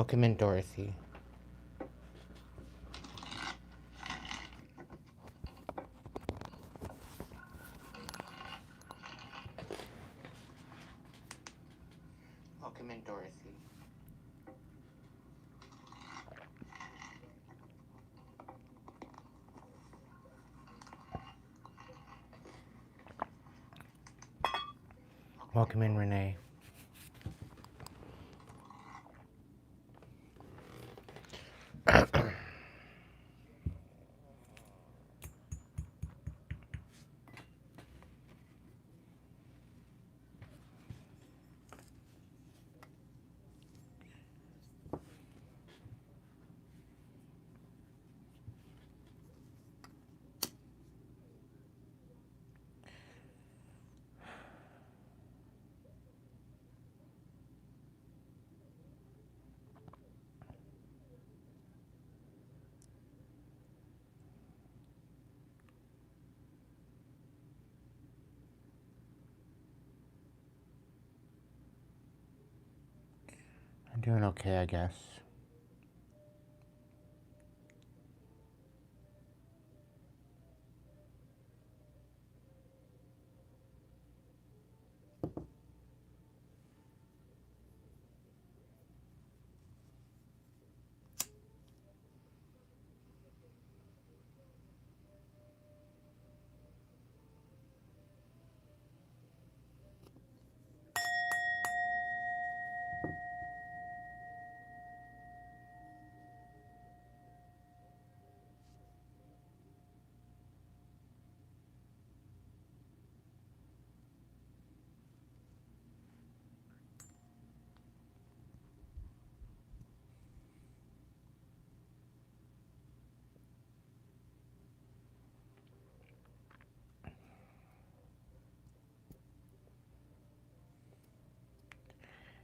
Welcome in, Dorothy. Welcome in, Dorothy. Welcome in, Renee. I'm doing okay, I guess.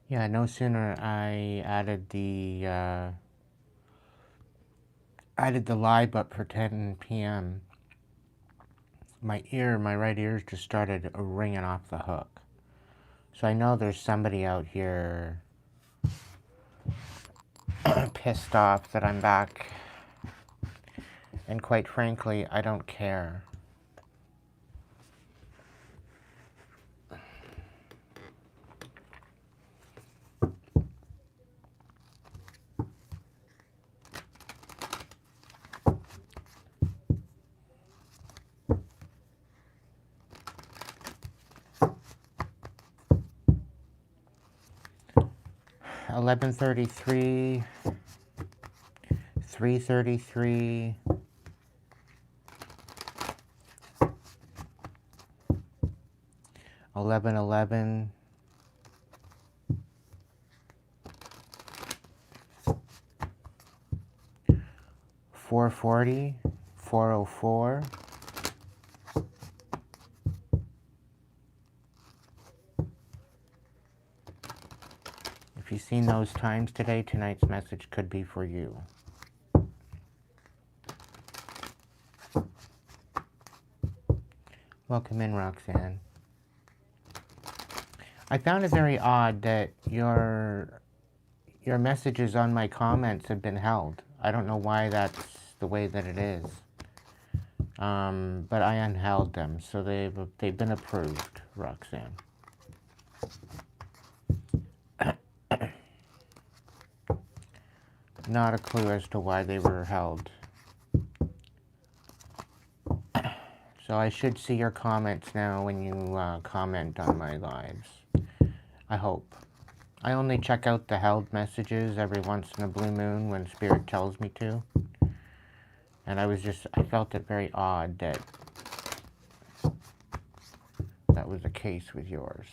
Yeah, no sooner I added the live up for 10 p.m. My right ear just started ringing off the hook. So I know there's somebody out here pissed off that I'm back. And quite frankly, I don't care. $11:33, 3:33, 11:11, 4:40, 4:04. If you've seen those times today, tonight's message could be for you. Welcome in, Roxanne. I found it very odd that your messages on my comments have been held. I don't know why that's the way that it is. But I unheld them, so they've been approved, Roxanne. Not a clue as to why they were held. So I should see your comments now when you comment on my lives. I hope. I only check out the held messages every once in a blue moon when Spirit tells me to. And I felt it very odd that that was the case with yours.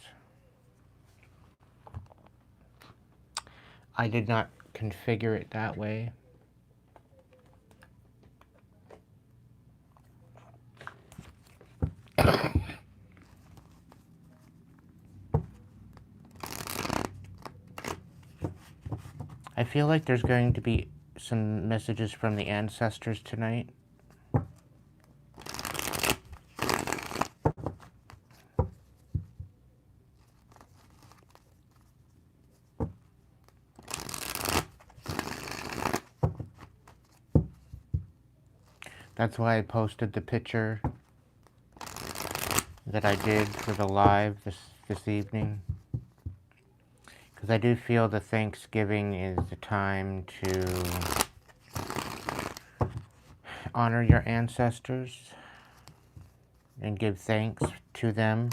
I did not configure it that way. I feel like there's going to be some messages from the ancestors tonight. That's why I posted the picture that I did for the live this evening. Because I do feel that Thanksgiving is the time to honor your ancestors and give thanks to them.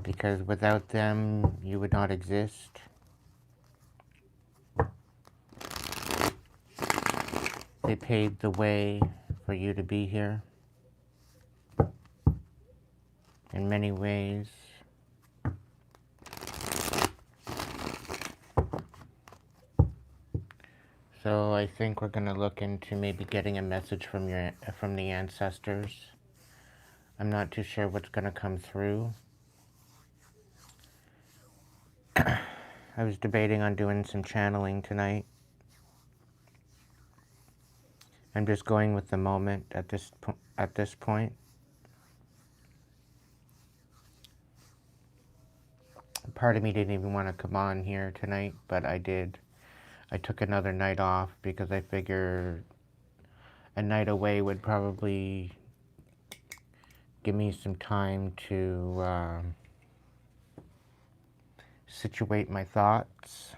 Because without them, you would not exist. They paved the way for you to be here in many ways. So I think we're going to look into maybe getting a message from the ancestors. I'm not too sure what's going to come through. I was debating on doing some channeling tonight. I'm just going with the moment at this point. Part of me didn't even want to come on here tonight, but I did. I took another night off because I figured a night away would probably give me some time to situate my thoughts.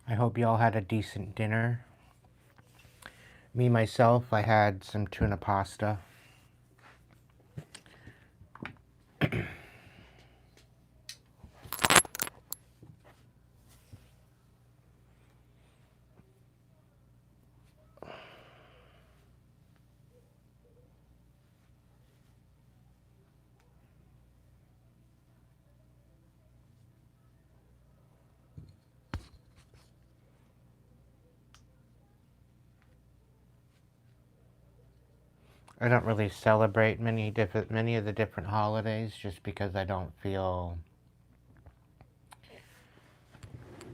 I hope you all had a decent dinner. Me, myself, I had some tuna pasta. I don't really celebrate many of the different holidays just because I don't feel,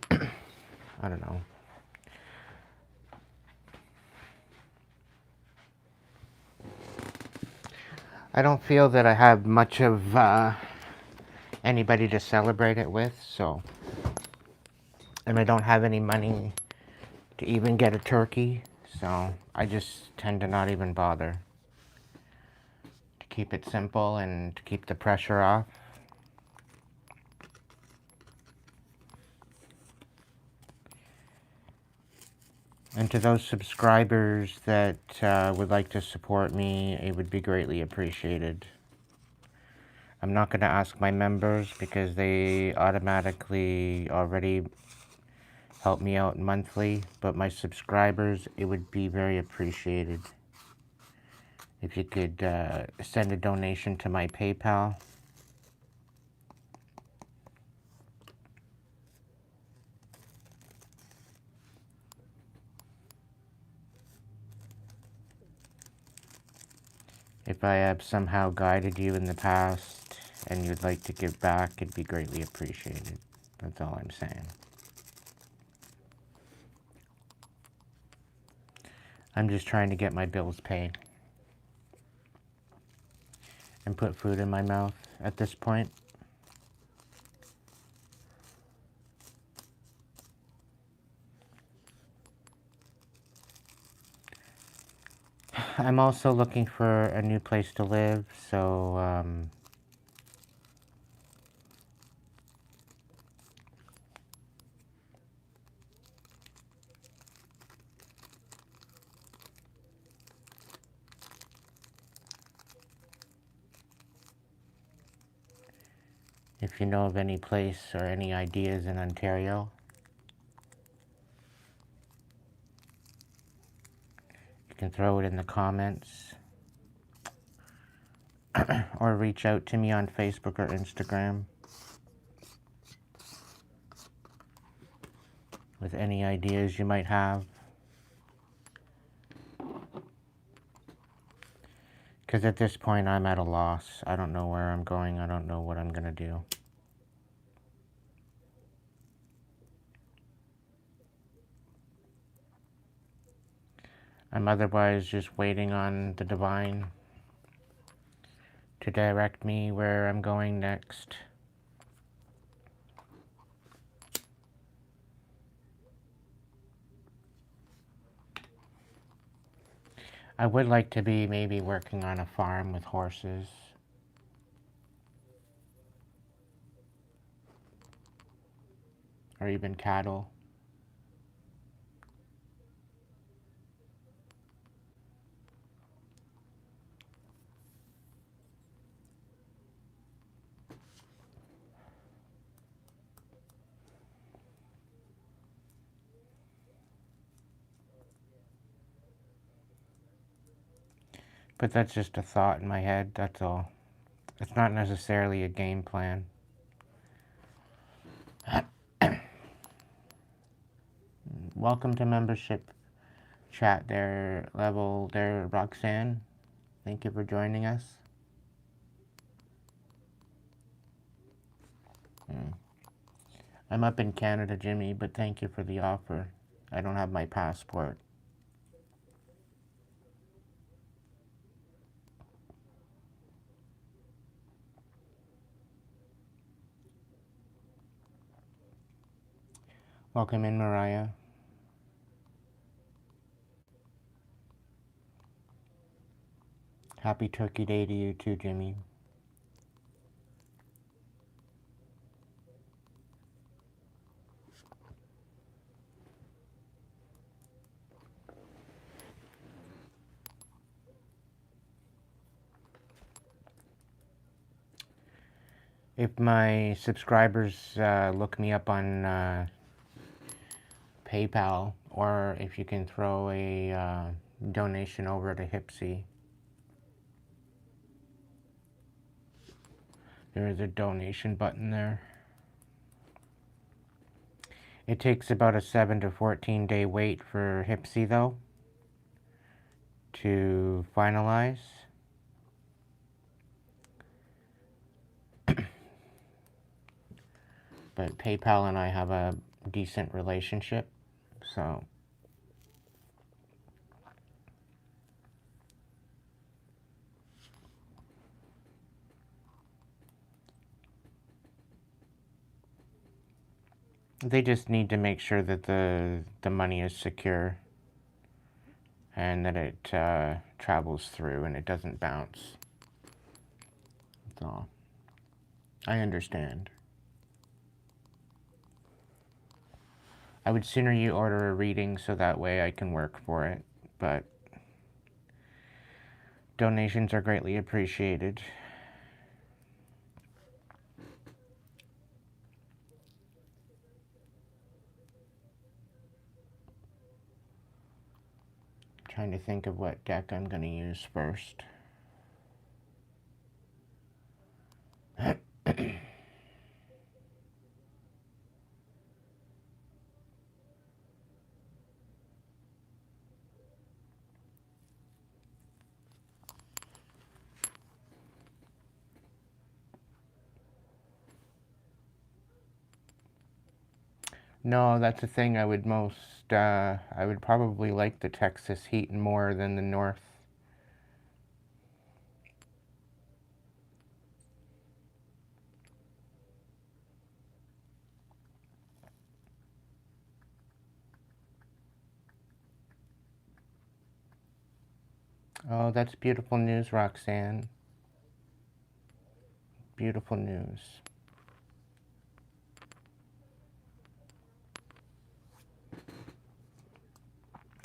I don't know. I don't feel that I have much of anybody to celebrate it with, so. And I don't have any money to even get a turkey, so I just tend to not even bother. To keep it simple and to keep the pressure off. And to those subscribers that would like to support me, it would be greatly appreciated. I'm not going to ask my members because they automatically already help me out monthly, but my subscribers, it would be very appreciated if you could send a donation to my PayPal. If I have somehow guided you in the past and you'd like to give back, it'd be greatly appreciated. That's all I'm saying. I'm just trying to get my bills paid and put food in my mouth at this point. I'm also looking for a new place to live, so If you know of any place or any ideas in Ontario, you can throw it in the comments or reach out to me on Facebook or Instagram with any ideas you might have. Because at this point, I'm at a loss. I don't know where I'm going. I don't know what I'm going to do. I'm otherwise just waiting on the divine to direct me where I'm going next. I would like to be maybe working on a farm with horses. Or even cattle. But that's just a thought in my head, that's all. It's not necessarily a game plan. Welcome to membership chat there, level there, Roxanne. Thank you for joining us. I'm up in Canada, Jimmy, but thank you for the offer. I don't have my passport. Welcome in, Mariah. Happy Turkey Day to you too, Jimmy. If my subscribers look me up on PayPal, or if you can throw a donation over to Hipsy. There is a donation button there. It takes about a 7 to 14 day wait for Hipsy though to finalize. But PayPal and I have a decent relationship, so they just need to make sure that the money is secure and that it travels through and it doesn't bounce. That's all. I understand. I would sooner you order a reading so that way I can work for it, but donations are greatly appreciated. Trying to think of what deck I'm going to use first. No, that's the thing. I would I would probably like the Texas heat more than the North. Oh, that's beautiful news, Roxanne. Beautiful news.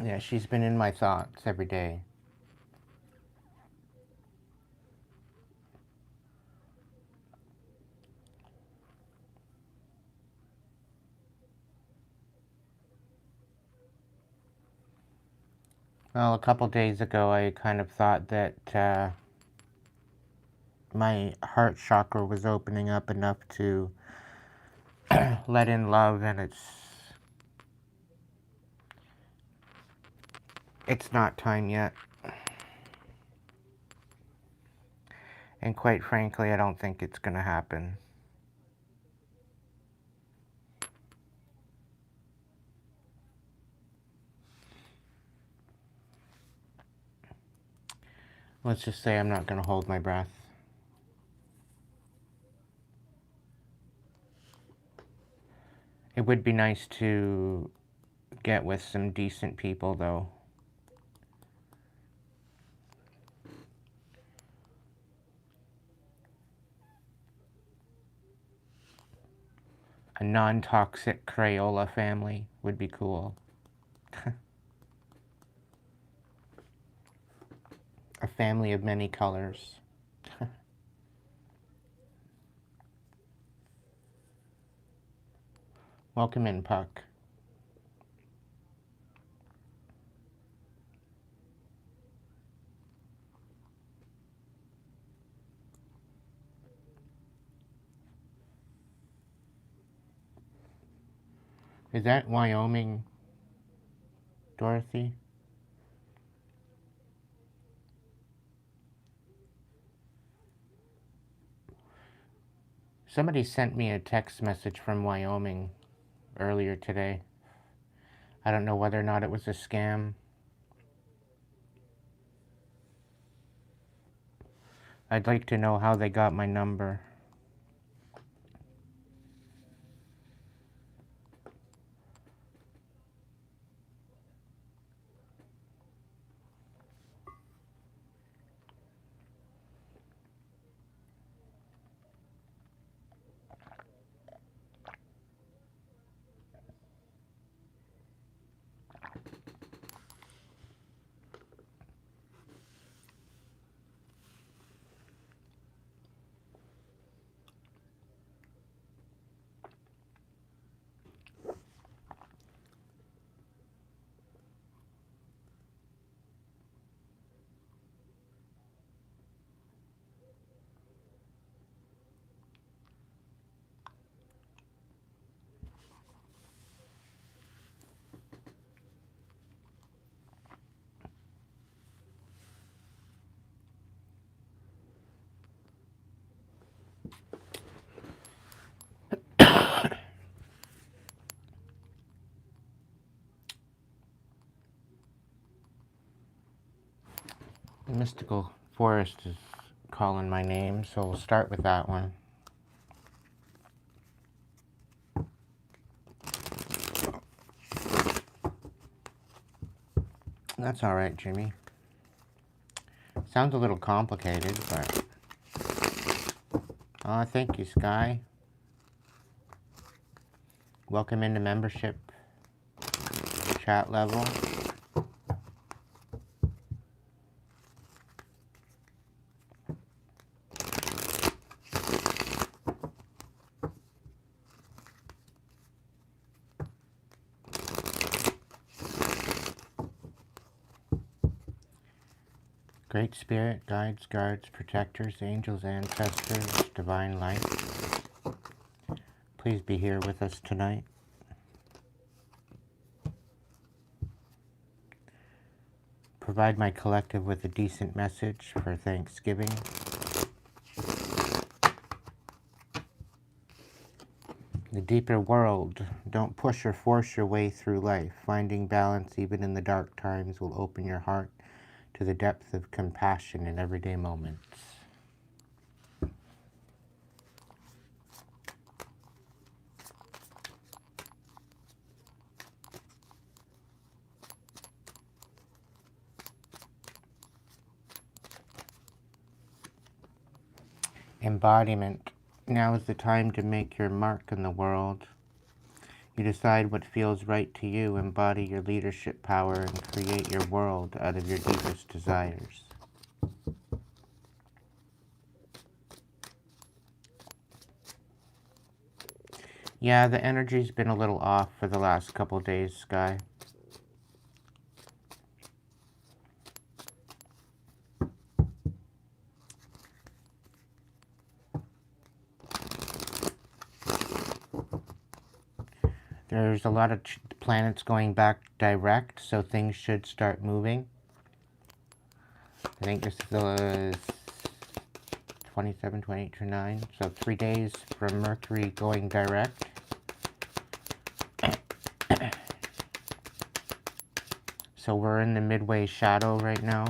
Yeah, she's been in my thoughts every day. Well, a couple days ago, I kind of thought that my heart chakra was opening up enough to let in love, and it's not time yet. And quite frankly, I don't think it's gonna happen. Let's just say I'm not gonna hold my breath. It would be nice to get with some decent people, though. A non-toxic Crayola family would be cool. A family of many colors. Welcome in, Puck. Is that Wyoming, Dorothy? Somebody sent me a text message from Wyoming earlier today. I don't know whether or not it was a scam. I'd like to know how they got my number. The mystical forest is calling my name, so we'll start with that one. That's all right, Jimmy. Sounds a little complicated, but... Oh, thank you, Sky. Welcome into membership chat level. Great Spirit, guides, guards, protectors, angels, ancestors, divine light, please be here with us tonight. Provide my collective with a decent message for Thanksgiving. The deeper world. Don't push or force your way through life. Finding balance even in the dark times will open your heart to the depth of compassion in everyday moments. Embodiment. Now is the time to make your mark in the world. You decide what feels right to you, embody your leadership power, and create your world out of your deepest desires. Yeah, the energy's been a little off for the last couple days, Sky. There's a lot of planets going back direct, so things should start moving. I think this is the 27, 28, 29. So 3 days from Mercury going direct. So we're in the midway shadow right now.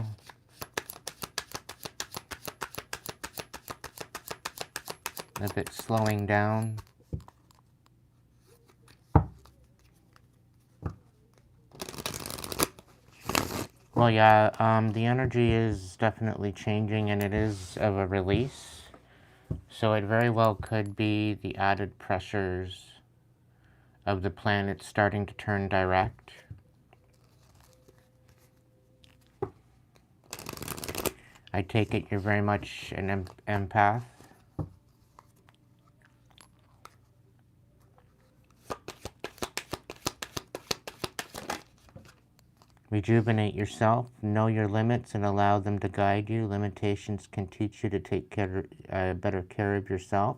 A bit slowing down. Well, yeah, the energy is definitely changing, and it is of a release. So it very well could be the added pressures of the planet starting to turn direct. I take it you're very much an empath. Rejuvenate yourself, know your limits, and allow them to guide you. Limitations can teach you to take better care of yourself.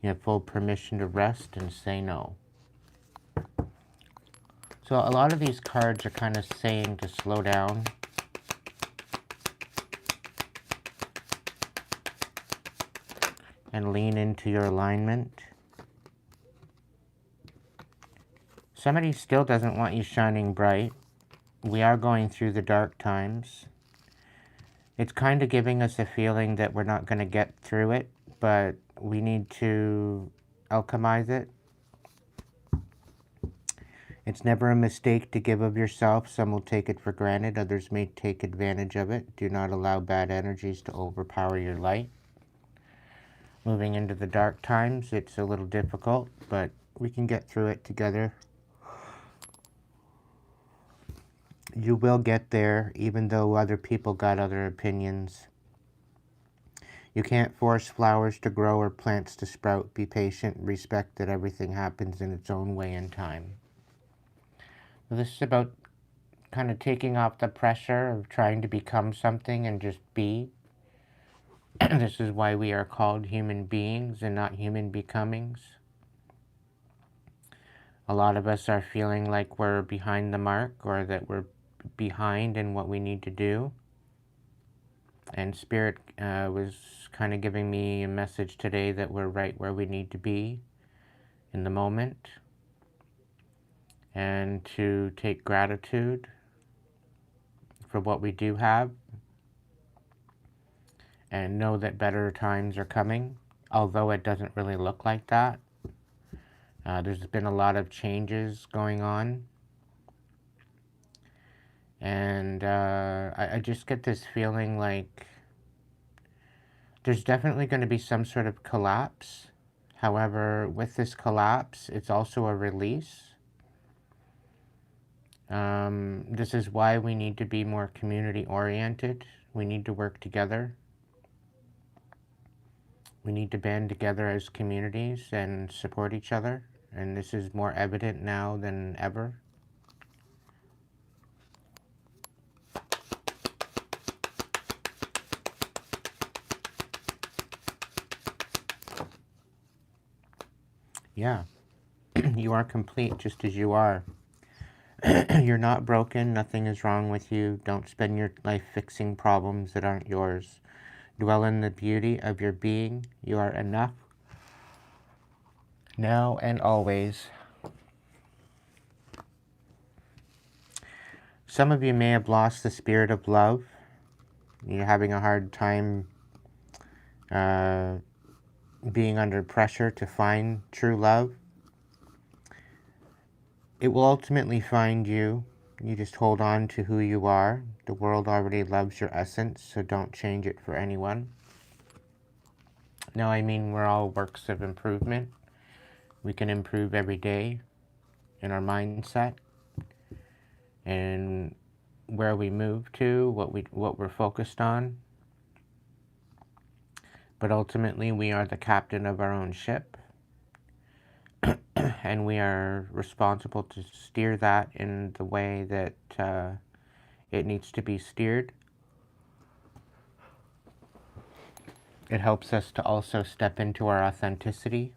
You have full permission to rest and say no. So a lot of these cards are kind of saying to slow down. And lean into your alignment. Somebody still doesn't want you shining bright. We are going through the dark times. It's kind of giving us a feeling that we're not going to get through it, but we need to alchemize it. It's never a mistake to give of yourself. Some will take it for granted. Others may take advantage of it. Do not allow bad energies to overpower your light. Moving into the dark times, it's a little difficult, but we can get through it together. You will get there, even though other people got other opinions. You can't force flowers to grow or plants to sprout. Be patient and respect that everything happens in its own way and time. This is about kind of taking off the pressure of trying to become something and just be. This is why we are called human beings and not human becomings. A lot of us are feeling like we're behind the mark, or that we're behind in what we need to do. And Spirit was kind of giving me a message today that we're right where we need to be in the moment. And to take gratitude for what we do have. And know that better times are coming, although it doesn't really look like that. There's been a lot of changes going on. And I just get this feeling like there's definitely going to be some sort of collapse. However, with this collapse, it's also a release. This is why we need to be more community-oriented. We need to work together. We need to band together as communities and support each other. And this is more evident now than ever. Yeah, you are complete just as you are. You're not broken. Nothing is wrong with you. Don't spend your life fixing problems that aren't yours. Dwell in the beauty of your being. You are enough. Now and always. Some of you may have lost the spirit of love. You're having a hard time being under pressure to find true love. It will ultimately find you. You just hold on to who you are. The world already loves your essence, so don't change it for anyone. No, I mean we're all works of improvement. We can improve every day in our mindset and where we move to, what we're focused on. But ultimately, we are the captain of our own ship, and we are responsible to steer that in the way that it needs to be steered. It helps us to also step into our authenticity.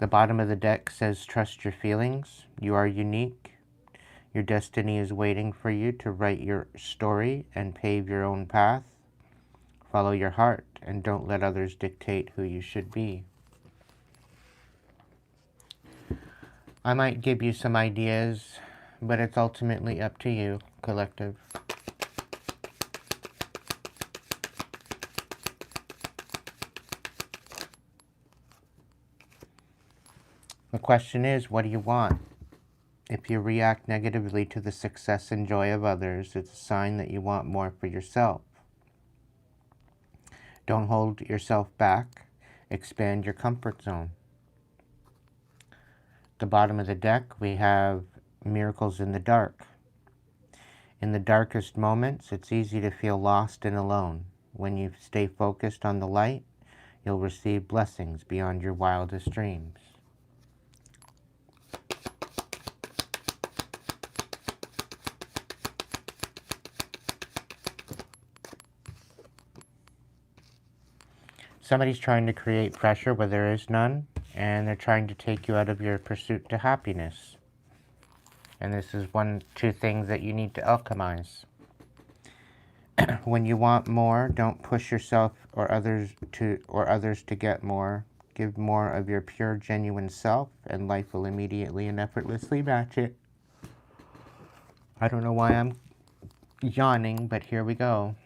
The bottom of the deck says, trust your feelings. You are unique. Your destiny is waiting for you to write your story and pave your own path. Follow your heart and don't let others dictate who you should be. I might give you some ideas, but it's ultimately up to you, collective. The question is, what do you want? If you react negatively to the success and joy of others, it's a sign that you want more for yourself. Don't hold yourself back. Expand your comfort zone. The bottom of the deck, we have miracles in the dark. In the darkest moments, it's easy to feel lost and alone. When you stay focused on the light, you'll receive blessings beyond your wildest dreams. Somebody's trying to create pressure where there is none, and they're trying to take you out of your pursuit to happiness. And this is two things that you need to alchemize. When you want more, don't push yourself or others to get more. Give more of your pure, genuine self, and life will immediately and effortlessly match it. I don't know why I'm yawning, but here we go.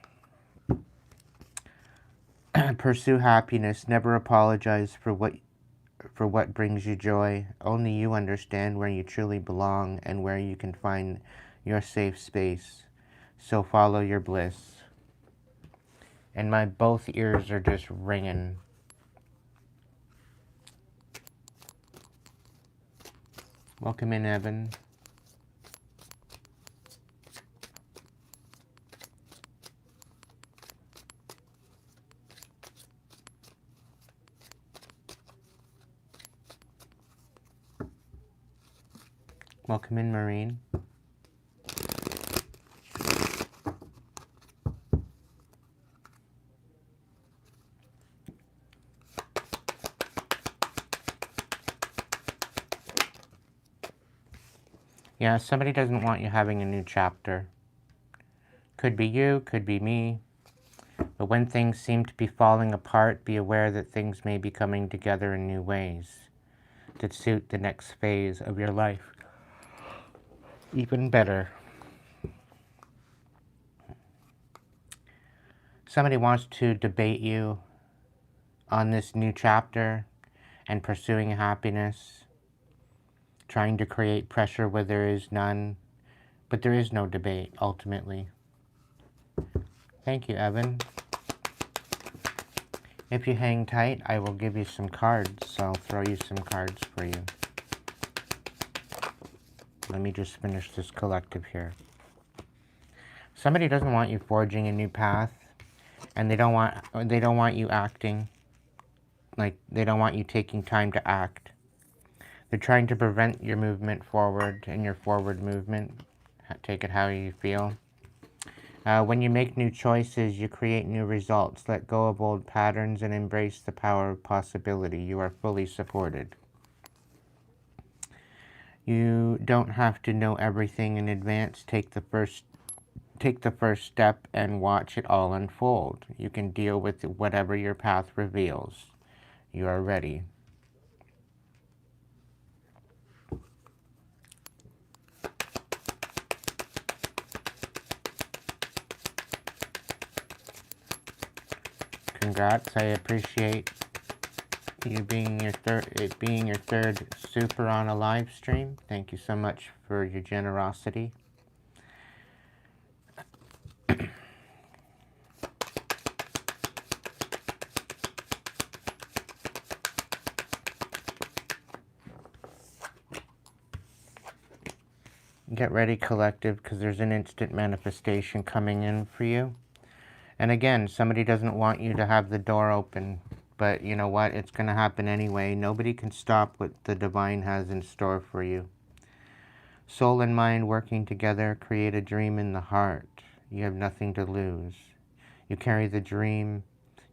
Pursue happiness. Never apologize for what brings you joy. Only you understand where you truly belong and where you can find your safe space. So follow your bliss. And my both ears are just ringing. Welcome in, Evan. Welcome in, Marine. Yeah, somebody doesn't want you having a new chapter. Could be you, could be me. But when things seem to be falling apart, be aware that things may be coming together in new ways to suit the next phase of your life even better. Somebody wants to debate you on this new chapter and pursuing happiness, trying to create pressure where there is none, but there is no debate, ultimately. Thank you, Evan. If you hang tight, I will give you some cards. I'll throw you some cards for you. Let me just finish this collective here. Somebody doesn't want you forging a new path, and they don't want you acting. Like, they don't want you taking time to act. They're trying to prevent your movement forward and your forward movement. Take it how you feel. When you make new choices, you create new results. Let go of old patterns and embrace the power of possibility. You are fully supported. You don't have to know everything in advance. Take the first step and watch it all unfold. You can deal with whatever your path reveals. You are ready. Congrats, I appreciate you being your third super on a live stream. Thank you so much for your generosity. Get ready, collective, because there's an instant manifestation coming in for you. And again, somebody doesn't want you to have the door open, but you know what? It's going to happen anyway. Nobody can stop what the divine has in store for you. Soul and mind working together create a dream in the heart. You have nothing to lose. You carry the dream.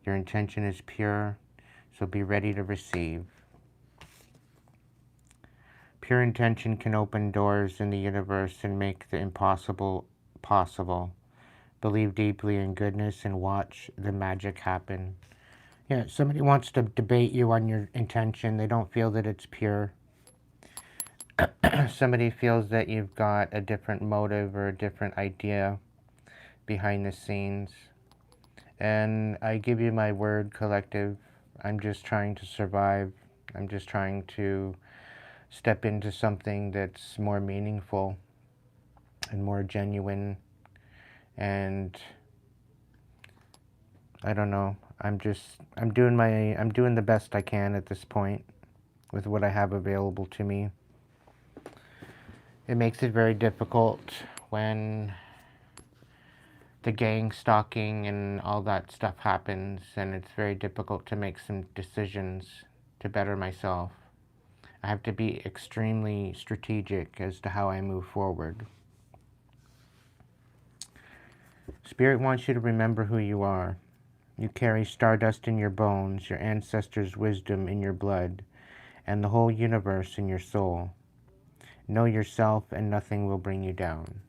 Your intention is pure, so be ready to receive. Pure intention can open doors in the universe and make the impossible possible. Believe deeply in goodness and watch the magic happen. Yeah, somebody wants to debate you on your intention. They don't feel that it's pure. Somebody feels that you've got a different motive or a different idea behind the scenes. And I give you my word, collective. I'm just trying to survive. I'm just trying to step into something that's more meaningful and more genuine. And I don't know. I'm doing the best I can at this point with what I have available to me. It makes it very difficult when the gang stalking and all that stuff happens, and it's very difficult to make some decisions to better myself. I have to be extremely strategic as to how I move forward. Spirit wants you to remember who you are. You carry stardust in your bones, your ancestors' wisdom in your blood, and the whole universe in your soul. Know yourself and nothing will bring you down.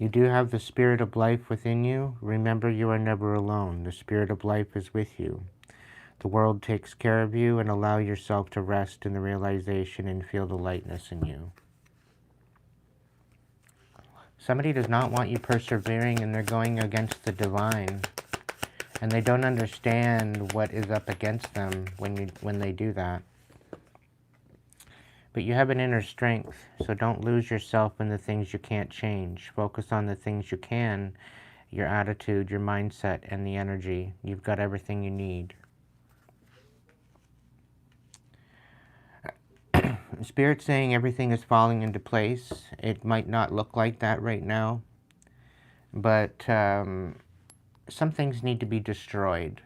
You do have the spirit of life within you. Remember, you are never alone. The spirit of life is with you. The world takes care of you, and allow yourself to rest in the realization and feel the lightness in you. Somebody does not want you persevering, and they're going against the divine. And they don't understand what is up against them when they do that. But you have an inner strength, so don't lose yourself in the things you can't change. Focus on the things you can, your attitude, your mindset, and the energy. You've got everything you need. Spirit's saying everything is falling into place. It might not look like that right now, but some things need to be destroyed.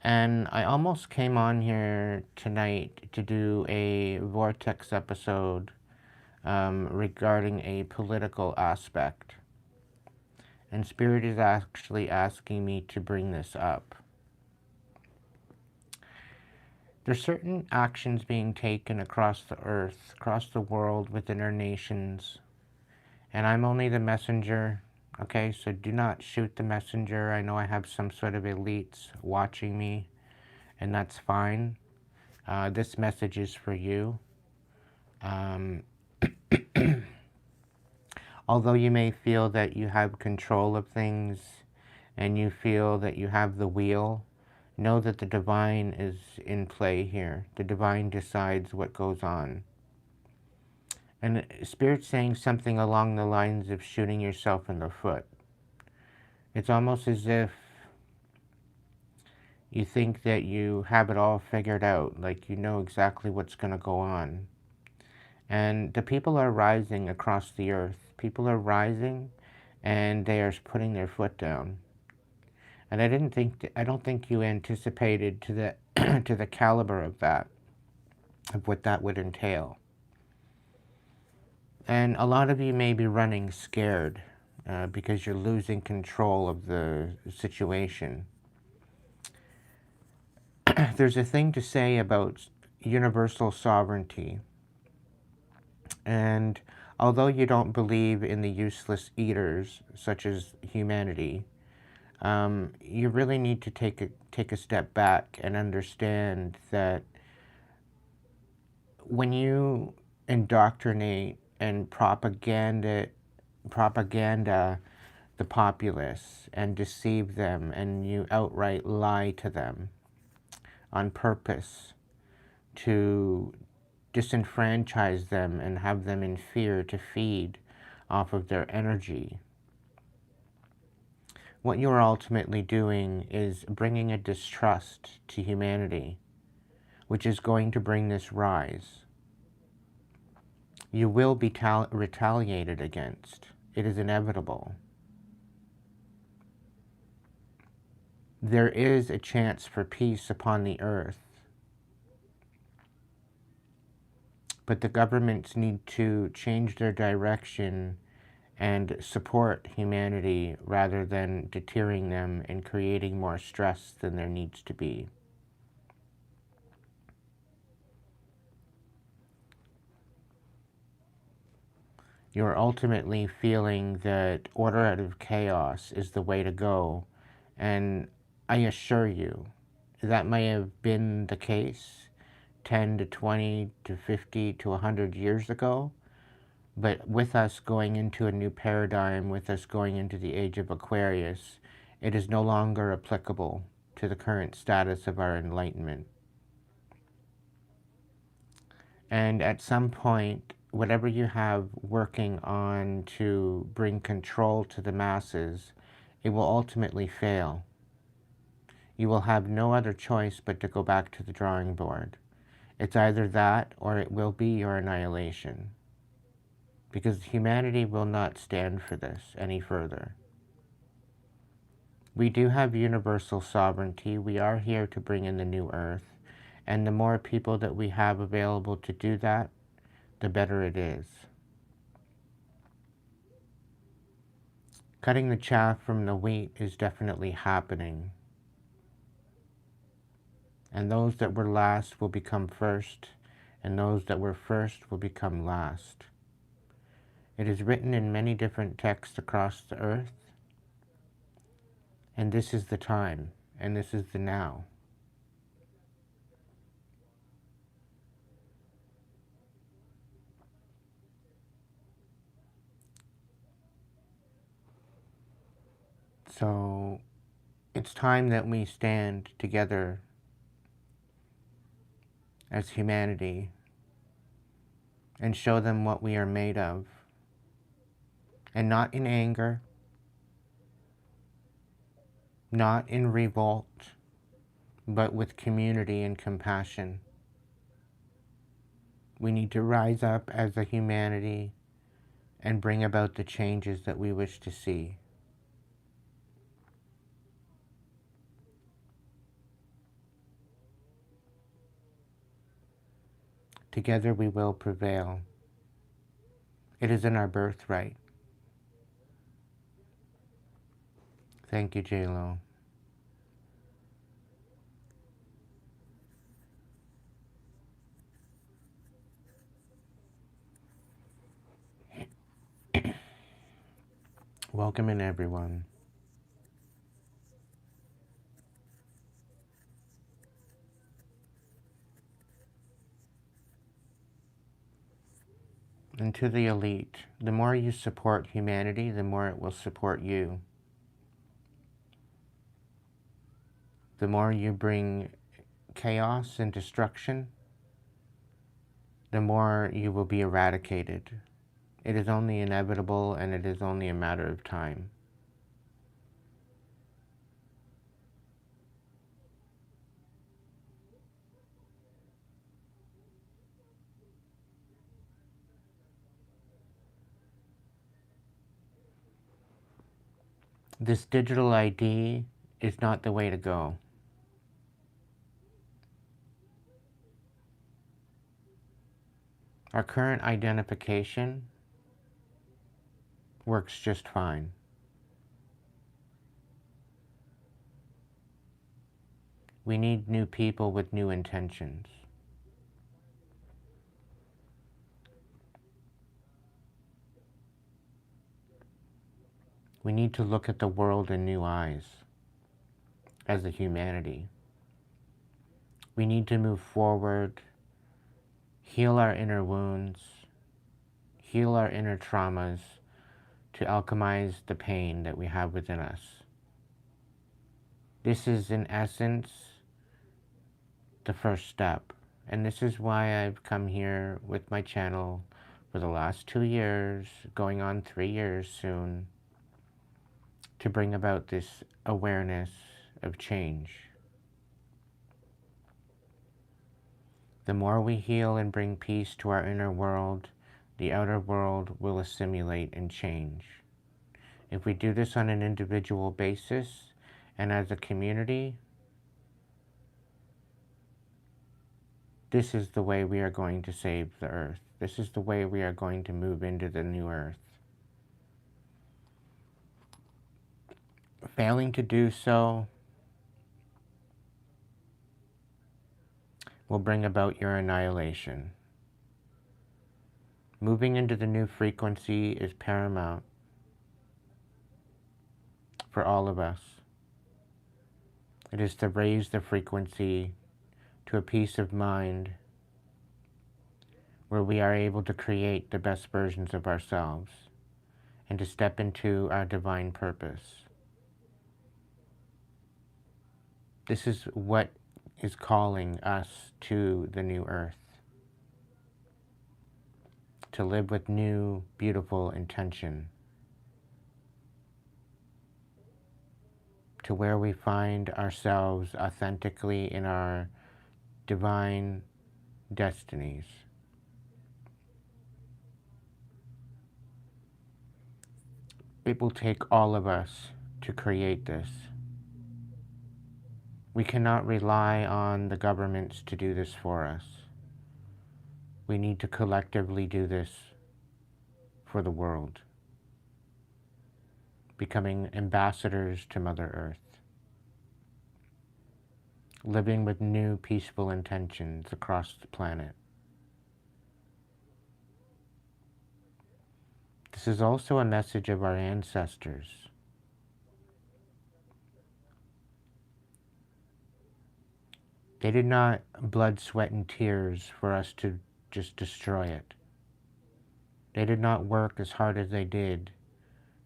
And I almost came on here tonight to do a Vortex episode regarding a political aspect. And Spirit is actually asking me to bring this up. There's certain actions being taken across the earth, across the world, within our nations. And I'm only the messenger, okay? So do not shoot the messenger. I know I have some sort of elites watching me, and that's fine. This message is for you. Although you may feel that you have control of things and you feel that you have the wheel, know that the divine is in play here. The divine decides what goes on. And Spirit's saying something along the lines of shooting yourself in the foot. It's almost as if you think that you have it all figured out, like you know exactly what's going to go on. And the people are rising across the earth. People are rising, and they are putting their foot down. And I don't think you anticipated to the to the caliber of that, of what that would entail. And a lot of you may be running scared because you're losing control of the situation. There's a thing to say about universal sovereignty. And although you don't believe in the useless eaters, such as humanity, you really need to take a step back and understand that when you indoctrinate and propaganda the populace and deceive them, and you outright lie to them on purpose to disenfranchise them and have them in fear to feed off of their energy, what you're ultimately doing is bringing a distrust to humanity, which is going to bring this rise. You will be retaliated against. It is inevitable. There is a chance for peace upon the earth, but the governments need to change their direction and support humanity rather than deterring them and creating more stress than there needs to be. You're ultimately feeling that order out of chaos is the way to go, and I assure you that may have been the case 10 to 20 to 50 to 100 years ago, but with us going into a new paradigm, with us going into the age of Aquarius, it is no longer applicable to the current status of our enlightenment. And at some point, whatever you have working on to bring control to the masses, it will ultimately fail. You will have no other choice but to go back to the drawing board. It's either that or it will be your annihilation. Because humanity will not stand for this any further. We do have universal sovereignty. We are here to bring in the new earth. And the more people that we have available to do that, the better it is. Cutting the chaff from the wheat is definitely happening. And those that were last will become first, and those that were first will become last. It is written in many different texts across the earth, and this is the time, and this is the now. So it's time that we stand together as humanity and show them what we are made of. And not in anger, not in revolt, but with community and compassion. We need to rise up as a humanity and bring about the changes that we wish to see. Together we will prevail. It is in our birthright. Thank you, J-Lo. Welcome in, everyone. And to the elite, the more you support humanity, the more it will support you. The more you bring chaos and destruction, the more you will be eradicated. It is only inevitable, and it is only a matter of time. This digital ID is not the way to go. Our current identification works just fine. We need new people with new intentions. We need to look at the world in new eyes as a humanity. We need to move forward, heal our inner wounds, heal our inner traumas to alchemize the pain that we have within us. This is, in essence, the first step. And this is why I've come here with my channel for the last 2 years, going on 3 years soon, to bring about this awareness of change. The more we heal and bring peace to our inner world, the outer world will assimilate and change. If we do this on an individual basis and as a community, this is the way we are going to save the earth. This is the way we are going to move into the new earth. Failing to do so will bring about your annihilation. Moving into the new frequency is paramount for all of us. It is to raise the frequency to a peace of mind where we are able to create the best versions of ourselves and to step into our divine purpose. This is what is calling us to the new earth, to live with new, beautiful intention, to where we find ourselves authentically in our divine destinies. It will take all of us to create this. We cannot rely on the governments to do this for us. We need to collectively do this for the world, becoming ambassadors to Mother Earth, living with new peaceful intentions across the planet. This is also a message of our ancestors. They did not blood, sweat, and tears for us to just destroy it. They did not work as hard as they did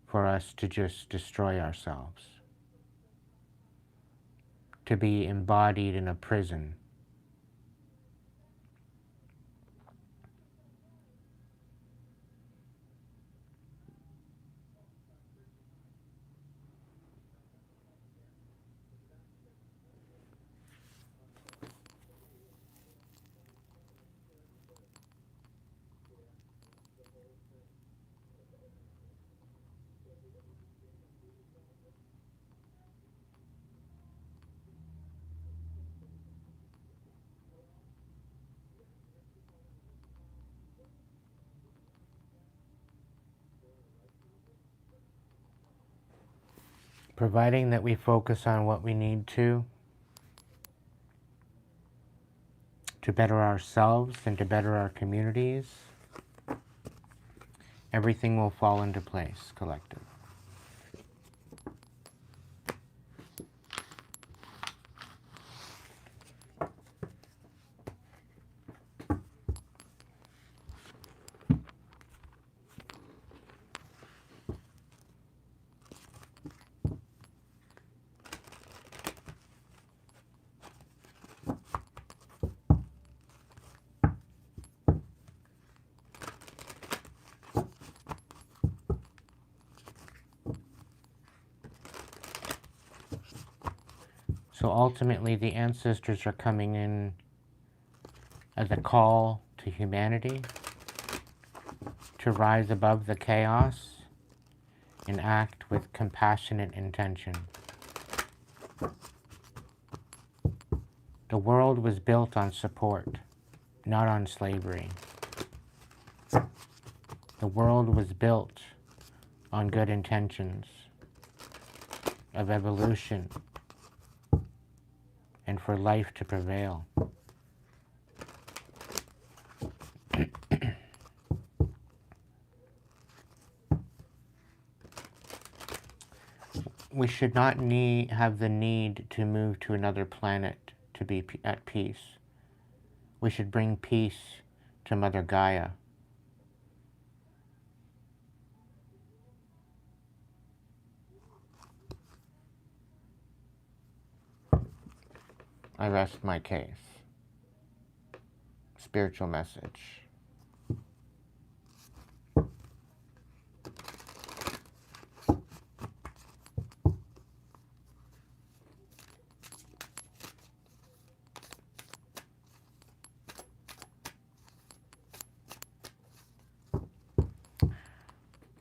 for us to just destroy ourselves, to be embodied in a prison. Providing that we focus on what we need to better ourselves and to better our communities, everything will fall into place, collective. So ultimately, the ancestors are coming in as a call to humanity to rise above the chaos and act with compassionate intention. The world was built on support, not on slavery. The world was built on good intentions of evolution and for life to prevail. We should not have the need to move to another planet to be at peace. We should bring peace to Mother Gaia. I rest my case. Spiritual message.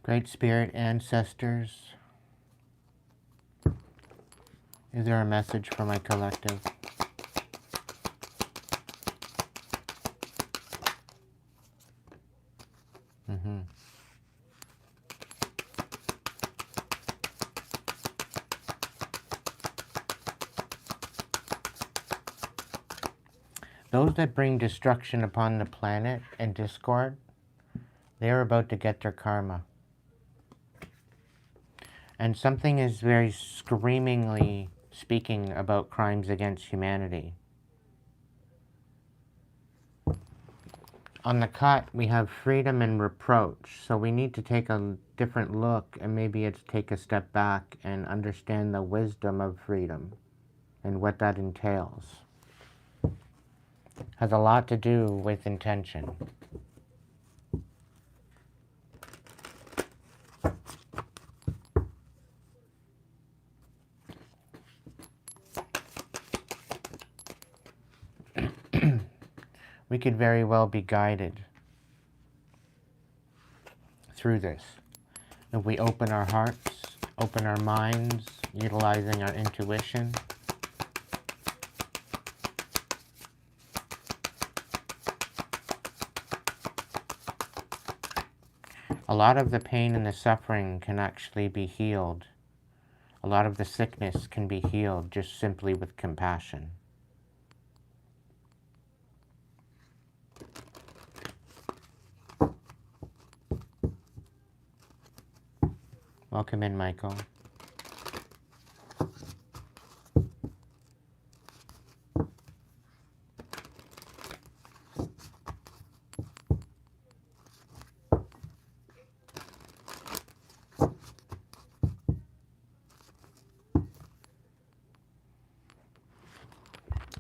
Great Spirit ancestors, is there a message for my collective? Those that bring destruction upon the planet and discord, they are about to get their karma. And something is very screamingly speaking about crimes against humanity. On the cut, we have freedom and reproach, so we need to take a different look and maybe it's take a step back and understand the wisdom of freedom and what that entails. Has a lot to do with intention. We could very well be guided through this if we open our hearts, open our minds, utilizing our intuition. A lot of the pain and the suffering can actually be healed. A lot of the sickness can be healed just simply with compassion. Welcome in, Michael.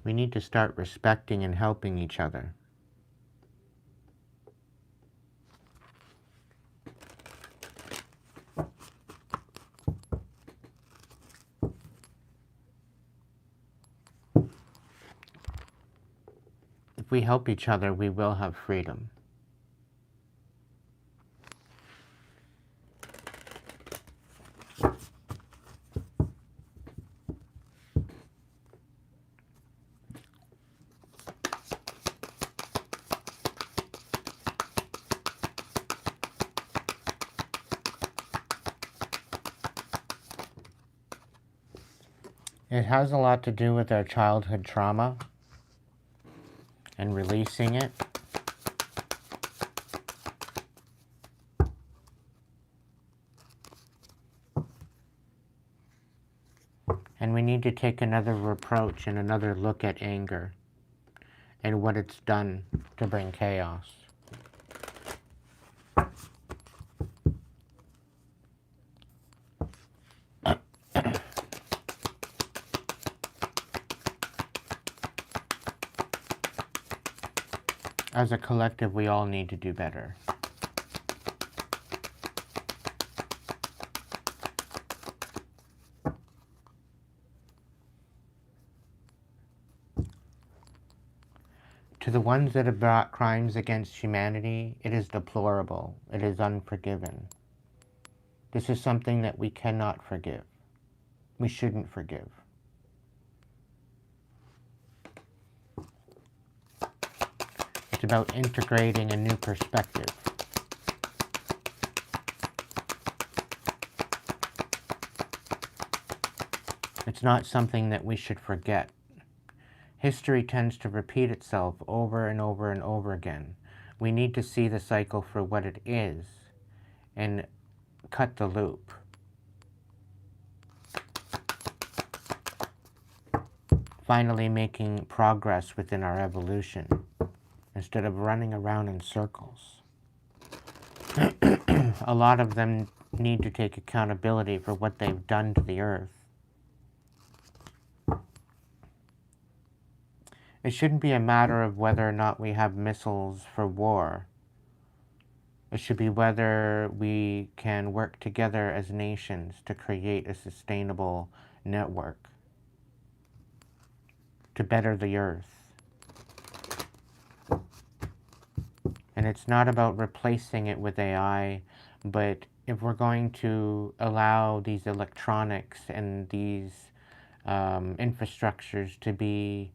We need to start respecting and helping each other. If we help each other, we will have freedom. It has a lot to do with our childhood trauma and releasing it. And we need to take another approach and another look at anger and what it's done to bring chaos. As a collective, we all need to do better. To the ones that have brought crimes against humanity, it is deplorable. It is unforgiven. This is something that we cannot forgive. We shouldn't forgive. It's about integrating a new perspective. It's not something that we should forget. History tends to repeat itself over and over and over again. We need to see the cycle for what it is and cut the loop. Finally making progress within our evolution instead of running around in circles. A lot of them need to take accountability for what they've done to the earth. It shouldn't be a matter of whether or not we have missiles for war. It should be whether we can work together as nations to create a sustainable network to better the earth. And it's not about replacing it with AI, but if we're going to allow these electronics and these infrastructures to be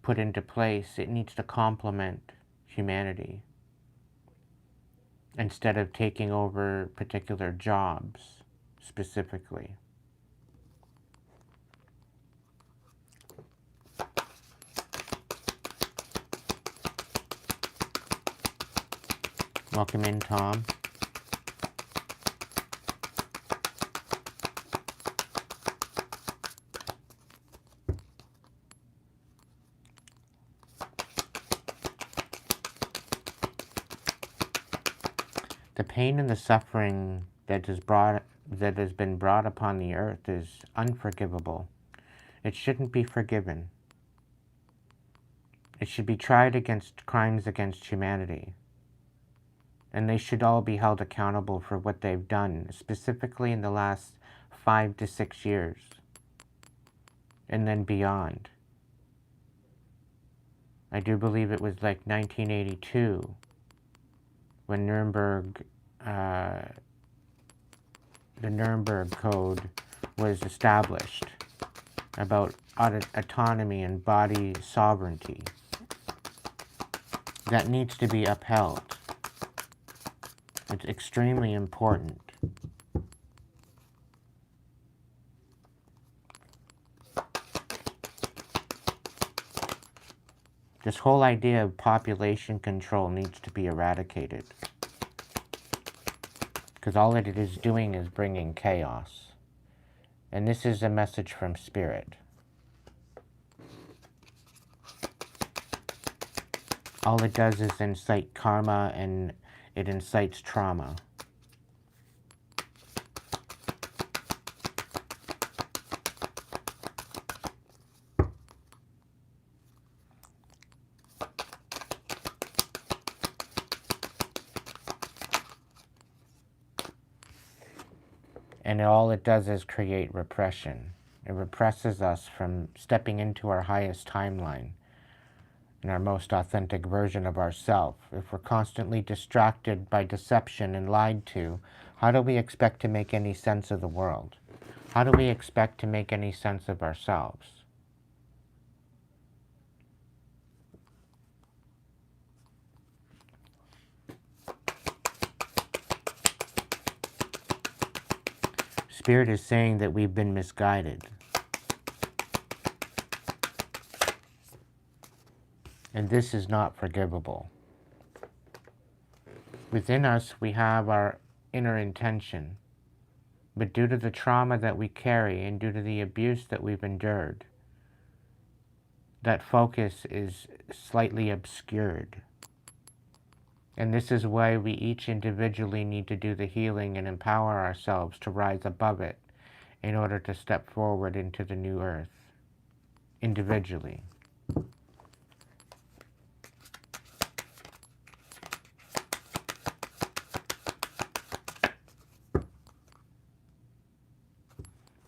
put into place, it needs to complement humanity instead of taking over particular jobs specifically. Welcome in, Tom. The pain and the suffering that has been brought upon the earth is unforgivable. It shouldn't be forgiven. It should be tried against crimes against humanity. And they should all be held accountable for what they've done, specifically in the last 5 to 6 years, and then beyond. I do believe it was like 1982 when the Nuremberg Code was established about autonomy and body sovereignty. That needs to be upheld. It's extremely important. This whole idea of population control needs to be eradicated. Because all it is doing is bringing chaos. And this is a message from Spirit. All it does is incite karma, and it incites trauma. And all it does is create repression. It represses us from stepping into our highest timeline and our most authentic version of ourselves. If we're constantly distracted by deception and lied to, how do we expect to make any sense of the world? How do we expect to make any sense of ourselves? Spirit is saying that we've been misguided. And this is not forgivable. Within us, we have our inner intention. But due to the trauma that we carry and due to the abuse that we've endured, that focus is slightly obscured. And this is why we each individually need to do the healing and empower ourselves to rise above it in order to step forward into the new earth, individually.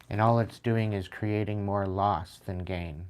And all it's doing is creating more loss than gain.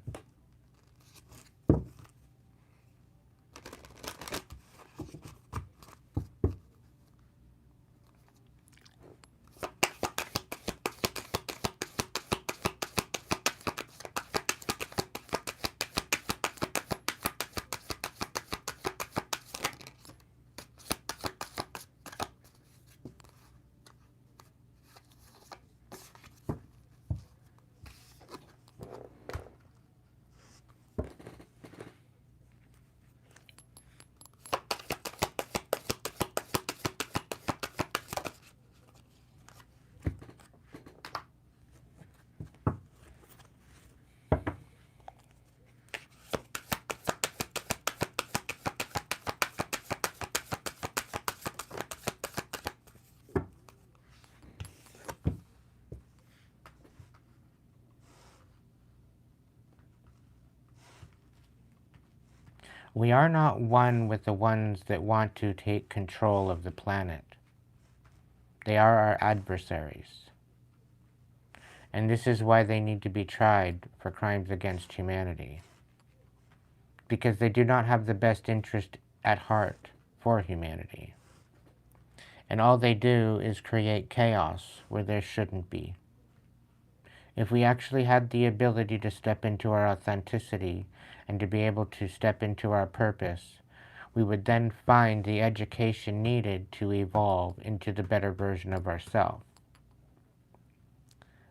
We are not one with the ones that want to take control of the planet. They are our adversaries. And this is why they need to be tried for crimes against humanity. Because they do not have the best interest at heart for humanity. And all they do is create chaos where there shouldn't be. If we actually had the ability to step into our authenticity and to be able to step into our purpose, we would then find the education needed to evolve into the better version of ourselves.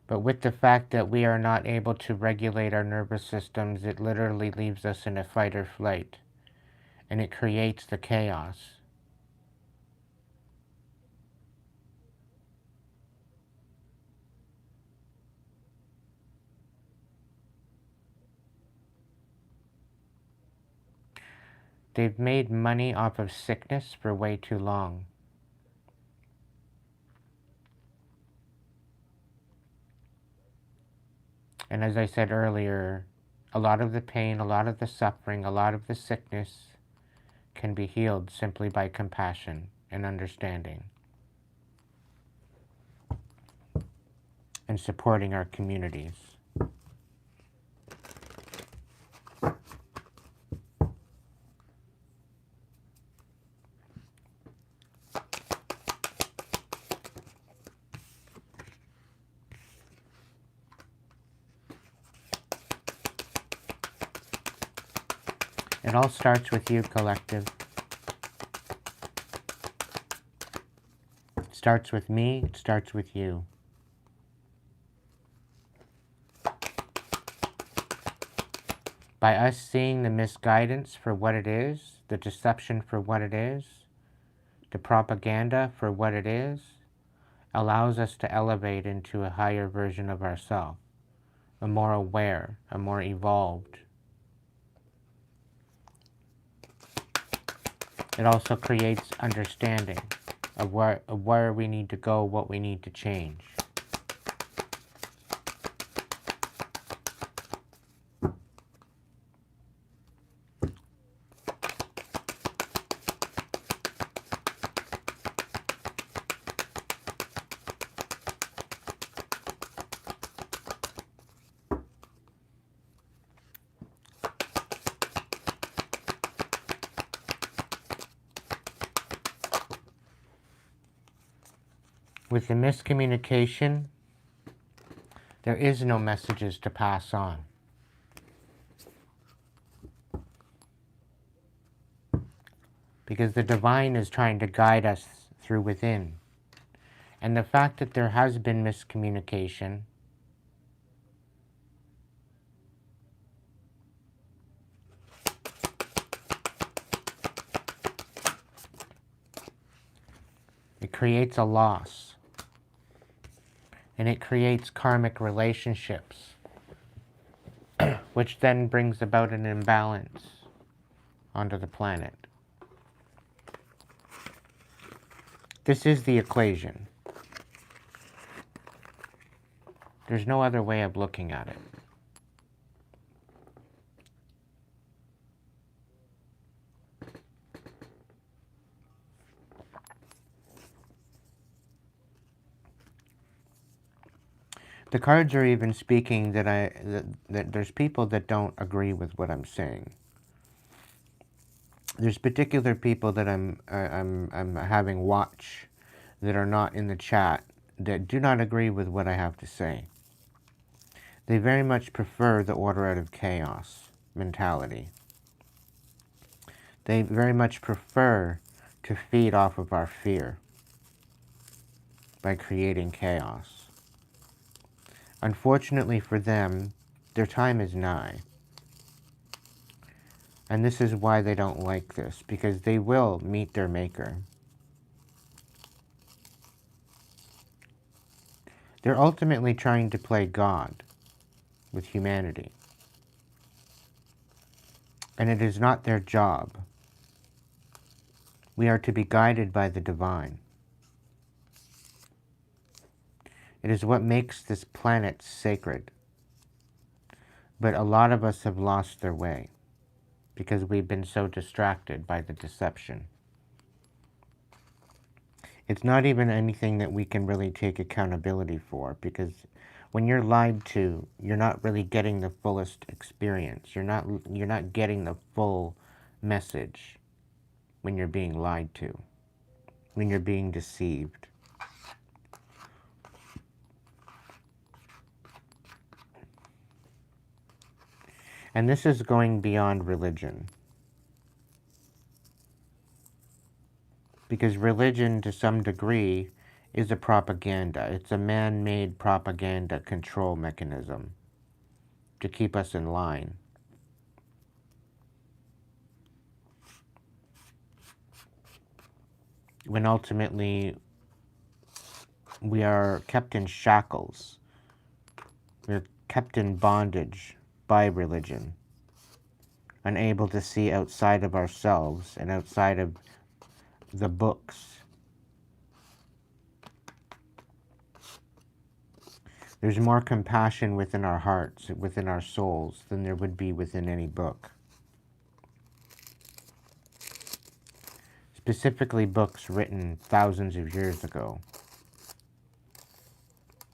But with the fact that we are not able to regulate our nervous systems, it literally leaves us in a fight or flight, and it creates the chaos. They've made money off of sickness for way too long. And as I said earlier, a lot of the pain, a lot of the suffering, a lot of the sickness can be healed simply by compassion and understanding and supporting our communities. It all starts with you, collective. It starts with me, it starts with you. By us seeing the misguidance for what it is, the deception for what it is, the propaganda for what it is, allows us to elevate into a higher version of ourselves, a more aware, a more evolved. It also creates understanding of where we need to go, what we need to change. With the miscommunication, there is no messages to pass on. Because the divine is trying to guide us through within. And the fact that there has been miscommunication it creates a loss. And it creates karmic relationships, which then brings about an imbalance onto the planet. This is the equation. There's no other way of looking at it. The cards are even speaking that that there's people that don't agree with what I'm saying. There's particular people that I'm having watch that are not in the chat that do not agree with what I have to say. They very much prefer the order out of chaos mentality. They very much prefer to feed off of our fear by creating chaos. Unfortunately for them, their time is nigh. And this is why they don't like this, because they will meet their maker. They're ultimately trying to play God with humanity. And it is not their job. We are to be guided by the divine. It is what makes this planet sacred. But a lot of us have lost their way because we've been so distracted by the deception. It's not even anything that we can really take accountability for, because when you're lied to, you're not really getting the fullest experience. You're not getting the full message when you're being lied to, when you're being deceived. And this is going beyond religion. Because religion, to some degree, is a propaganda. It's a man-made propaganda control mechanism to keep us in line. When ultimately we are kept in shackles. We're kept in bondage by religion. unable to see outside of ourselves and outside of the books. There's more compassion within our hearts, within our souls, than there would be within any book. Specifically books written thousands of years ago.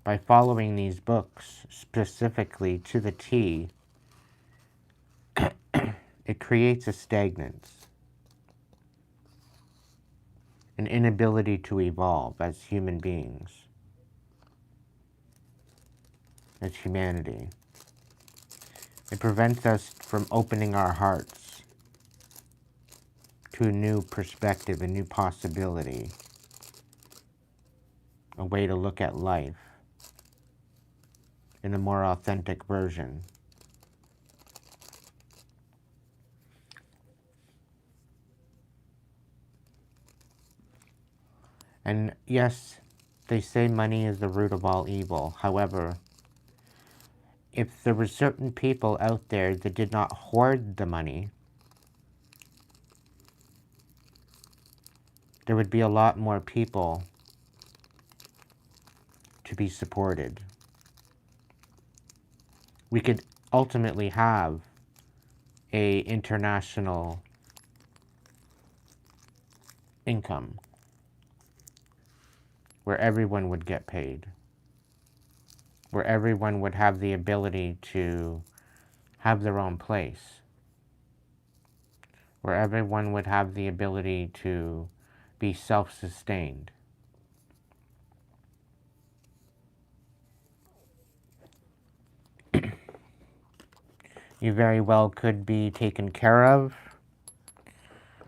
By following these books specifically to the T, it creates a stagnance, an inability to evolve as human beings, as humanity. It prevents us from opening our hearts to a new perspective, a new possibility, a way to look at life in a more authentic version. And yes, they say money is the root of all evil. However, if there were certain people out there that did not hoard the money, there would be a lot more people to be supported. We could ultimately have an international income where everyone would get paid, where everyone would have the ability to have their own place, where everyone would have the ability to be self-sustained. You very well could be taken care of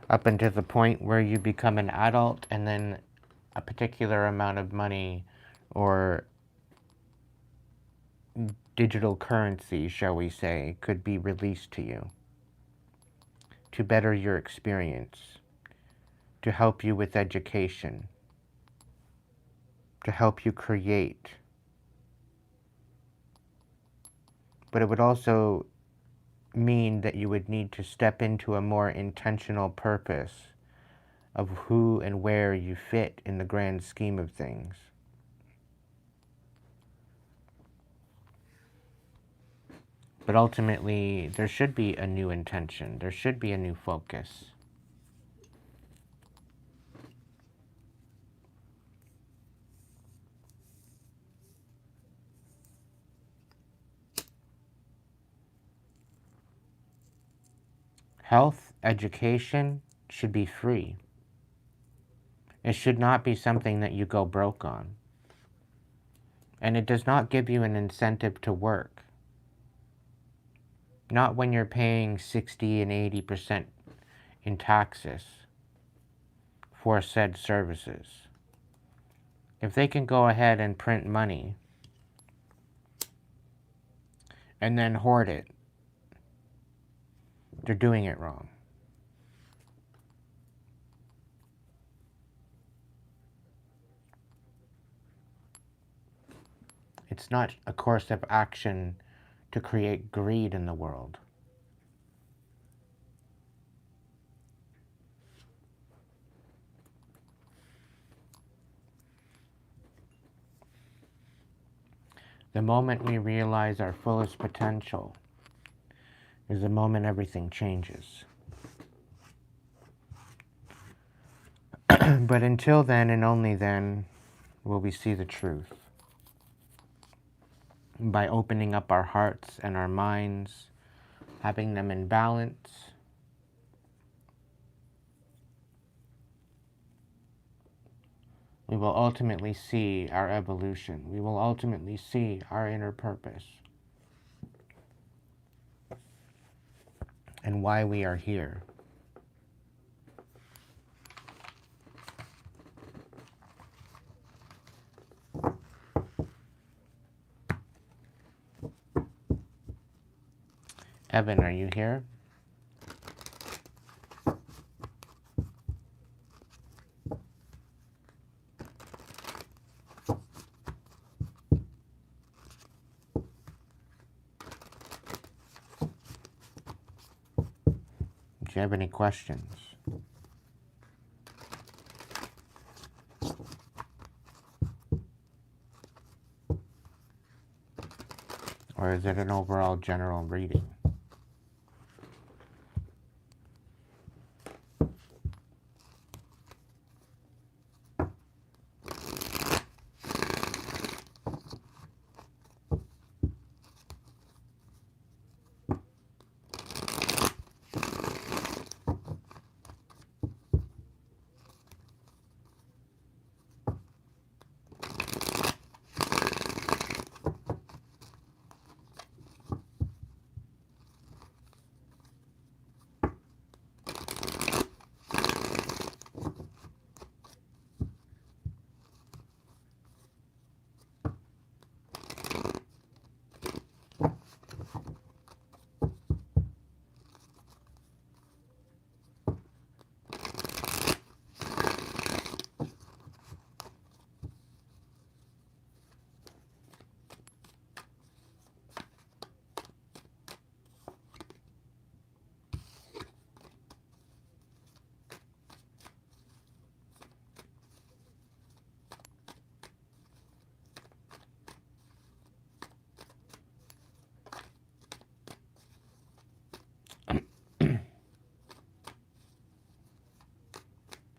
up until the point where you become an adult, and then a particular amount of money or digital currency, shall we say, could be released to you to better your experience, to help you with education, to help you create. But it would also mean that you would need to step into a more intentional purpose of who and where you fit in the grand scheme of things. But ultimately, there should be a new intention. There should be a new focus. Health, education should be free. It should not be something that you go broke on. And it does not give you an incentive to work. Not when you're paying 60 and 80% in taxes for said services. If they can go ahead and print money and then hoard it, they're doing it wrong. It's not a course of action to create greed in the world. The moment we realize our fullest potential is the moment everything changes. But until then, and only then, will we see the truth. By opening up our hearts and our minds, having them in balance, we will ultimately see our evolution. We will ultimately see our inner purpose and why we are here. Evan, are you here? you have any questions. Or is it an overall general reading?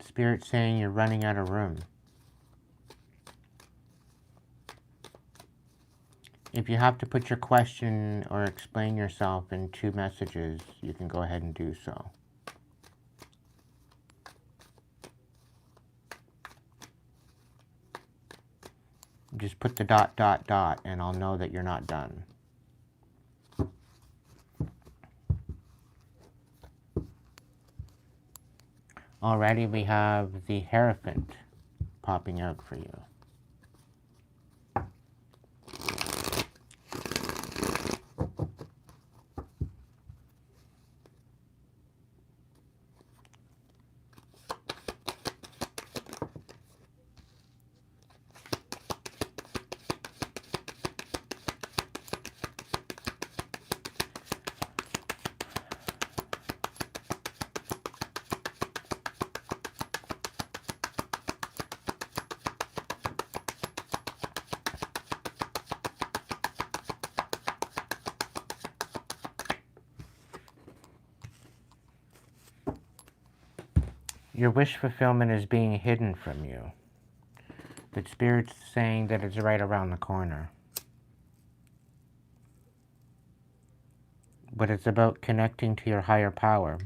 Spirit saying you're running out of room. If you have to put your question or explain yourself in 2 messages, you can go ahead and do so. Just put the ... and I'll know that you're not done. Already we have the Hierophant popping out for you. Your wish fulfillment is being hidden from you, but Spirit's saying that it's right around the corner. But it's about connecting to your higher power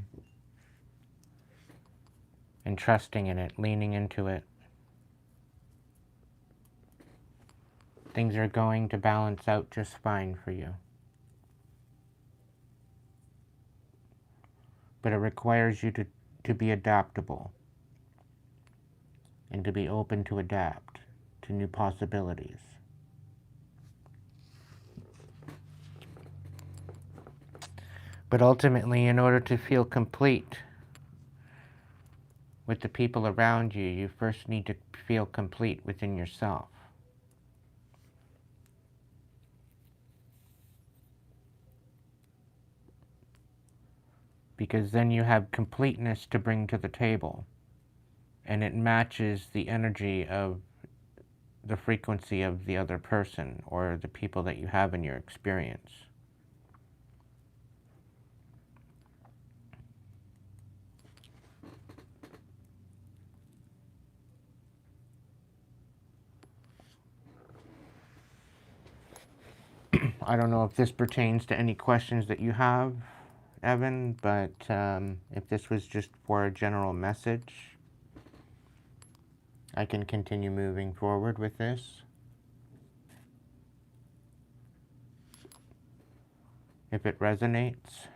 and trusting in it, leaning into it. Things are going to balance out just fine for you. But it requires you to be adaptable and to be open to adapt to new possibilities. But ultimately, in order to feel complete with the people around you, you first need to feel complete within yourself. Because then you have completeness to bring to the table, and it matches the energy of the frequency of the other person or the people that you have in your experience. I don't know if this pertains to any questions that you have, Evan, but if this was just for a general message, I can continue moving forward with this. If it resonates.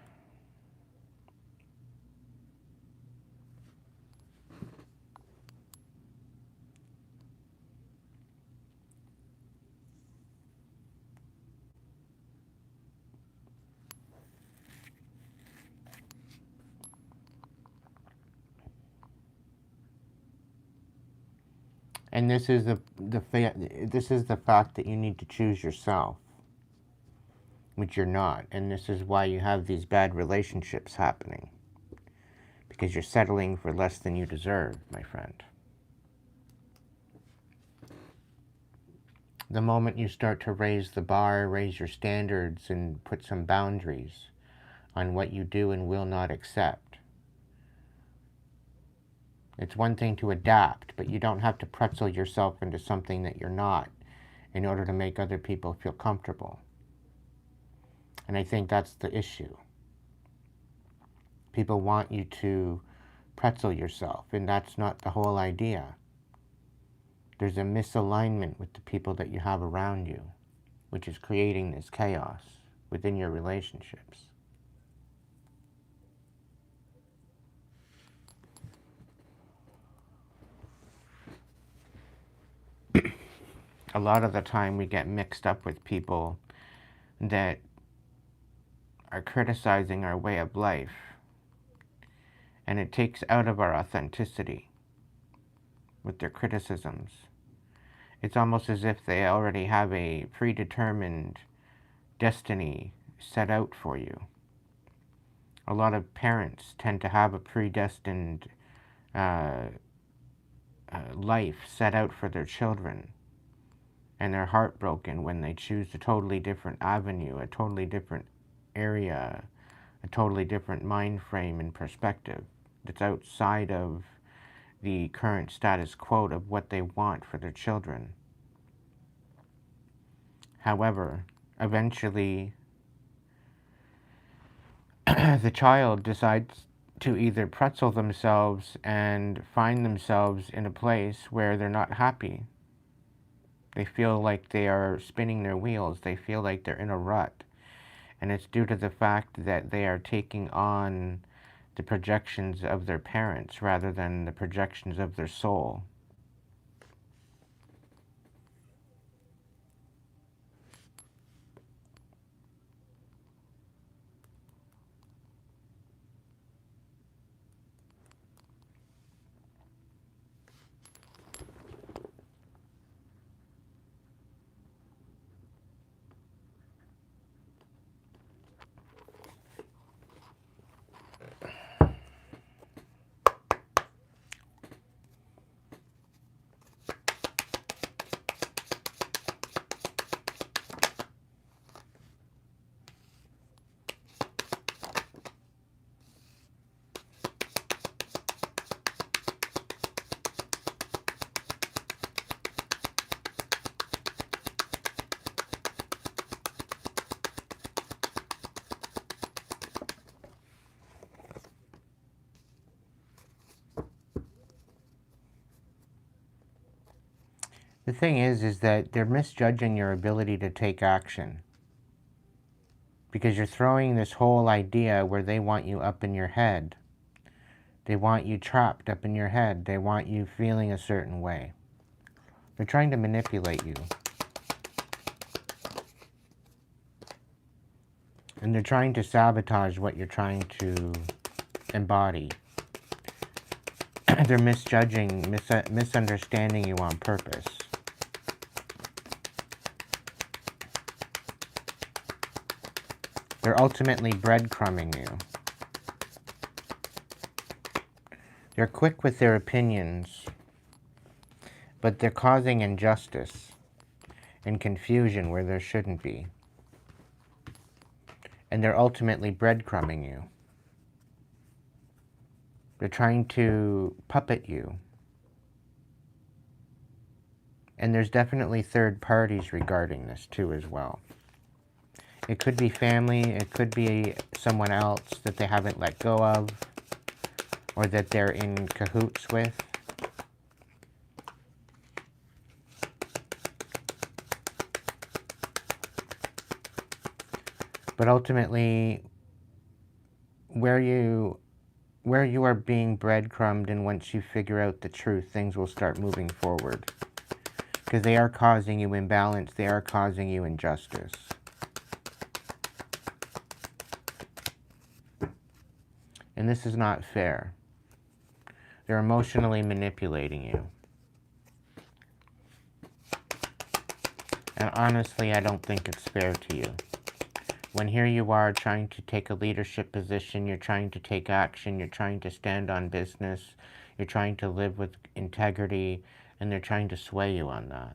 And this is the fact that you need to choose yourself, which you're not, and this is why you have these bad relationships happening. because you're settling for less than you deserve, my friend. The moment you start to raise the bar, raise your standards, and put some boundaries on what you do and will not accept. It's one thing to adapt, but you don't have to pretzel yourself into something that you're not in order to make other people feel comfortable. And I think that's the issue. People want you to pretzel yourself, and that's not the whole idea. There's a misalignment with the people that you have around you, which is creating this chaos within your relationships. A lot of the time we get mixed up with people that are criticizing our way of life, and it takes out of our authenticity with their criticisms. It's almost as if they already have a predetermined destiny set out for you. A lot of parents tend to have a predestined life set out for their children, and they're heartbroken when they choose a totally different avenue, a totally different area, a totally different mind frame and perspective that's outside of the current status quo of what they want for their children. However, eventually the child decides to either pretzel themselves and find themselves in a place where they're not happy. They feel like they are spinning their wheels. They feel like they're in a rut. And it's due to the fact that they are taking on the projections of their parents rather than the projections of their soul. The thing is that they're misjudging your ability to take action. Because you're throwing this whole idea where they want you up in your head. They want you trapped up in your head. They want you feeling a certain way. They're trying to manipulate you. And they're trying to sabotage what you're trying to embody. They're misjudging, misunderstanding you on purpose. They're ultimately breadcrumbing you. They're quick with their opinions, but they're causing injustice and confusion where there shouldn't be. And they're ultimately breadcrumbing you. They're trying to puppet you. And there's definitely third parties regarding this too as well. It could be family, it could be someone else that they haven't let go of, or that they're in cahoots with. But ultimately, where you are being breadcrumbed, and once you figure out the truth, things will start moving forward. Because they are causing you imbalance, they are causing you injustice. And this is not fair. They're emotionally manipulating you. And honestly, I don't think it's fair to you. When here you are trying to take a leadership position, you're trying to take action, you're trying to stand on business, you're trying to live with integrity, and they're trying to sway you on that.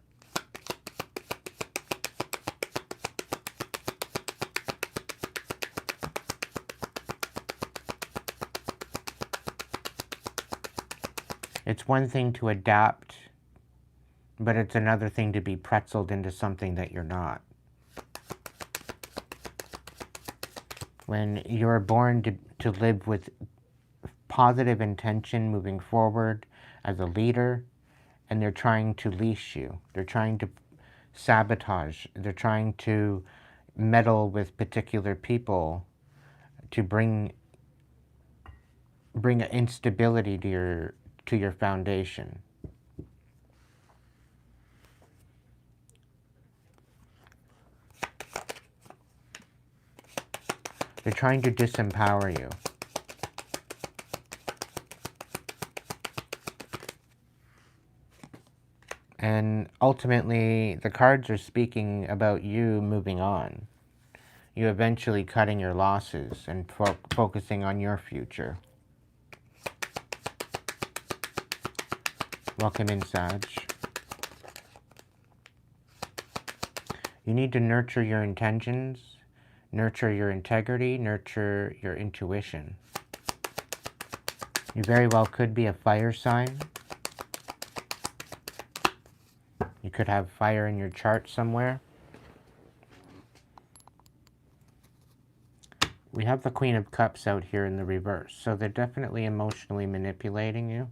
It's one thing to adapt, but it's another thing to be pretzeled into something that you're not. When you're born to live with positive intention moving forward as a leader, and they're trying to leash you. They're trying to sabotage. They're trying to meddle with particular people to bring instability to your foundation. They're trying to disempower you. And ultimately, the cards are speaking about you moving on. You eventually cutting your losses and focusing on your future. Welcome in, Sag. You need to nurture your intentions, nurture your integrity, nurture your intuition. You very well could be a fire sign. You could have fire in your chart somewhere. We have the Queen of Cups out here in the reverse, so they're definitely emotionally manipulating you.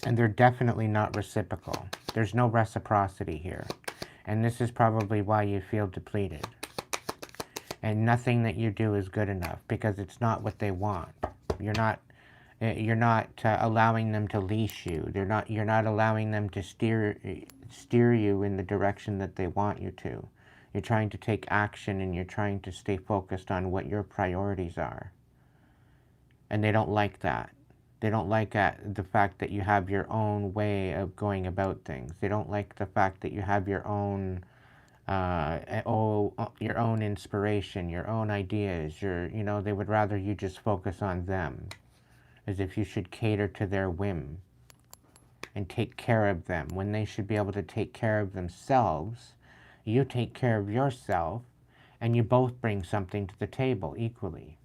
And they're definitely not reciprocal. There's no reciprocity here. And this is probably why you feel depleted. And nothing that you do is good enough because it's not what they want. You're not allowing them to leash you. You're not allowing them to steer you in the direction that they want you to. You're trying to take action and you're trying to stay focused on what your priorities are. And they don't like that. They don't like the fact that you have your own way of going about things. They don't like the fact that you have your own your own inspiration, your own ideas. They would rather you just focus on them, as if you should cater to their whim and take care of them, when they should be able to take care of themselves. You take care of yourself, and you both bring something to the table equally.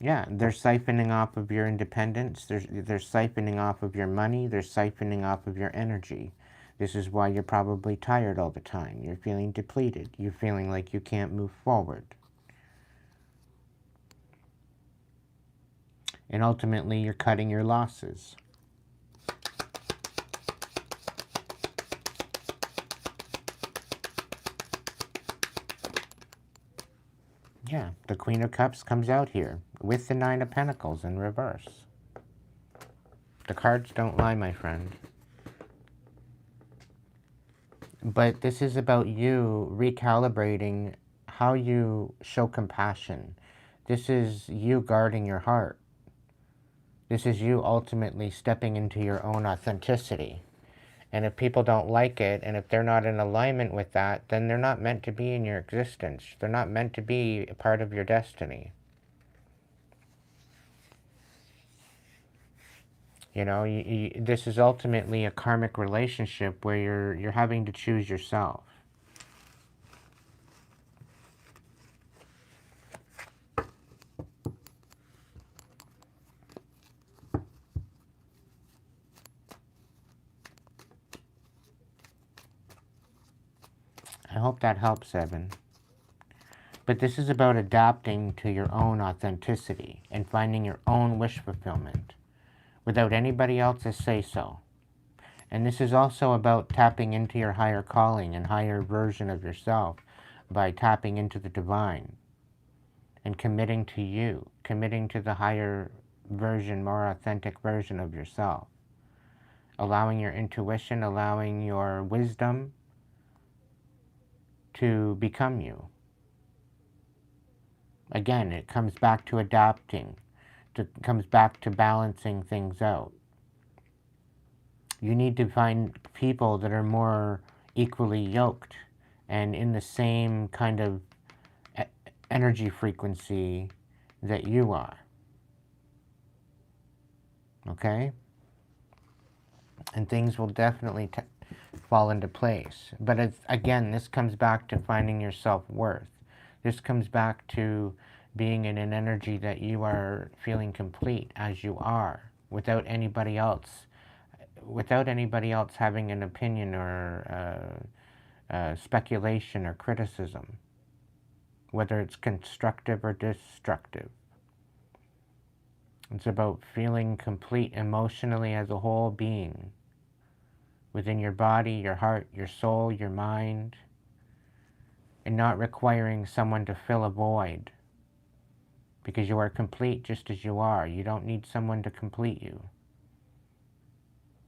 Yeah, they're siphoning off of your independence, they're siphoning off of your money, they're siphoning off of your energy. This is why you're probably tired all the time. You're feeling depleted. You're feeling like you can't move forward. And ultimately, you're cutting your losses. Yeah, the Queen of Cups comes out here with the Nine of Pentacles in reverse. The cards don't lie, my friend. But this is about you recalibrating how you show compassion. This is you guarding your heart. This is you ultimately stepping into your own authenticity. And if people don't like it, and if they're not in alignment with that, then they're not meant to be in your existence. They're not meant to be a part of your destiny. You know, this is ultimately a karmic relationship where you're having to choose yourself. I hope that helps, Evan. But this is about adapting to your own authenticity and finding your own wish fulfillment without anybody else's say-so. And this is also about tapping into your higher calling and higher version of yourself by tapping into the divine and committing to you, committing to the higher version, more authentic version of yourself. Allowing your intuition, allowing your wisdom to become you. Again, it comes back to adapting. It comes back to balancing things out. You need to find people that are more equally yoked and in the same kind of energy frequency that you are. Okay? And things will definitely fall into place. But it's, again, this comes back to finding your self-worth. This comes back to being in an energy that you are feeling complete as you are, without anybody else having an opinion or speculation or criticism, whether it's constructive or destructive. It's about feeling complete emotionally as a whole being, within your body, your heart, your soul, your mind, and not requiring someone to fill a void, because you are complete just as you are. You don't need someone to complete you.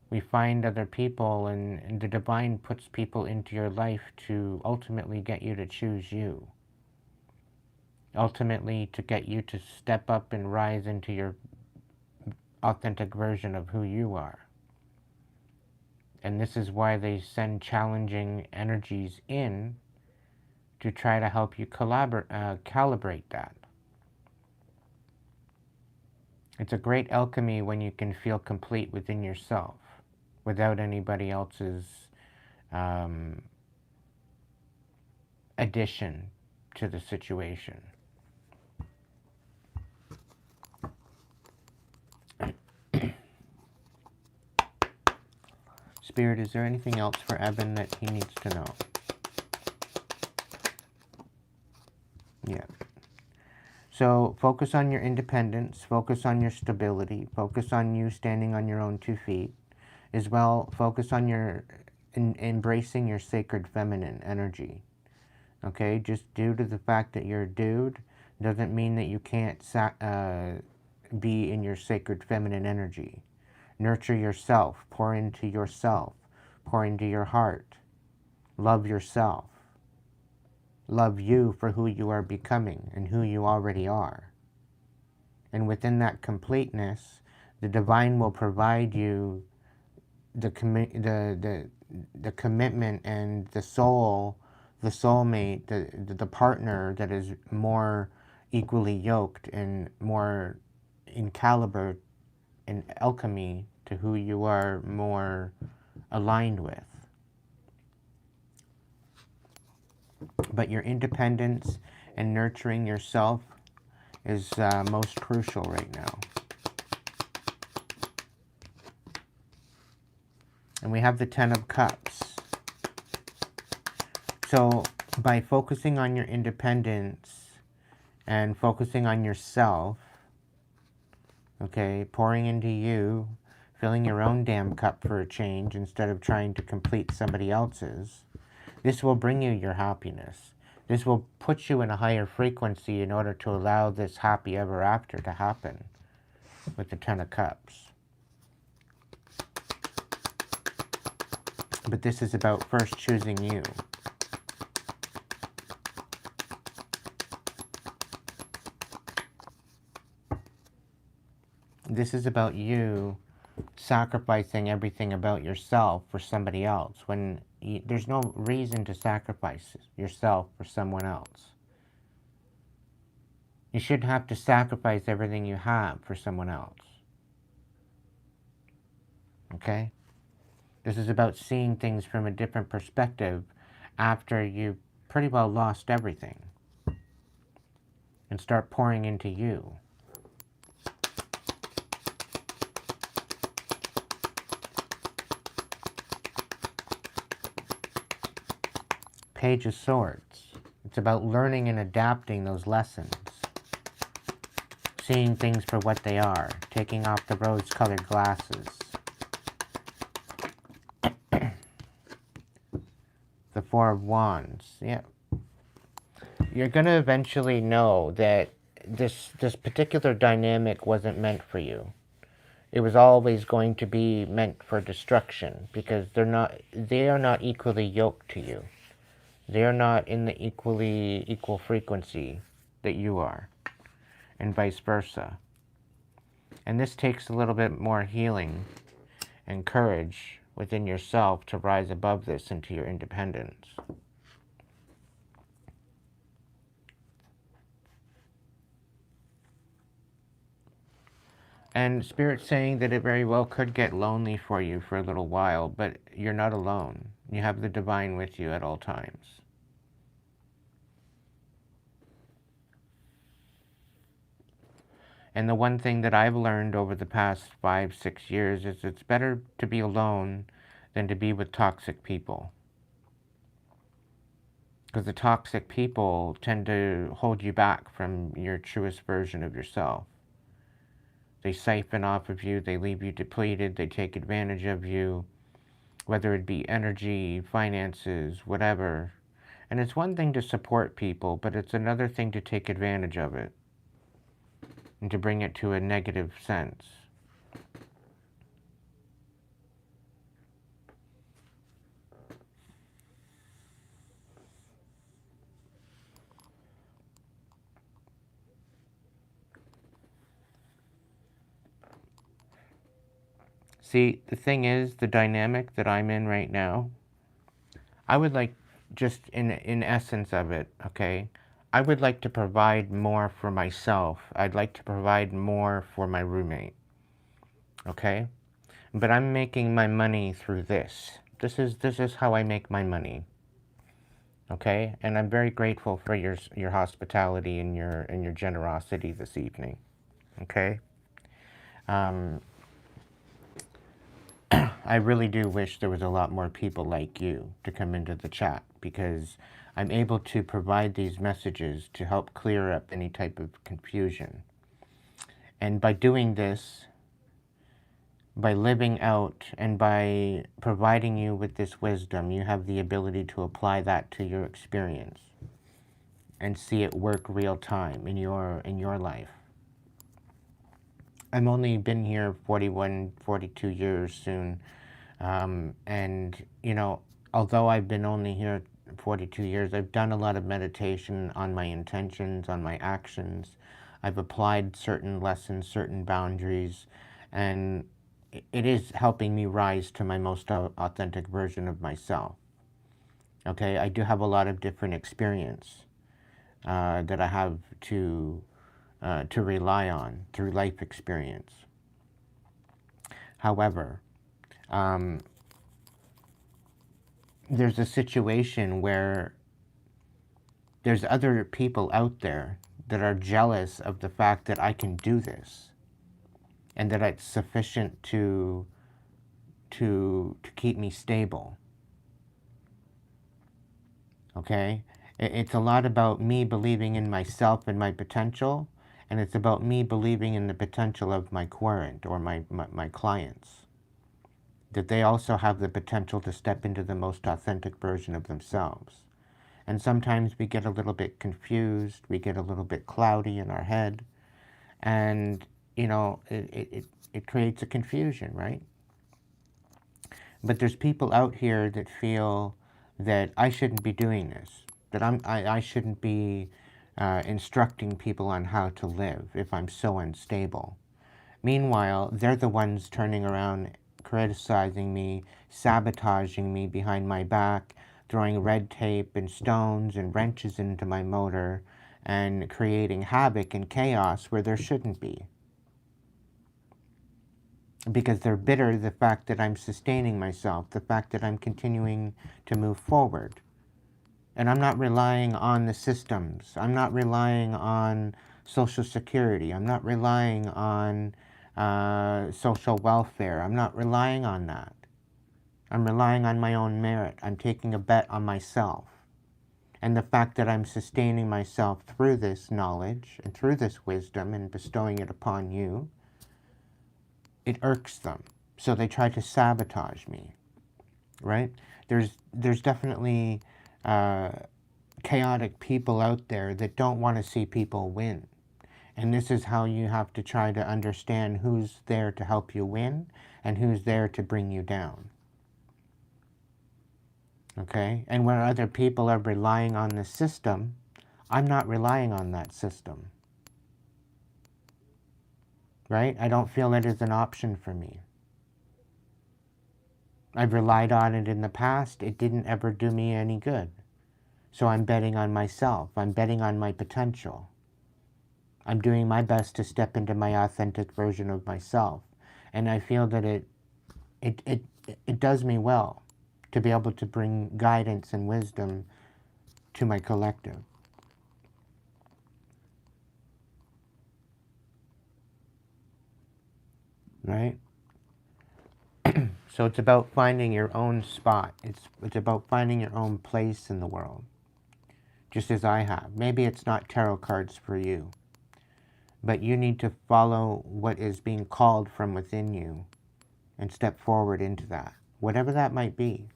We find other people, and the divine puts people into your life to ultimately get you to choose you. Ultimately to get you to step up and rise into your authentic version of who you are. And this is why they send challenging energies in to try to help you calibrate that. It's a great alchemy when you can feel complete within yourself, without anybody else's addition to the situation. Spirit, is there anything else for Evan that he needs to know? Yeah. So focus on your independence, focus on your stability, focus on you standing on your own 2 feet. As well, focus on your embracing your sacred feminine energy. Okay, just due to the fact that you're a dude doesn't mean that you can't be in your sacred feminine energy. Nurture yourself, pour into yourself, pour into your heart. Love yourself. Love you for who you are becoming and who you already are. And within that completeness, the divine will provide you the commitment and the soul, the soulmate, the partner that is more equally yoked and more in caliber and alchemy to who you are more aligned with. But your independence and nurturing yourself is most crucial right now. And we have the 10 of Cups. So by focusing on your independence and focusing on yourself, okay, pouring into you, filling your own damn cup for a change instead of trying to complete somebody else's, this will bring you your happiness. This will put you in a higher frequency in order to allow this happy ever after to happen with the 10 of Cups. But this is about first choosing you. This is about you sacrificing everything about yourself for somebody else when there's no reason to sacrifice yourself for someone else. You shouldn't have to sacrifice everything you have for someone else. Okay? This is about seeing things from a different perspective after you've pretty well lost everything. And start pouring into you. Page of Swords. It's about learning and adapting those lessons. Seeing things for what they are. Taking off the rose-colored glasses. The Four of Wands. Yeah. You're going to eventually know that this particular dynamic wasn't meant for you. It was always going to be meant for destruction because they are not equally yoked to you. They are not in the equal frequency that you are, and vice versa. And this takes a little bit more healing and courage within yourself to rise above this into your independence. And Spirit's saying that it very well could get lonely for you for a little while, but you're not alone. You have the divine with you at all times. And the one thing that I've learned over the past 5-6 years is it's better to be alone than to be with toxic people. Because the toxic people tend to hold you back from your truest version of yourself. They siphon off of you, they leave you depleted, they take advantage of you, whether it be energy, finances, whatever. And it's one thing to support people, but it's another thing to take advantage of it and to bring it to a negative sense. See, the thing is, the dynamic that I'm in right now, I would like, just in essence of it, okay, I would like to provide more for myself. I'd like to provide more for my roommate, okay? But I'm making my money through this. This is how I make my money, okay? And I'm very grateful for your hospitality and your generosity this evening, okay? I really do wish there was a lot more people like you to come into the chat, because I'm able to provide these messages to help clear up any type of confusion. And by doing this, by living out and by providing you with this wisdom, you have the ability to apply that to your experience and see it work real time in your life. I've only been here 41, 42 years soon. And, you know, although I've been only here 42 years, I've done a lot of meditation on my intentions, on my actions. I've applied certain lessons, certain boundaries, and it is helping me rise to my most authentic version of myself. Okay, I do have a lot of different experience that I have to rely on through life experience. However, there's a situation where there's other people out there that are jealous of the fact that I can do this and that it's sufficient to keep me stable. Okay? It's a lot about me believing in myself and my potential, and it's about me believing in the potential of my querent or my clients. That they also have the potential to step into the most authentic version of themselves. And sometimes we get a little bit confused, we get a little bit cloudy in our head, and, you know, it creates a confusion, right? But there's people out here that feel that I shouldn't be doing this, that I shouldn't be instructing people on how to live if I'm so unstable. Meanwhile, they're the ones turning around, criticizing me, sabotaging me behind my back, throwing red tape and stones and wrenches into my motor, and creating havoc and chaos where there shouldn't be. Because they're bitter the fact that I'm sustaining myself, the fact that I'm continuing to move forward. And I'm not relying on the systems. I'm not relying on Social Security. I'm not relying on social welfare. I'm not relying on that. I'm relying on my own merit. I'm taking a bet on myself. And the fact that I'm sustaining myself through this knowledge and through this wisdom and bestowing it upon you, it irks them. So they try to sabotage me, right? There's definitely chaotic people out there that don't want to see people win. And this is how you have to try to understand who's there to help you win and who's there to bring you down. Okay? And where other people are relying on the system, I'm not relying on that system. Right? I don't feel it is an option for me. I've relied on it in the past. It didn't ever do me any good. So I'm betting on myself. I'm betting on my potential. I'm doing my best to step into my authentic version of myself. And I feel that it does me well to be able to bring guidance and wisdom to my collective. Right? So it's about finding your own spot. It's about finding your own place in the world. Just as I have. Maybe it's not tarot cards for you. But you need to follow what is being called from within you and step forward into that. Whatever that might be.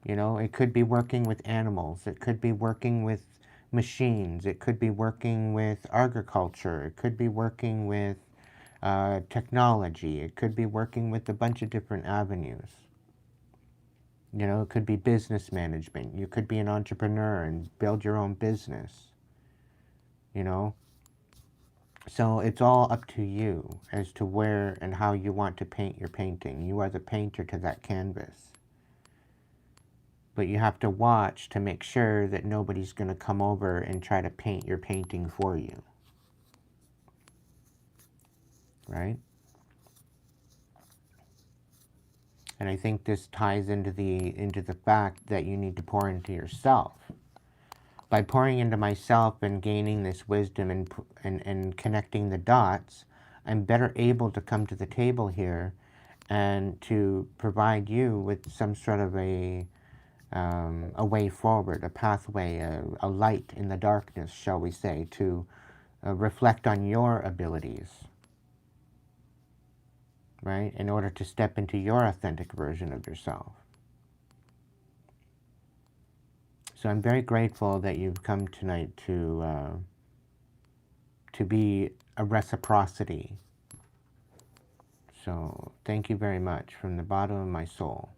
You know, it could be working with animals. It could be working with machines. It could be working with agriculture. It could be working with technology. It could be working with a bunch of different avenues. You know, it could be business management. You could be an entrepreneur and build your own business. You know? So it's all up to you as to where and how you want to paint your painting. You are the painter to that canvas. But you have to watch to make sure that nobody's going to come over and try to paint your painting for you. Right? And I think this ties into the fact that you need to pour into yourself. By pouring into myself and gaining this wisdom and connecting the dots, I'm better able to come to the table here and to provide you with some sort of a way forward, a pathway, a light in the darkness, shall we say, to reflect on your abilities, right, in order to step into your authentic version of yourself. So I'm very grateful that you've come tonight to be a reciprocity. So thank you very much from the bottom of my soul.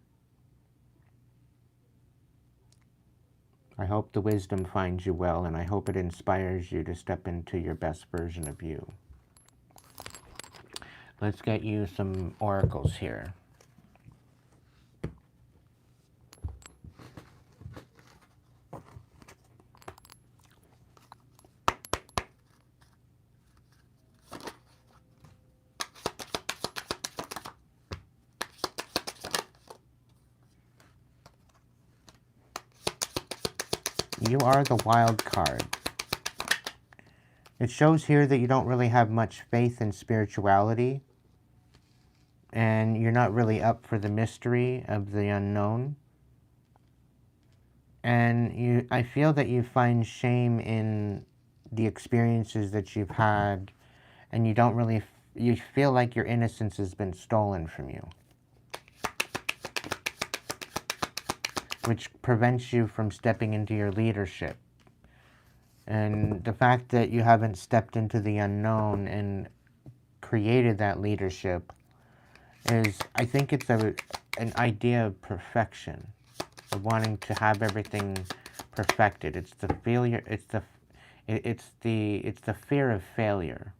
I hope the wisdom finds you well, and I hope it inspires you to step into your best version of you. Let's get you some oracles here. You are the wild card. It shows here that you don't really have much faith in spirituality, and you're not really up for the mystery of the unknown. And I feel that you find shame in the experiences that you've had, and you feel like your innocence has been stolen from you, which prevents you from stepping into your leadership. And the fact that you haven't stepped into the unknown and created that leadership is, I think it's an idea of perfection, of wanting to have everything perfected. It's the failure. It's the fear of failure.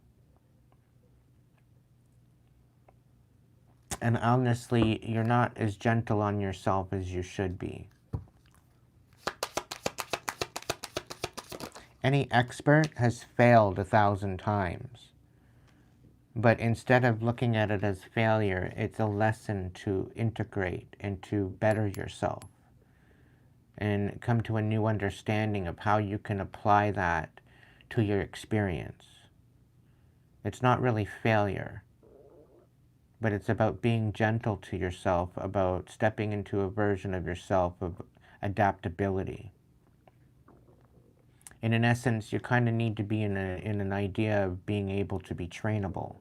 And honestly, you're not as gentle on yourself as you should be. Any expert has failed 1,000 times. But instead of looking at it as failure, it's a lesson to integrate and to better yourself and come to a new understanding of how you can apply that to your experience. It's not really failure, but it's about being gentle to yourself, about stepping into a version of yourself of adaptability. And in essence, you kind of need to be in an idea of being able to be trainable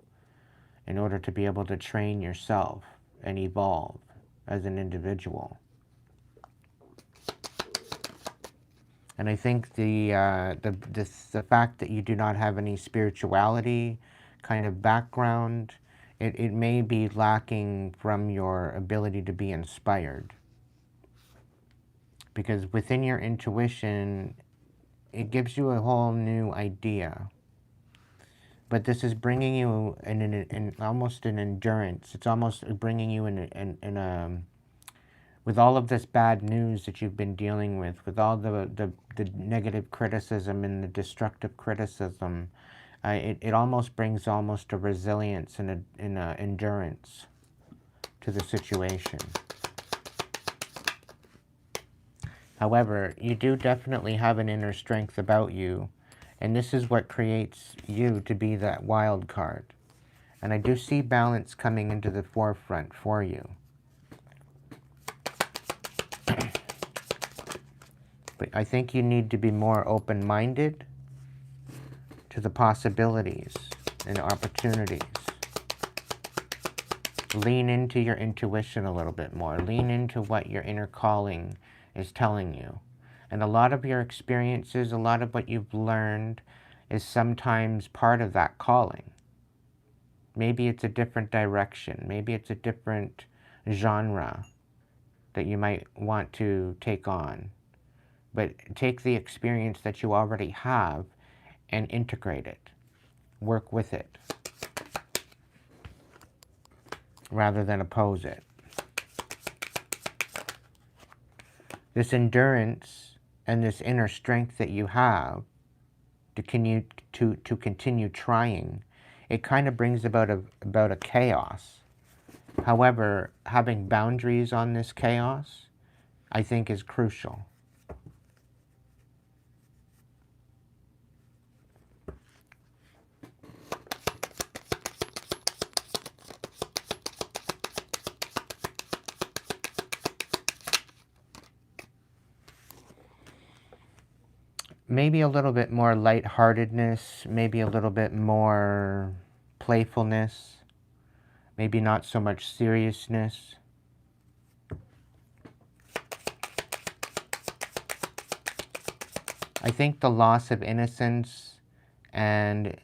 in order to be able to train yourself and evolve as an individual. And I think the fact that you do not have any spirituality kind of background, it may be lacking from your ability to be inspired. Because within your intuition, it gives you a whole new idea. But this is bringing you in almost an endurance. It's almost bringing you in a with all of this bad news that you've been dealing with all the negative criticism and the destructive criticism, it almost brings almost a resilience and a endurance to the situation. However, you do definitely have an inner strength about you, and this is what creates you to be that wild card. And I do see balance coming into the forefront for you. But I think you need to be more open-minded to the possibilities and opportunities. Lean into your intuition a little bit more. Lean into what your inner calling is telling you. And a lot of your experiences, a lot of what you've learned is sometimes part of that calling. Maybe it's a different direction. Maybe it's a different genre that you might want to take on. But take the experience that you already have and integrate it. Work with it rather than oppose it. This endurance and this inner strength that you have to continue trying, it kind of brings about a chaos. However, having boundaries on this chaos, I think, is crucial. Maybe a little bit more lightheartedness, maybe a little bit more playfulness, maybe not so much seriousness. I think the loss of innocence and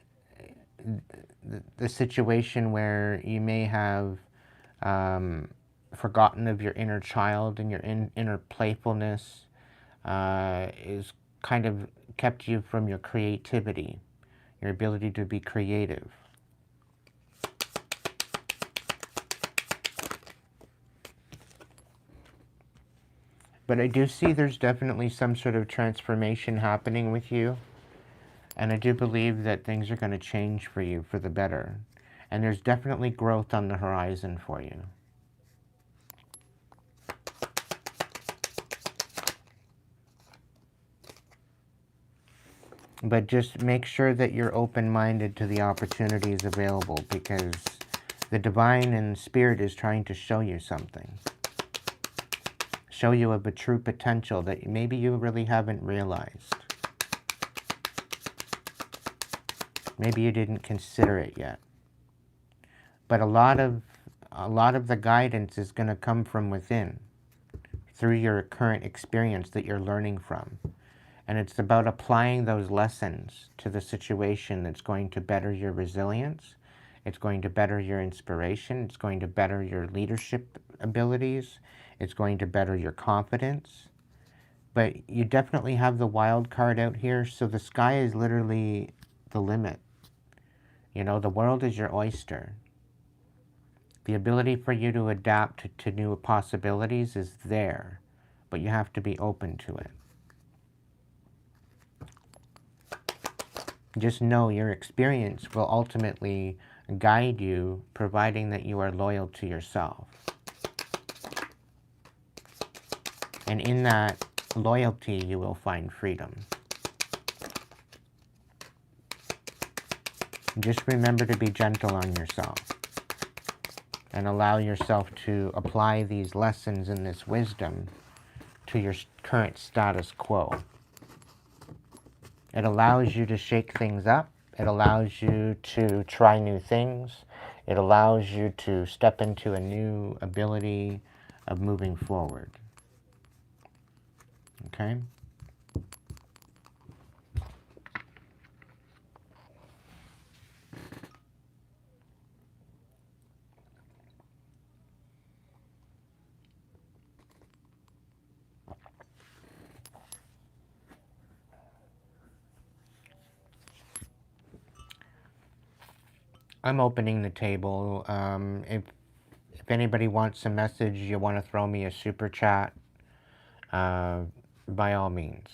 the situation where you may have forgotten of your inner child and your inner playfulness is kind of kept you from your creativity, your ability to be creative. But I do see there's definitely some sort of transformation happening with you. And I do believe that things are going to change for you for the better. And there's definitely growth on the horizon for you. But just make sure that you're open-minded to the opportunities available, because the divine and spirit is trying to show you something. Show you of a true potential that maybe you really haven't realized. Maybe you didn't consider it yet. But a lot of the guidance is going to come from within, through your current experience that you're learning from. And it's about applying those lessons to the situation that's going to better your resilience. It's going to better your inspiration. It's going to better your leadership abilities. It's going to better your confidence. But you definitely have the wild card out here, so the sky is literally the limit. You know, the world is your oyster. The ability for you to adapt to new possibilities is there, but you have to be open to it. Just know your experience will ultimately guide you, providing that you are loyal to yourself. And in that loyalty, you will find freedom. Just remember to be gentle on yourself and allow yourself to apply these lessons and this wisdom to your current status quo. It allows you to shake things up. It allows you to try new things. It allows you to step into a new ability of moving forward. Okay? I'm opening the table. If anybody wants a message, you want to throw me a super chat, by all means.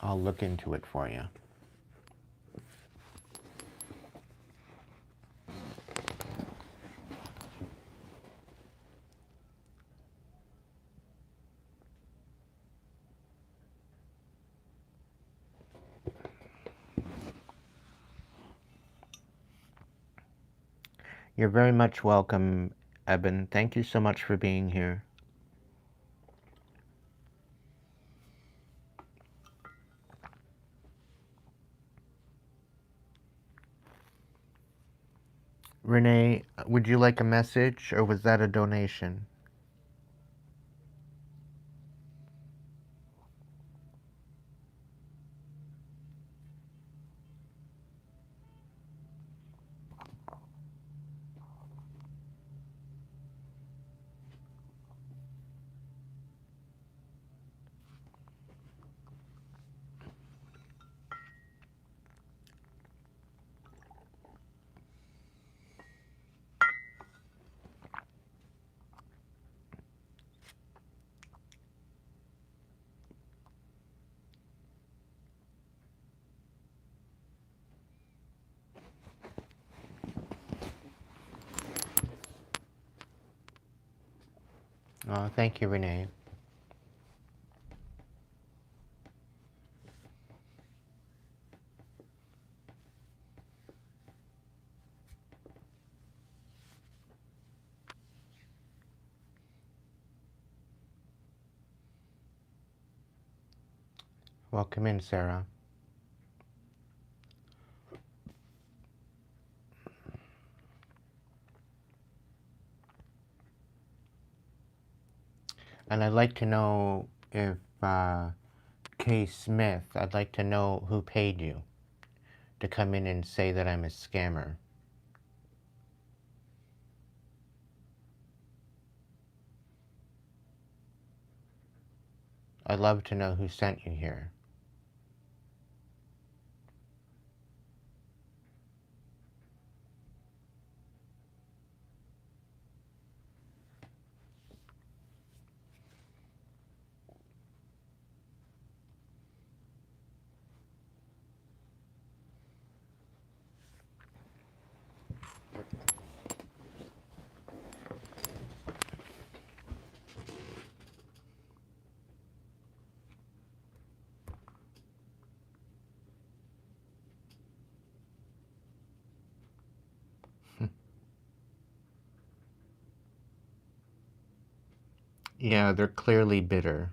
I'll look into it for you. You're very much welcome, Eben. Thank you so much for being here. Renee, would you like a message, or was that a donation? Oh, thank you, Renee. Welcome in, Sarah. And I'd like to know if, K. Smith, I'd like to know who paid you to come in and say that I'm a scammer. I'd love to know who sent you here. Yeah, they're clearly bitter.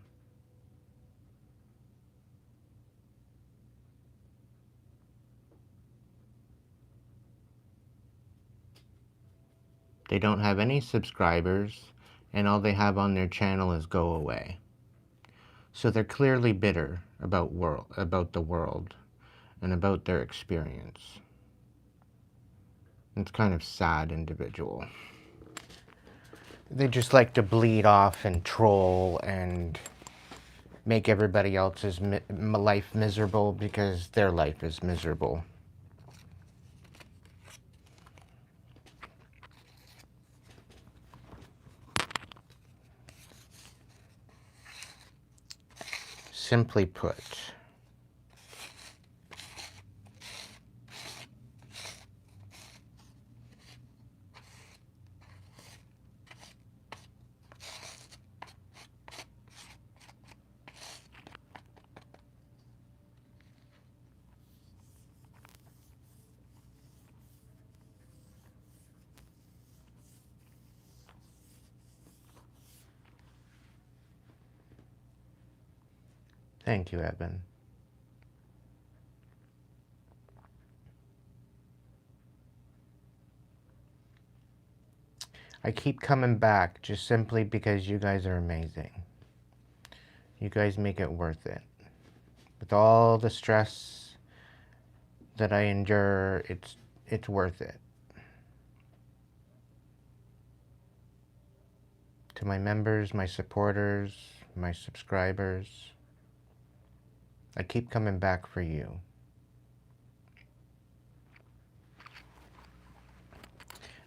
They don't have any subscribers, and all they have on their channel is go away. So they're clearly bitter about the world, and about their experience. It's kind of sad individual. They just like to bleed off and troll and make everybody else's life miserable because their life is miserable. Simply put. Thank you, Eben. I keep coming back just simply because you guys are amazing. You guys make it worth it. With all the stress that I endure, it's worth it. To my members, my supporters, my subscribers, I keep coming back for you.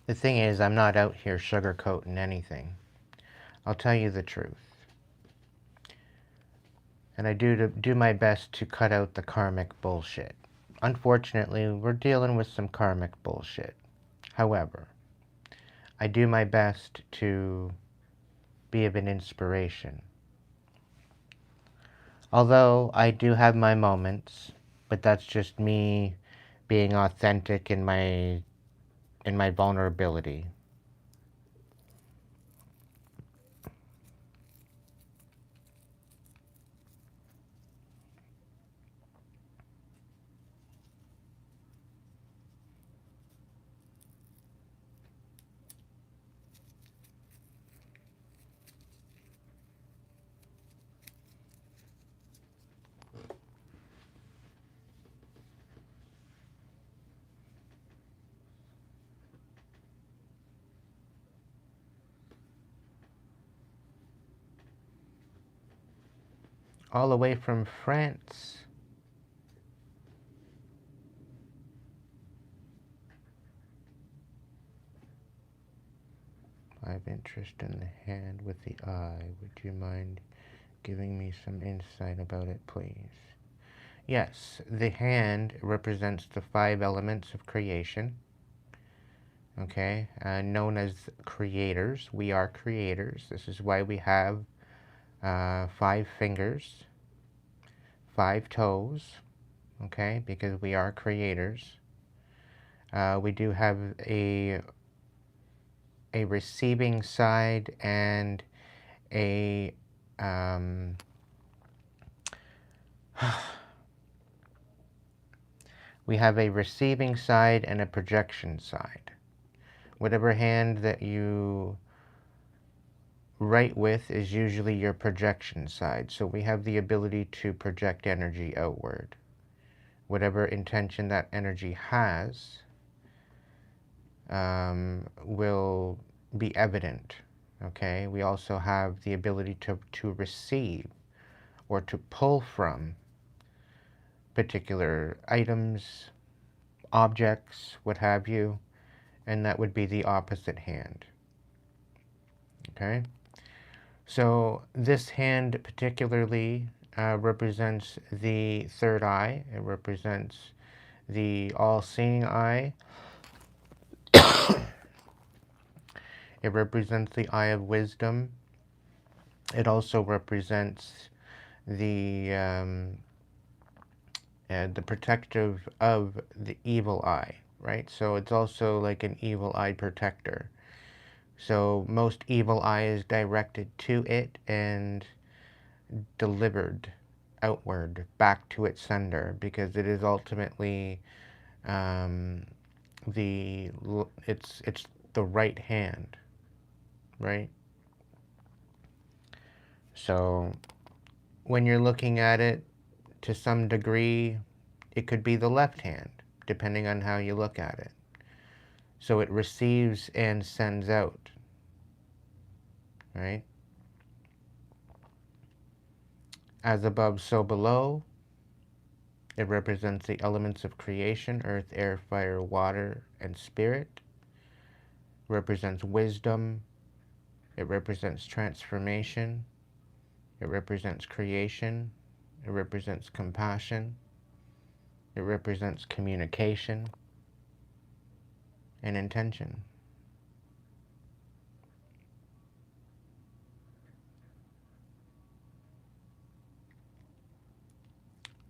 The thing is, I'm not out here sugarcoating anything. I'll tell you the truth. And I do my best to cut out the karmic bullshit. Unfortunately, we're dealing with some karmic bullshit. However, I do my best to be of an inspiration. Although I do have my moments, but that's just me being authentic in my vulnerability. All the way from France. I have interest in the hand with the eye. Would you mind giving me some insight about it, please? Yes, the hand represents the 5 elements of creation. Okay, known as creators. We are creators. This is why we have 5 fingers, 5 toes. Okay, because we are creators. We do have a receiving side and a we have a receiving side and a projection side. Whatever hand that you write with is usually your projection side. So we have the ability to project energy outward. Whatever intention that energy has will be evident. Okay, we also have the ability to receive or to pull from particular items, objects, what have you, and that would be the opposite hand. Okay, so this hand particularly represents the third eye. It represents the all-seeing eye. It represents the eye of wisdom. It also represents the protective of the evil eye, right? So it's also like an evil eye protector. So most evil eye is directed to it and delivered outward back to its sender, because it is ultimately it's the right hand, right? So when you're looking at it, to some degree, it could be the left hand, depending on how you look at it. So it receives and sends out, right? As above, so below. It represents the elements of creation: earth, air, fire, water, and spirit. It represents wisdom. It represents transformation. It represents creation. It represents compassion. It represents communication and intention.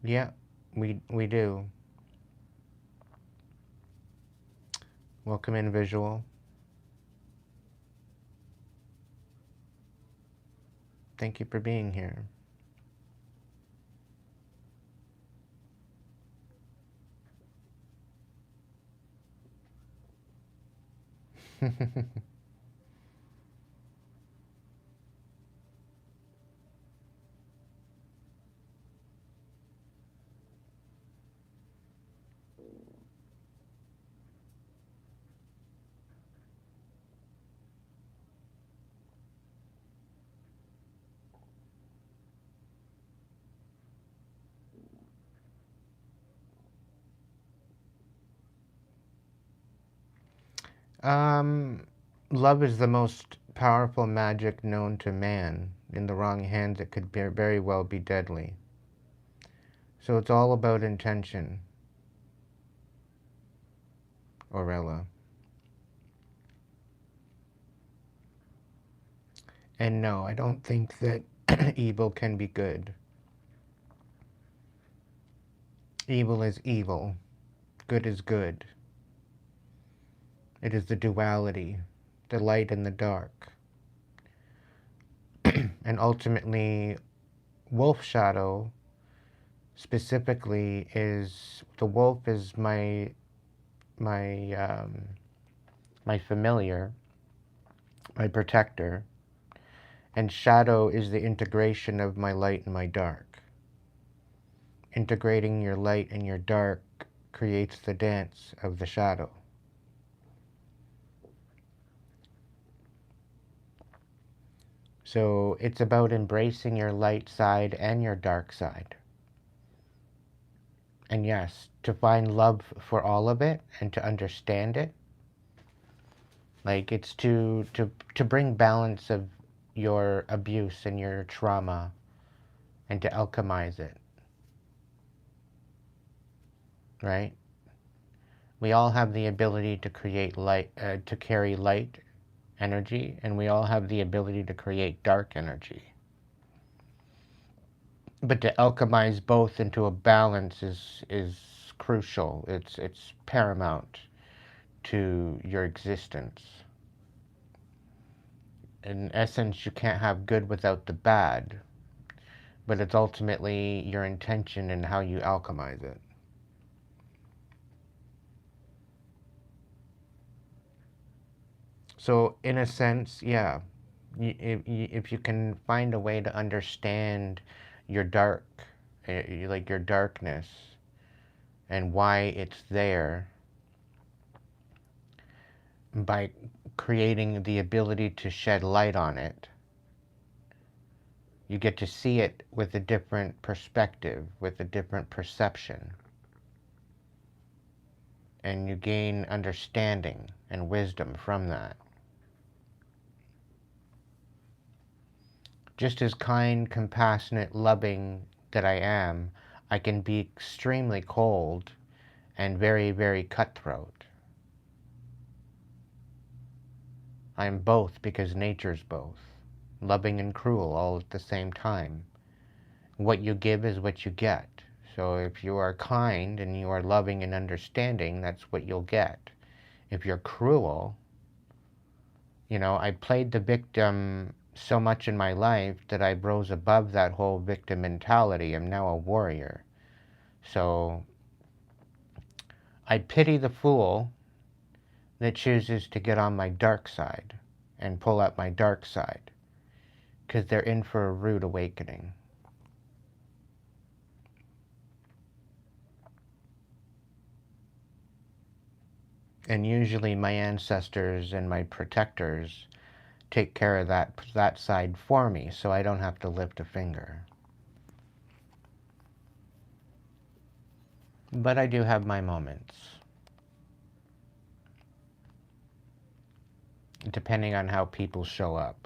Yeah, we do. Welcome in, visual. Thank you for being here. Love is the most powerful magic known to man. In the wrong hands, it could very well be deadly. So it's all about intention, Orella. And no, I don't think that evil can be good. Evil is evil. Good is good. It is the duality, the light and the dark. And ultimately, Wolfshadow specifically is, the wolf is my my familiar, my protector, and shadow is the integration of my light and my dark. Integrating your light and your dark creates the dance of the shadow. So it's about embracing your light side and your dark side. And yes, to find love for all of it and to understand it. Like, it's to bring balance of your abuse and your trauma and to alchemize it. Right? We all have the ability to create light, to carry light energy, and we all have the ability to create dark energy. But to alchemize both into a balance is crucial. It's paramount to your existence. In essence, you can't have good without the bad, but it's ultimately your intention and how you alchemize it. So in a sense, yeah, if you can find a way to understand your dark, like your darkness, and why it's there, by creating the ability to shed light on it, you get to see it with a different perspective, with a different perception. And you gain understanding and wisdom from that. Just as kind, compassionate, loving that I am, I can be extremely cold and very, very cutthroat. I am both because nature's both, loving and cruel all at the same time. What you give is what you get. So if you are kind and you are loving and understanding, that's what you'll get. If you're cruel, I played the victim so much in my life that I rose above that whole victim mentality. I'm now a warrior. So I pity the fool that chooses to get on my dark side and pull out my dark side, because they're in for a rude awakening. And usually my ancestors and my protectors take care of that side for me, so I don't have to lift a finger. But I do have my moments, depending on how people show up.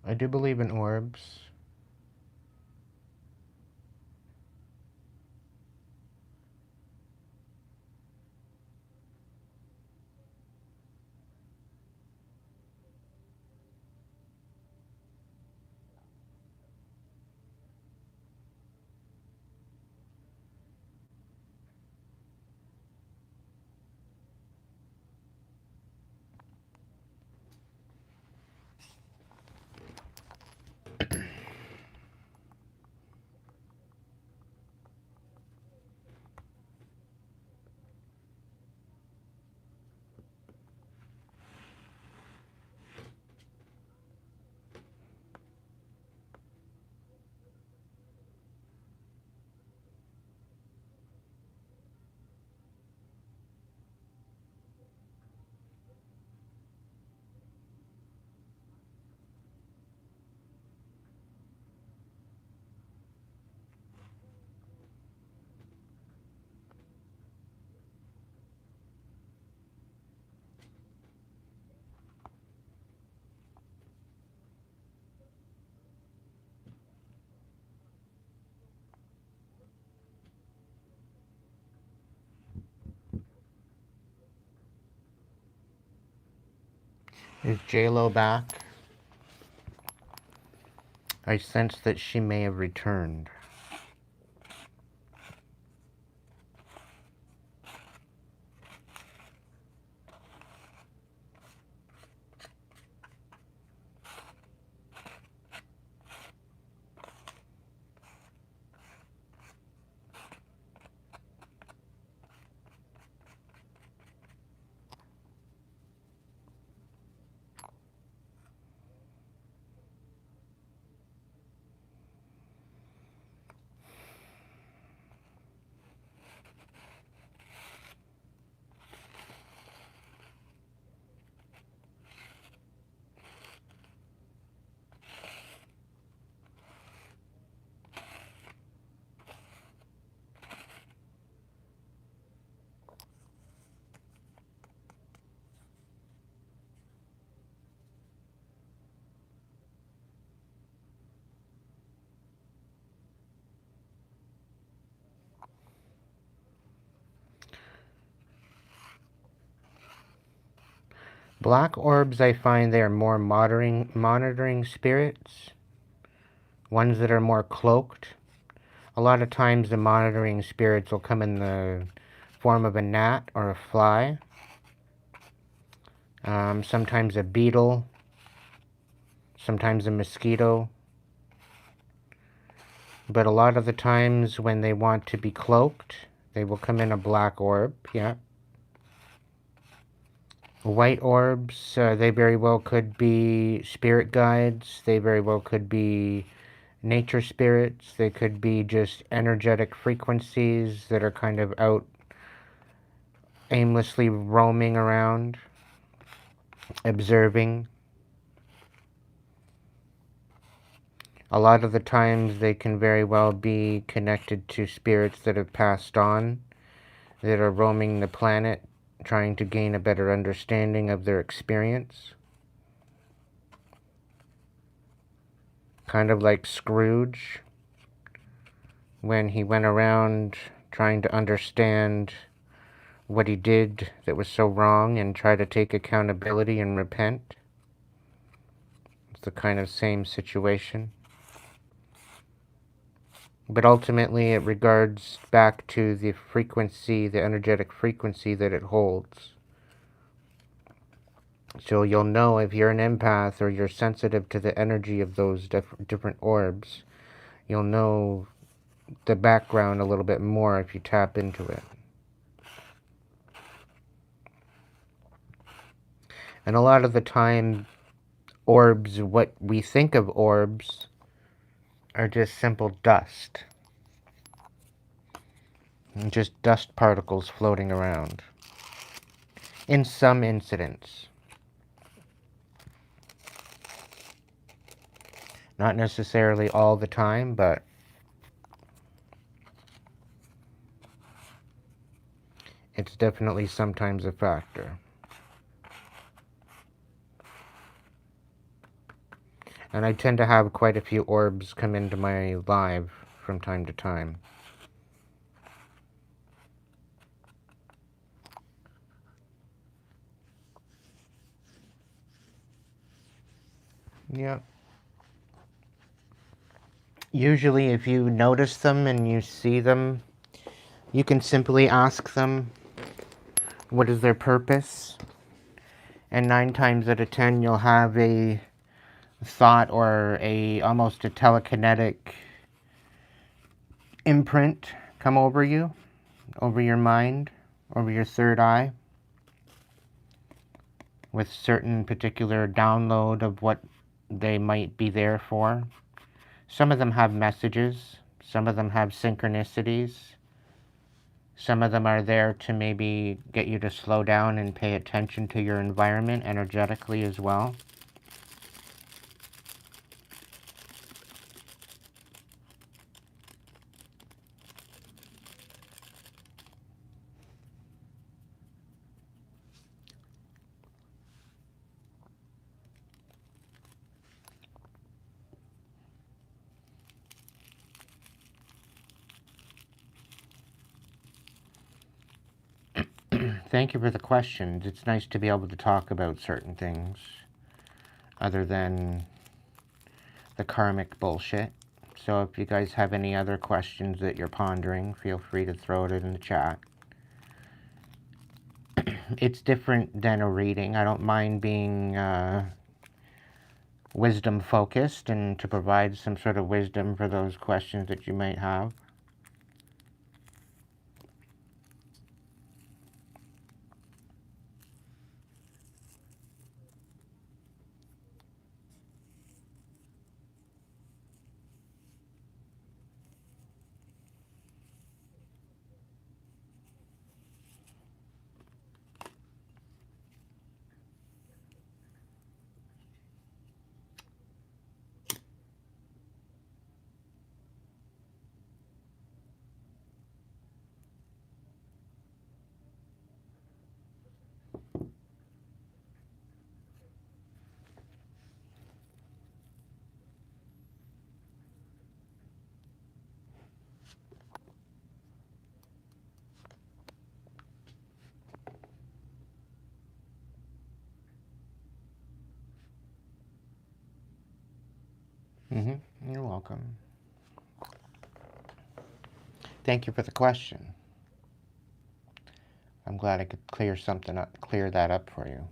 I do believe in orbs. Is J-Lo back? I sense that she may have returned. Black orbs, I find they are more monitoring spirits, ones that are more cloaked. A lot of times the monitoring spirits will come in the form of a gnat or a fly, sometimes a beetle, sometimes a mosquito. But a lot of the times when they want to be cloaked, they will come in a black orb, yeah. White orbs, they very well could be spirit guides. They very well could be nature spirits. They could be just energetic frequencies that are kind of out aimlessly roaming around, observing. A lot of the times they can very well be connected to spirits that have passed on, that are roaming the planet, trying to gain a better understanding of their experience. Kind of like Scrooge, when he went around trying to understand what he did that was so wrong and try to take accountability and repent. It's the kind of same situation. But ultimately it regards back to the frequency, the energetic frequency that it holds. So you'll know if you're an empath or you're sensitive to the energy of those different orbs, you'll know the background a little bit more if you tap into it. And a lot of the time, orbs, what we think of orbs, are just simple dust. Just dust particles floating around. In some incidents. Not necessarily all the time, but it's definitely sometimes a factor. And I tend to have quite a few orbs come into my live from time to time. Yep. Usually if you notice them and you see them, you can simply ask them what is their purpose. And 9 times out of 10 you'll have a thought or almost a telekinetic imprint come over you, over your mind, over your third eye, with certain particular download of what they might be there for. Some of them have messages, some of them have synchronicities, some of them are there to maybe get you to slow down and pay attention to your environment energetically as well. Thank you for the questions. It's nice to be able to talk about certain things. other than the karmic bullshit. So if you guys have any other questions that you're pondering, feel free to throw it in the chat. It's different than a reading. I don't mind being wisdom focused and to provide some sort of wisdom for those questions that you might have. You're welcome. Thank you for the question. I'm glad I could clear that up for you.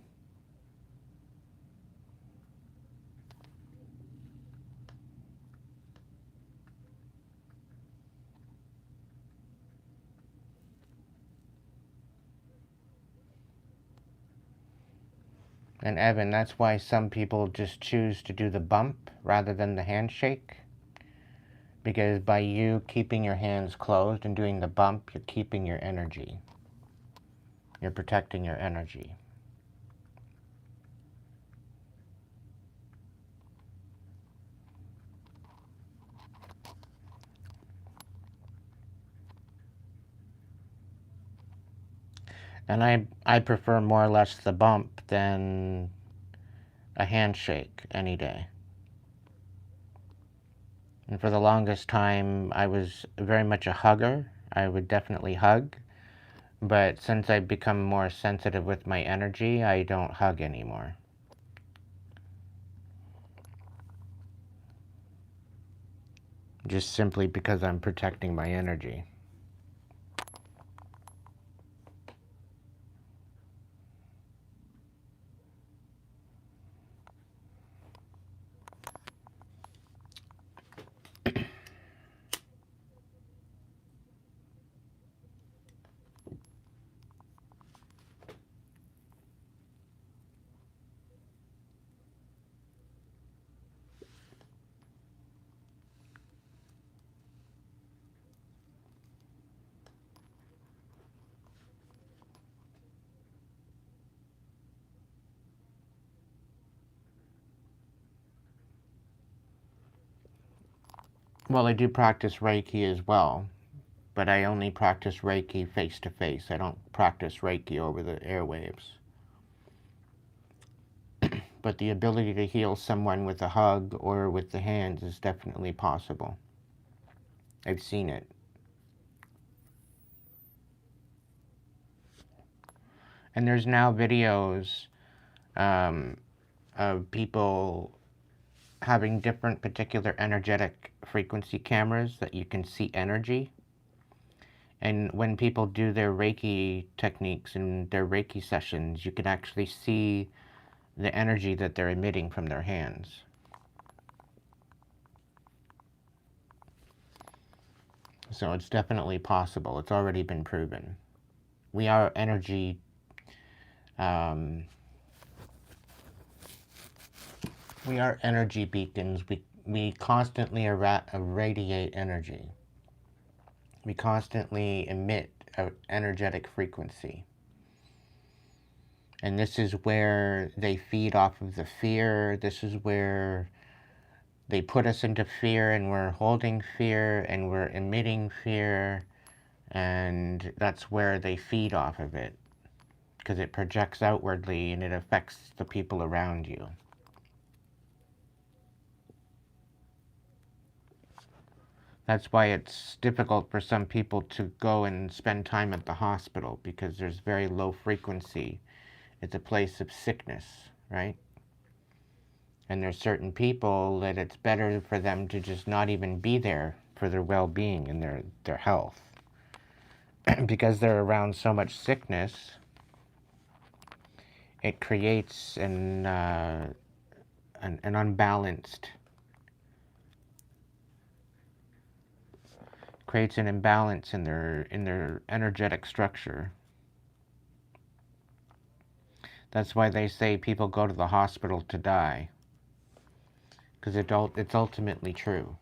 And Evan, that's why some people just choose to do the bump rather than the handshake. Because by you keeping your hands closed and doing the bump, you're keeping your energy. You're protecting your energy. And I prefer more or less the bump than a handshake any day. And for the longest time, I was very much a hugger. I would definitely hug. But since I've become more sensitive with my energy, I don't hug anymore. Just simply because I'm protecting my energy. Well, I do practice Reiki as well, but I only practice Reiki face to face. I don't practice Reiki over the airwaves. But the ability to heal someone with a hug or with the hands is definitely possible. I've seen it. And there's now videos of people having different particular energetic frequency cameras that you can see energy. And when people do their Reiki techniques and their Reiki sessions, you can actually see the energy that they're emitting from their hands. So it's definitely possible. It's already been proven. We are energy beacons. We constantly irradiate energy. We constantly emit an energetic frequency. And this is where they feed off of the fear. This is where they put us into fear, and we're holding fear, and we're emitting fear. And that's where they feed off of it, because it projects outwardly and it affects the people around you. That's why it's difficult for some people to go and spend time at the hospital, because there's very low frequency. It's a place of sickness, right? And there's certain people that it's better for them to just not even be there for their well-being and their health. Because they're around so much sickness, it creates an unbalanced, creates an imbalance in their energetic structure. That's why they say people go to the hospital to die, because it's ultimately true.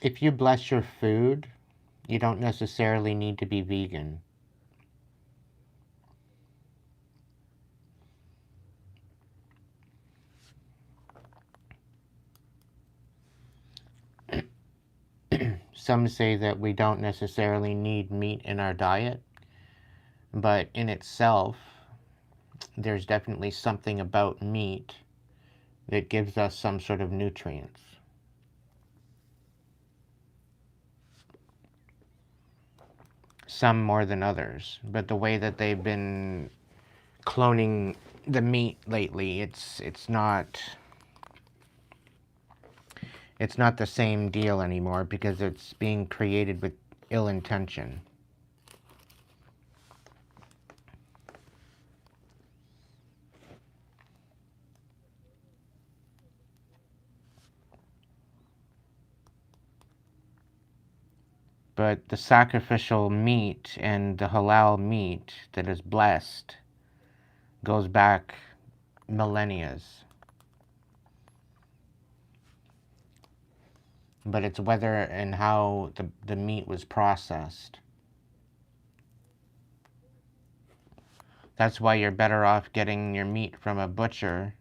If you bless your food, you don't necessarily need to be vegan. Some say that we don't necessarily need meat in our diet, but in itself, there's definitely something about meat that gives us some sort of nutrients. Some more than others, but the way that they've been cloning the meat lately, it's not the same deal anymore, because it's being created with ill intention. But the sacrificial meat and the halal meat that is blessed goes back millennia. But it's whether and how the meat was processed. That's why you're better off getting your meat from a butcher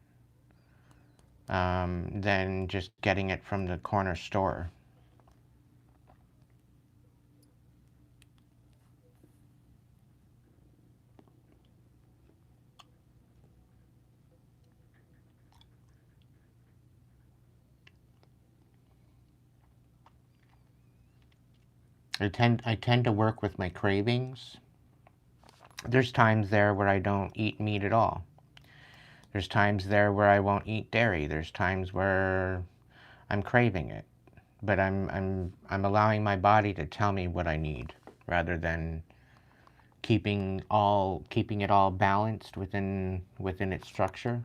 than just getting it from the corner store. I tend to work with my cravings. There's times there where I don't eat meat at all. There's times there where I won't eat dairy. There's times where I'm craving it. But I'm allowing my body to tell me what I need, rather than keeping it all balanced within its structure.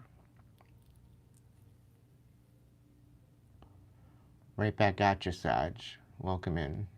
Right back at you, Saj. Welcome in.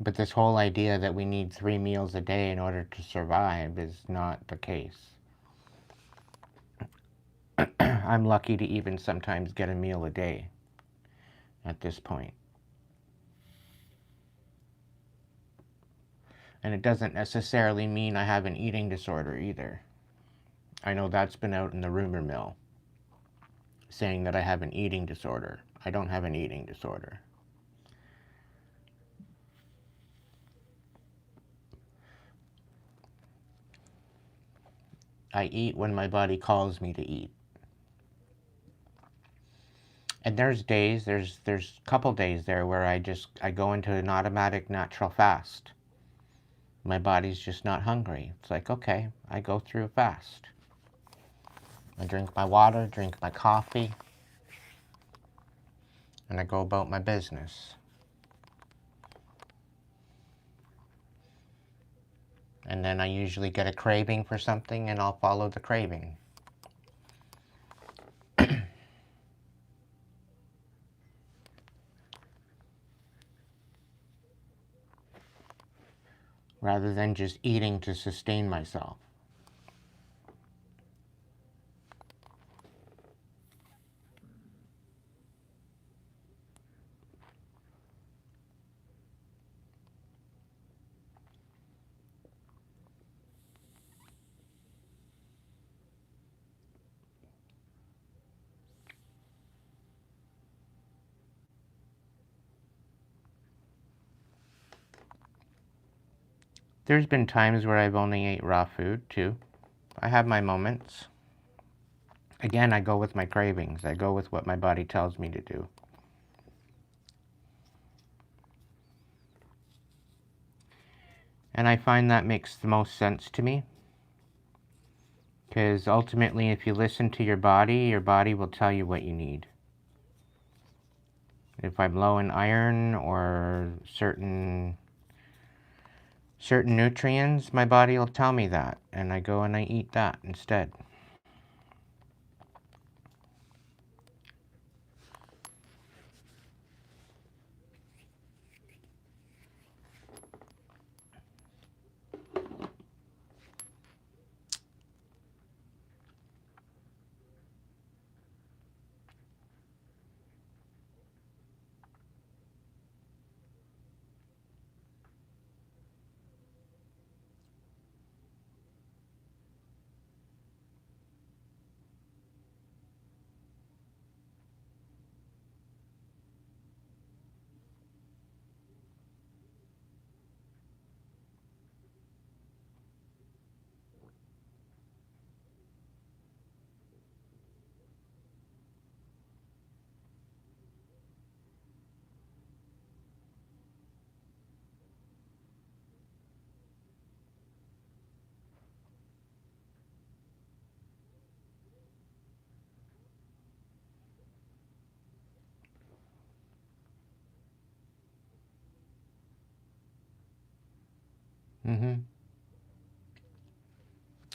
But this whole idea that we need 3 meals a day in order to survive is not the case. I'm lucky to even sometimes get a meal a day at this point. And it doesn't necessarily mean I have an eating disorder either. I know that's been out in the rumor mill, saying that I have an eating disorder. I don't have an eating disorder. I eat when my body calls me to eat. And there's a couple days there where I go into an automatic natural fast. My body's just not hungry. It's like, okay, I go through a fast. I drink my water, drink my coffee, and I go about my business. And then I usually get a craving for something, and I'll follow the craving. Rather than just eating to sustain myself. There's been times where I've only ate raw food, too. I have my moments. Again, I go with my cravings. I go with what my body tells me to do. And I find that makes the most sense to me. Because ultimately, if you listen to your body will tell you what you need. If I'm low in iron or certain nutrients, my body will tell me that. And I go and I eat that instead.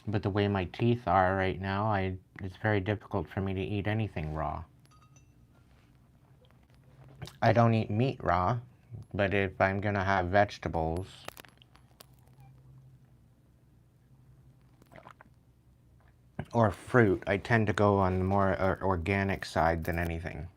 But the way my teeth are right now, it's very difficult for me to eat anything raw. I don't eat meat raw, but if I'm going to have vegetables or fruit, I tend to go on the more organic side than anything.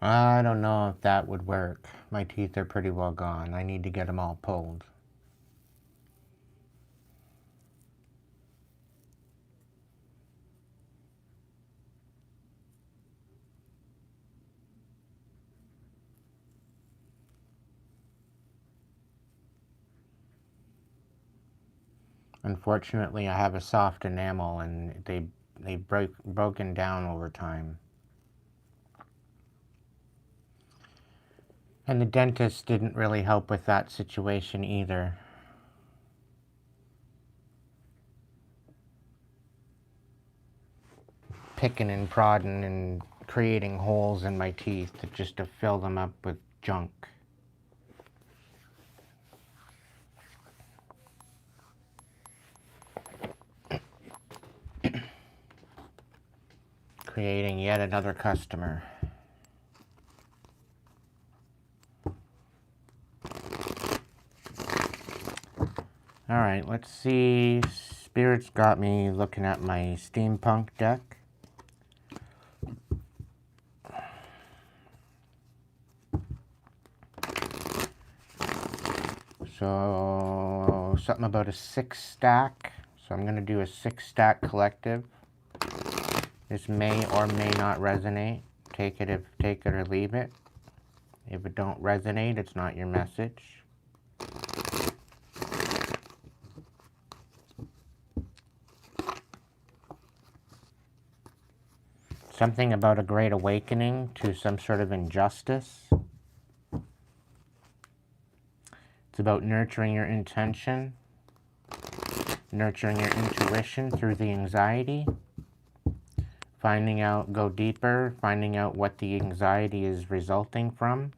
I don't know if that would work. My teeth are pretty well gone. I need to get them all pulled. Unfortunately, I have a soft enamel and they've broken down over time. And the dentist didn't really help with that situation either. Picking and prodding and creating holes in my teeth just to fill them up with junk. Creating yet another customer. Alright, let's see. Spirit's got me looking at my steampunk deck. So, something about a 6-stack. So I'm going to do a 6-stack collective. This may or may not resonate. Take it or leave it. If it don't resonate, it's not your message. Something about a great awakening to some sort of injustice. It's about nurturing your intention, nurturing your intuition through the anxiety, go deeper, finding out what the anxiety is resulting from.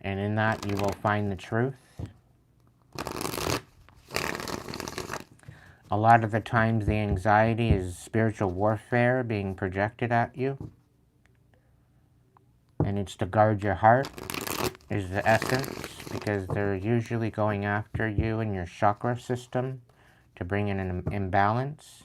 And in that, you will find the truth. A lot of the times, the anxiety is spiritual warfare being projected at you. And it's to guard your heart, is the essence, because they're usually going after you and your chakra system to bring in an imbalance.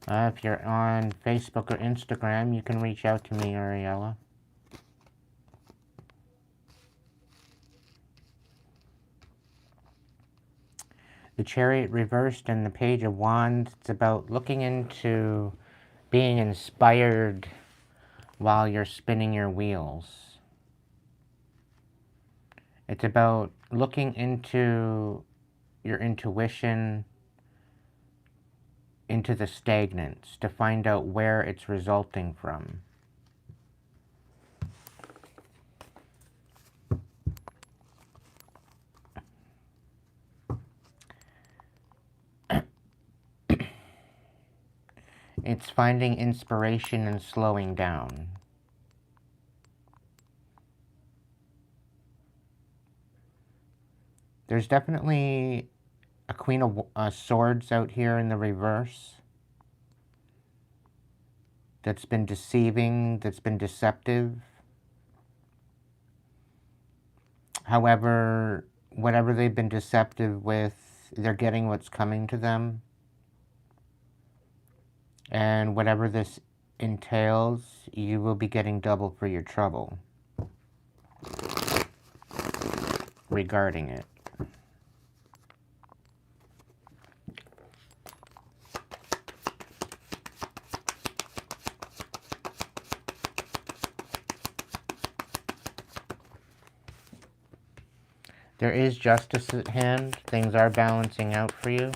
If you're on Facebook or Instagram, you can reach out to me, Ariella. The Chariot reversed and the Page of Wands, it's about looking into being inspired while you're spinning your wheels. It's about looking into your intuition, into the stagnance, to find out where it's resulting from. It's finding inspiration and slowing down. There's definitely a Queen of Swords out here in the reverse that's been deceiving, that's been deceptive. However, whatever they've been deceptive with, they're getting what's coming to them. And whatever this entails, you will be getting double for your trouble regarding it. There is justice at hand. Things are balancing out for you.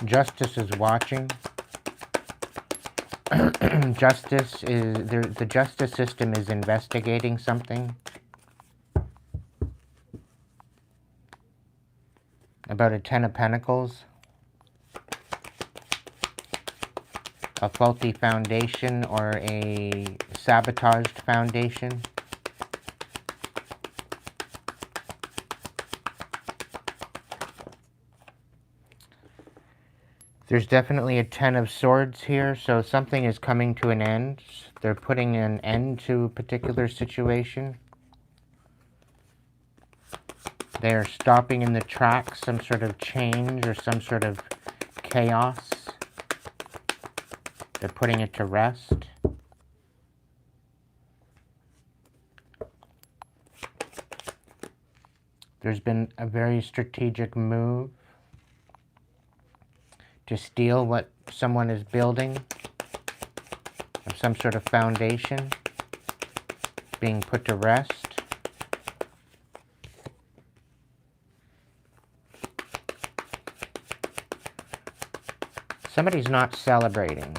Justice is watching. The justice system is investigating something. About a 10 of Pentacles. A faulty foundation or a sabotaged foundation. There's definitely a 10 of Swords here, so something is coming to an end. They're putting an end to a particular situation. They're stopping in the tracks some sort of change or some sort of chaos. They're putting it to rest. There's been a very strategic move to steal what someone is building, of some sort of foundation being put to rest. Somebody's not celebrating.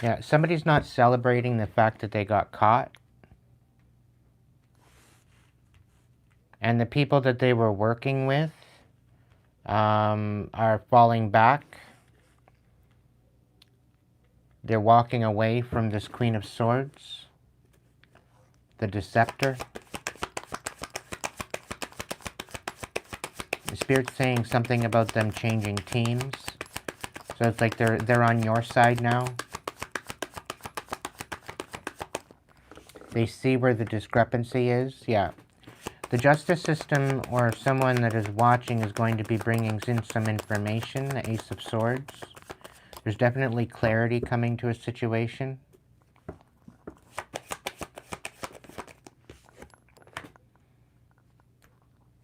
Yeah, somebody's not celebrating the fact that they got caught. And the people that they were working with are falling back. They're walking away from this Queen of Swords, the Deceptor. The Spirit's saying something about them changing teams. So it's like they're on your side now. They see where the discrepancy is. Yeah. The justice system or someone that is watching is going to be bringing in some information, the Ace of Swords. There's definitely clarity coming to a situation.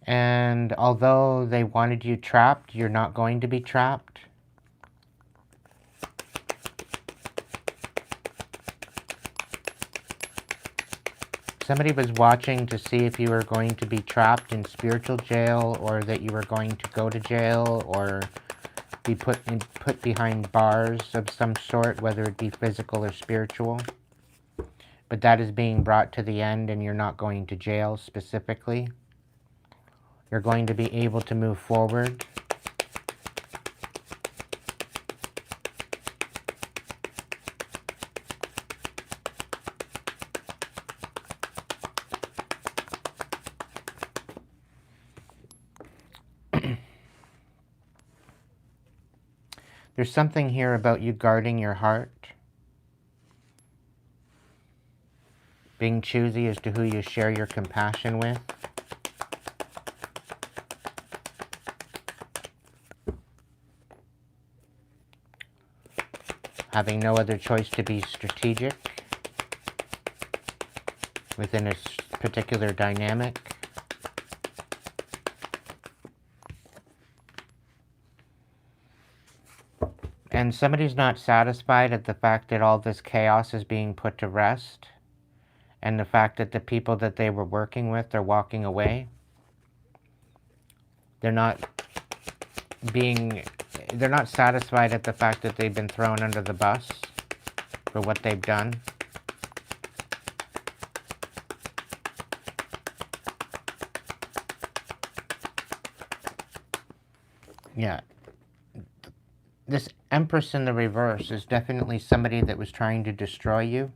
And although they wanted you trapped, you're not going to be trapped. Somebody was watching to see if you were going to be trapped in spiritual jail, or that you were going to go to jail, or be put behind bars of some sort, whether it be physical or spiritual. But that is being brought to the end, and you're not going to jail specifically. You're going to be able to move forward. There's something here about you guarding your heart. Being choosy as to who you share your compassion with. Having no other choice to be strategic within a particular dynamic. And somebody's not satisfied at the fact that all this chaos is being put to rest, and the fact that the people that they were working with are walking away. They're not satisfied at the fact that they've been thrown under the bus for what they've done. Yeah. This Empress in the reverse is definitely somebody that was trying to destroy you.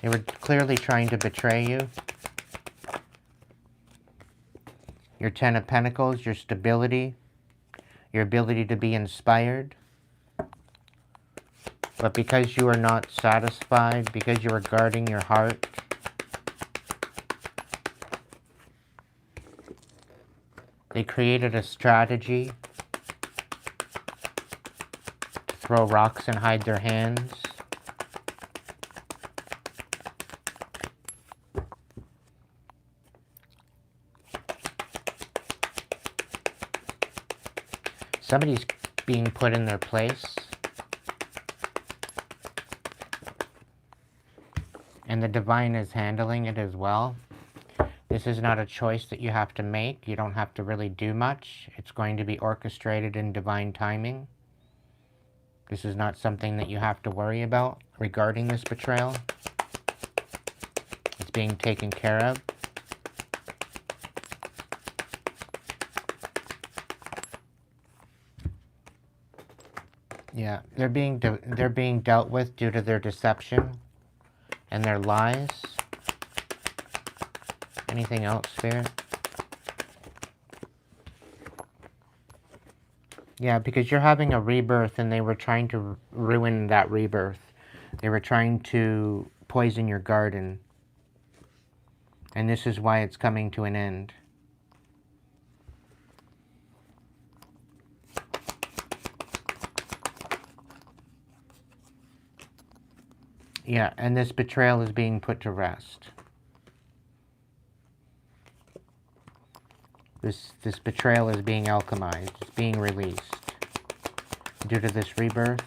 They were clearly trying to betray you. Your Ten of Pentacles, your stability, your ability to be inspired. But because you are not satisfied, because you are guarding your heart, they created a strategy to throw rocks and hide their hands. Somebody's being put in their place. And the divine is handling it as well. This is not a choice that you have to make. You don't have to really do much. It's going to be orchestrated in divine timing. This is not something that you have to worry about regarding this betrayal. It's being taken care of. Yeah, they're being dealt with due to their deception and their lies. Anything else, Spirit? Yeah, because you're having a rebirth and they were trying to ruin that rebirth. They were trying to poison your garden. And this is why it's coming to an end. Yeah, and this betrayal is being put to rest. This betrayal is being alchemized. It's being released. Due to this rebirth.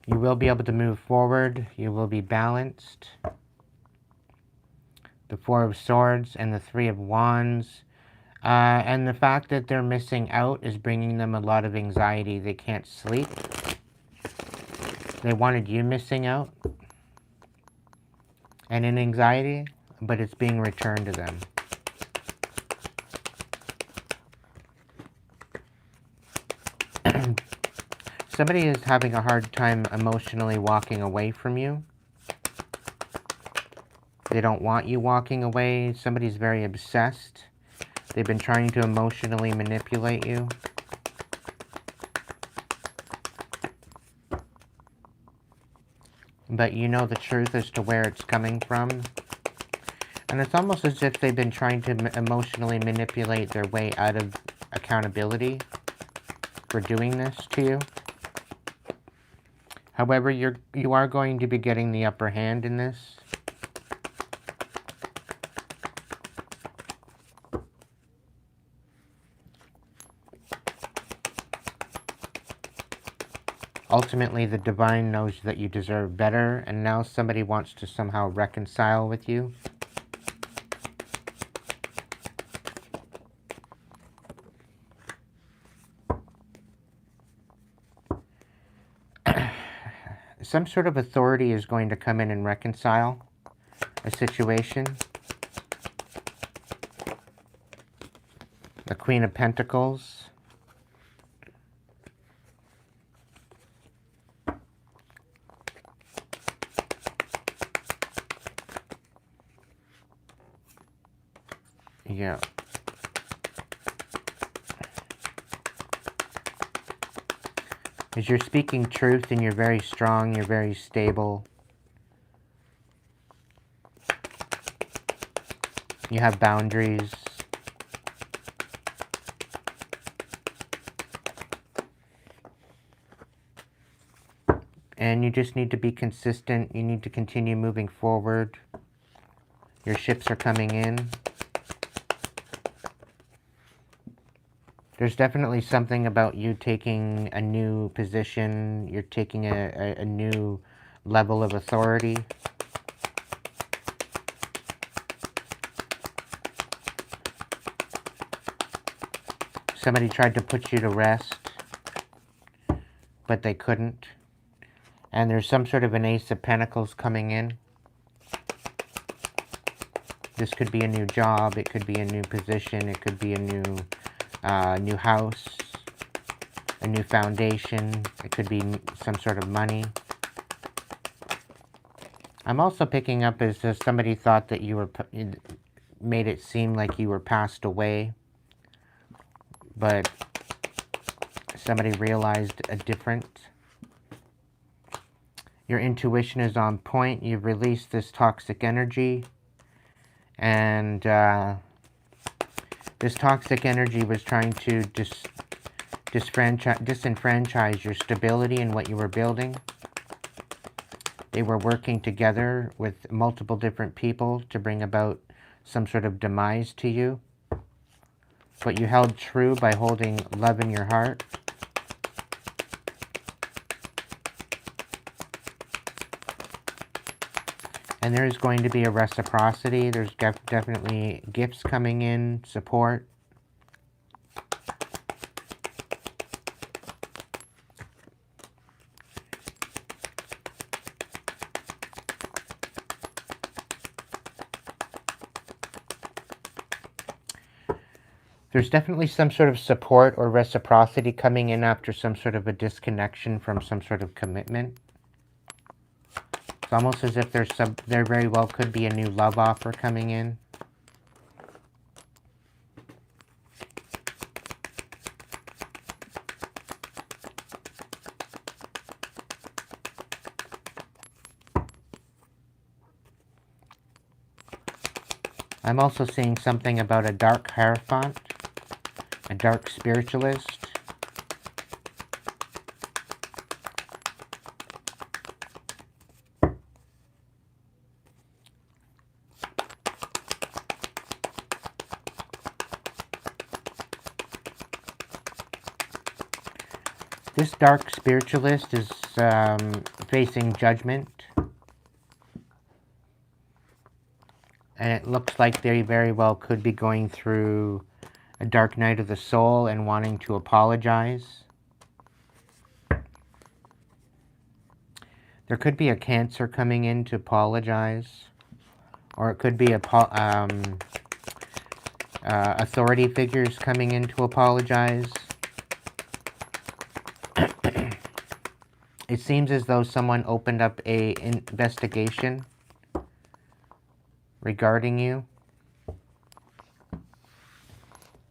You will be able to move forward. You will be balanced. The Four of Swords and the Three of Wands. And the fact that they're missing out is bringing them a lot of anxiety. They can't sleep. They wanted you missing out and in anxiety, but it's being returned to them. Somebody is having a hard time emotionally walking away from you. They don't want you walking away. Somebody's very obsessed. They've been trying to emotionally manipulate you. But you know the truth as to where it's coming from. And it's almost as if they've been trying to emotionally manipulate their way out of accountability for doing this to you. However, you are going to be getting the upper hand in this. Ultimately, the divine knows that you deserve better, and now somebody wants to somehow reconcile with you. Some sort of authority is going to come in and reconcile a situation. The Queen of Pentacles. Yeah. Because you're speaking truth and you're very strong, you're very stable. You have boundaries. And you just need to be consistent. You need to continue moving forward. Your ships are coming in. There's definitely something about you taking a new position. You're taking a new level of authority. Somebody tried to put you to rest, but they couldn't. And there's some sort of an Ace of Pentacles coming in. This could be a new job. It could be a new position. It could be a new house, a new foundation. It could be some sort of money. I'm also picking up as if somebody thought that you were, made it seem like you were passed away, but somebody realized a different. Your intuition is on point. You've released this toxic energy, and this toxic energy was trying to disenfranchise your stability and what you were building. They were working together with multiple different people to bring about some sort of demise to you. But you held true by holding love in your heart. And there is going to be a reciprocity. There's definitely gifts coming in, support. There's definitely some sort of support or reciprocity coming in after some sort of a disconnection from some sort of commitment. It's almost as if there very well could be a new love offer coming in. I'm also seeing something about a dark hierophant, a dark spiritualist. This dark spiritualist is facing judgment. And it looks like they very well could be going through a dark night of the soul and wanting to apologize. There could be a Cancer coming in to apologize. Or it could be authority figures coming in to apologize. It seems as though someone opened up an investigation regarding you,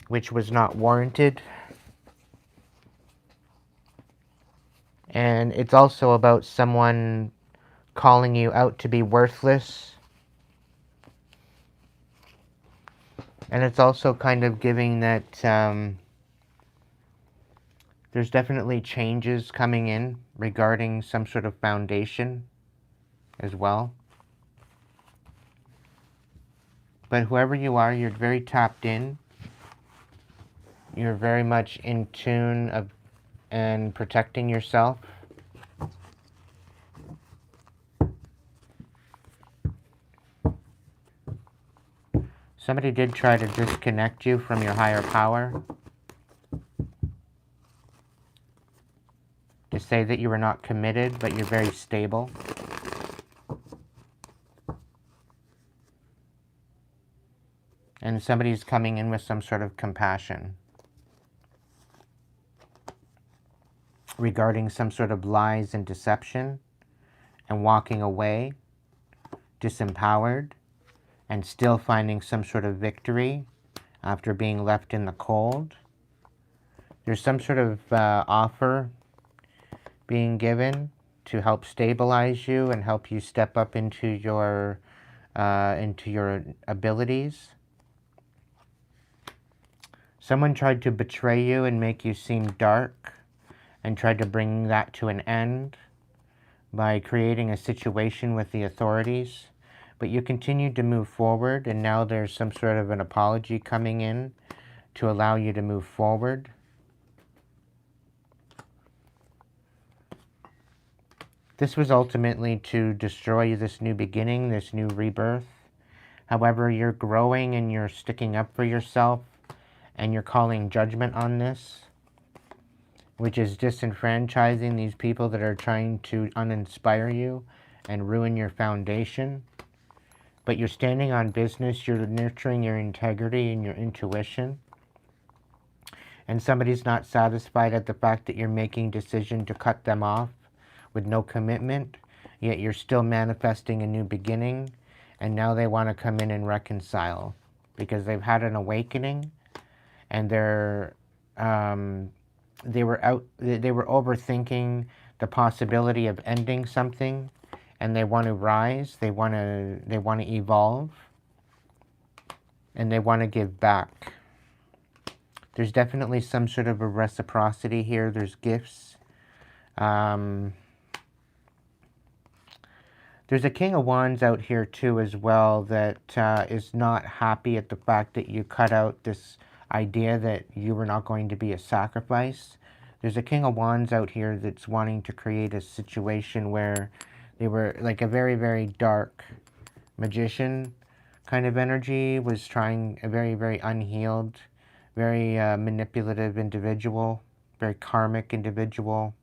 which was not warranted. And it's also about someone calling you out to be worthless. And it's also kind of giving that There's definitely changes coming in regarding some sort of foundation as well. But whoever you are, you're very tapped in. You're very much in tune of and protecting yourself. Somebody did try to disconnect you from your higher power, to say that you were not committed, but you're very stable. And somebody's coming in with some sort of compassion regarding some sort of lies and deception, and walking away disempowered and still finding some sort of victory after being left in the cold. There's some sort of offer being given to help stabilize you and help you step up into your abilities. Someone tried to betray you and make you seem dark, and tried to bring that to an end by creating a situation with the authorities. But you continued to move forward, and now there's some sort of an apology coming in to allow you to move forward. This was ultimately to destroy this new beginning, this new rebirth. However, you're growing and you're sticking up for yourself, and you're calling judgment on this, which is disenfranchising these people that are trying to uninspire you and ruin your foundation. But you're standing on business, you're nurturing your integrity and your intuition. And somebody's not satisfied at the fact that you're making a decision to cut them off with no commitment, yet you're still manifesting a new beginning, and now they want to come in and reconcile because they've had an awakening, and they were overthinking the possibility of ending something, and they want to rise, they want to evolve, and they want to give back. There's definitely some sort of a reciprocity here. There's gifts. There's a King of Wands out here too as well that is not happy at the fact that you cut out this idea that you were not going to be a sacrifice. There's a King of Wands out here that's wanting to create a situation where they were like a very, very dark magician kind of energy, was trying a very, very unhealed, very manipulative individual, very karmic individual.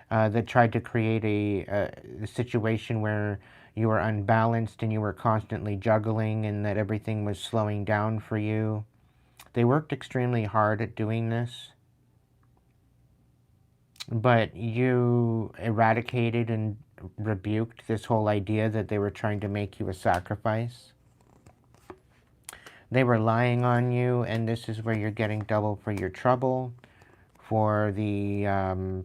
That tried to create a situation where you were unbalanced and you were constantly juggling, and that everything was slowing down for you. They worked extremely hard at doing this, but you eradicated and rebuked this whole idea that they were trying to make you a sacrifice. They were lying on you, and this is where you're getting double for your trouble, for the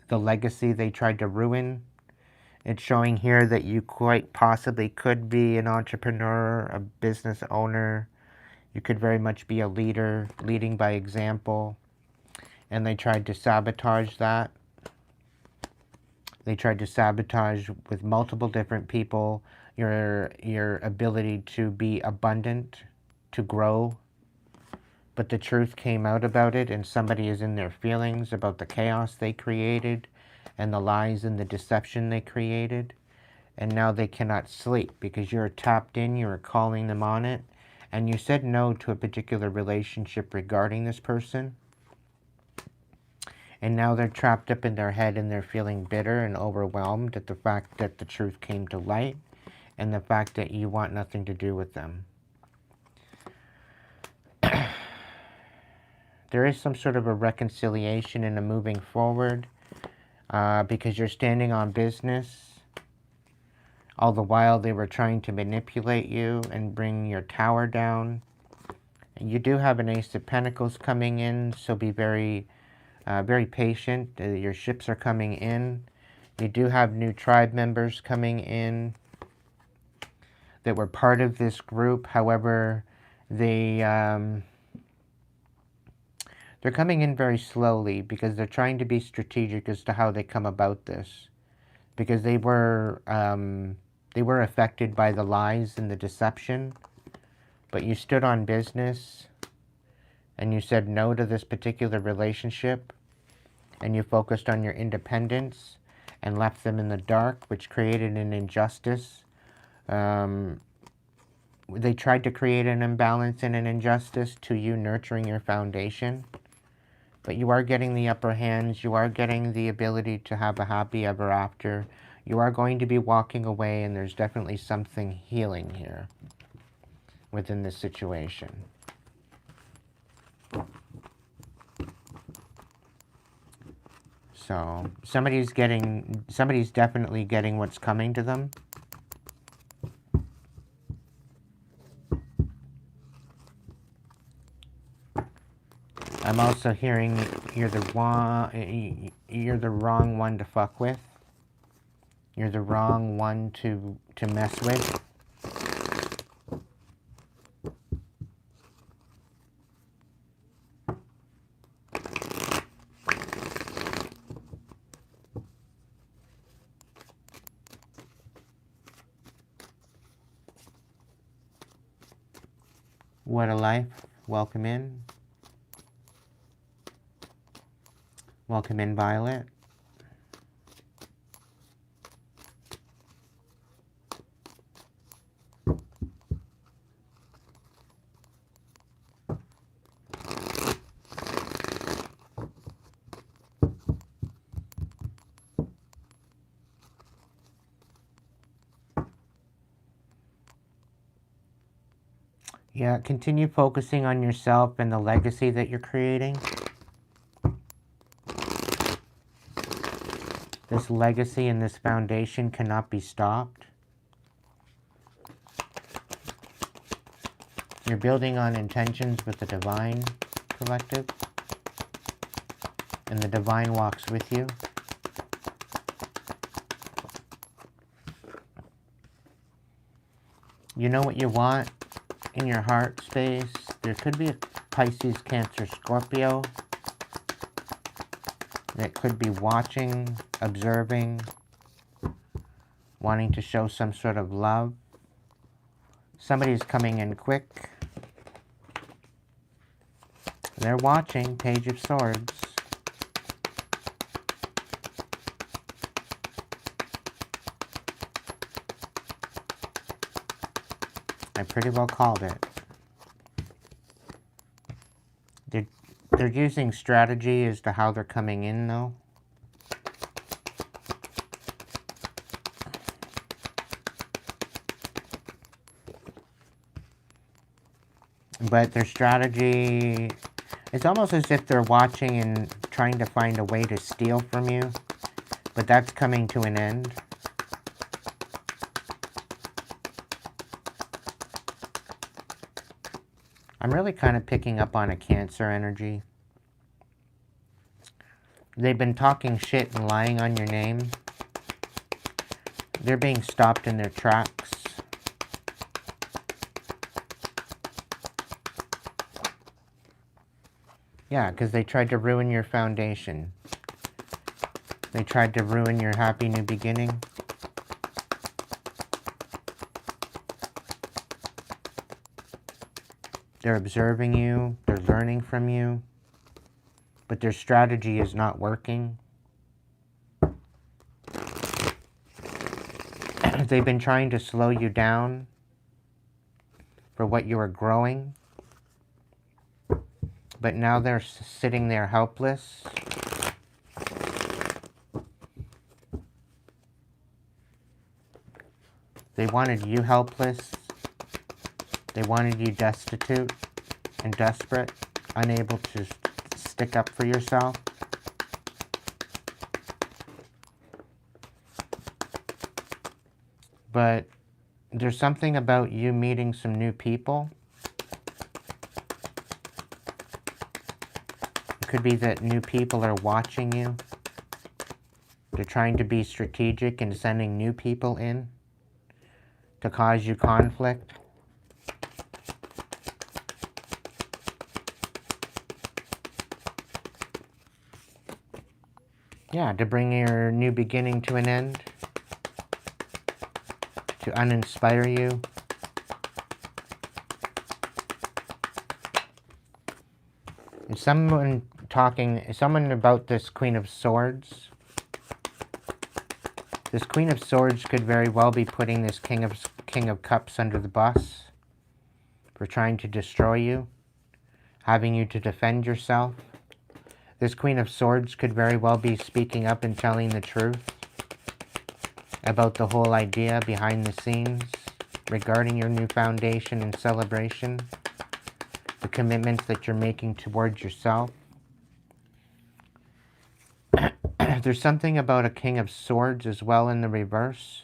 legacy they tried to ruin. It's showing here that you quite possibly could be an entrepreneur, a business owner. You could very much be a leader, leading by example. And they tried to sabotage that. They tried to sabotage with multiple different people your ability to be abundant, to grow. But the truth came out about it, and somebody is in their feelings about the chaos they created and the lies and the deception they created. And now they cannot sleep because you're tapped in, you're calling them on it, and you said no to a particular relationship regarding this person. And now they're trapped up in their head, and they're feeling bitter and overwhelmed at the fact that the truth came to light and the fact that you want nothing to do with them. There is some sort of a reconciliation and a moving forward because you're standing on business. All the while they were trying to manipulate you and bring your tower down. And you do have an Ace of Pentacles coming in, so be very, very patient. Your ships are coming in. You do have new tribe members coming in that were part of this group. However, they're They're coming in very slowly because they're trying to be strategic as to how they come about this. Because they were affected by the lies and the deception, but you stood on business and you said no to this particular relationship, and you focused on your independence and left them in the dark, which created an injustice. They tried to create an imbalance and an injustice to you nurturing your foundation. But you are getting the upper hands. You are getting the ability to have a happy ever after. You are going to be walking away, and there's definitely something healing here within this situation. So somebody's definitely getting what's coming to them. I'm also hearing you're the wrong one to fuck with. You're the wrong one to mess with. What a life. Welcome in. Welcome in, Violet. Yeah, continue focusing on yourself and the legacy that you're creating. This legacy and this foundation cannot be stopped. You're building on intentions with the Divine Collective, and the Divine walks with you. You know what you want in your heart space. There could be a Pisces, Cancer, Scorpio that could be watching, observing, wanting to show some sort of love. Somebody's coming in quick. They're watching. Page of Swords. I pretty well called it. They're using strategy as to how they're coming in, though. But their strategy, it's almost as if they're watching and trying to find a way to steal from you. But that's coming to an end. I'm really kind of picking up on a Cancer energy. They've been talking shit and lying on your name. They're being stopped in their tracks. Yeah, because they tried to ruin your foundation. They tried to ruin your happy new beginning. They're observing you, they're learning from you, but their strategy is not working. They've been trying to slow you down for what you are growing, but now they're sitting there helpless. They wanted you helpless. They wanted you destitute and desperate, unable to stick up for yourself. But there's something about you meeting some new people. It could be that new people are watching you. They're trying to be strategic and sending new people in to cause you conflict. Yeah, to bring your new beginning to an end. To uninspire you. Is someone about this Queen of Swords? This Queen of Swords could very well be putting this King of Cups under the bus for trying to destroy you, having you to defend yourself. This Queen of Swords could very well be speaking up and telling the truth about the whole idea behind the scenes regarding your new foundation and celebration, the commitments that you're making towards yourself. There's something about a King of Swords as well in the reverse.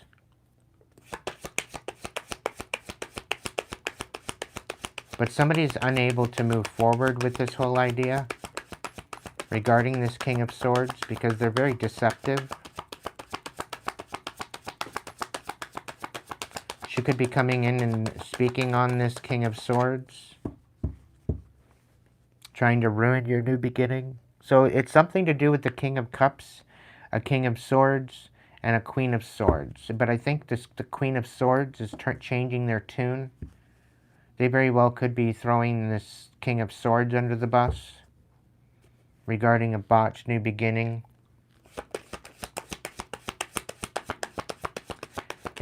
But somebody's unable to move forward with this whole idea regarding this King of Swords because they're very deceptive. She could be coming in and speaking on this King of Swords, trying to ruin your new beginning. So it's something to do with the King of Cups, a King of Swords, and a Queen of Swords. But I think the Queen of Swords is changing their tune. They very well could be throwing this King of Swords under the bus regarding a botched new beginning.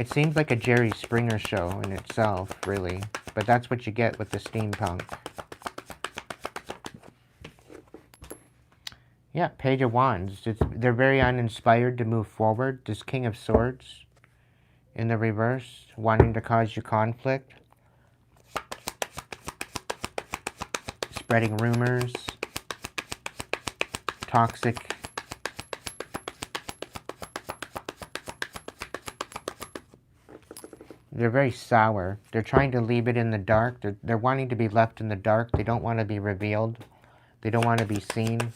It seems like a Jerry Springer show in itself, really. But that's what you get with the steampunk. Yeah, Page of Wands. They're very uninspired to move forward. This King of Swords in the reverse, wanting to cause you conflict. Spreading rumors. Toxic. They're very sour. They're trying to leave it in the dark. They're wanting to be left in the dark. They don't want to be revealed. They don't want to be seen.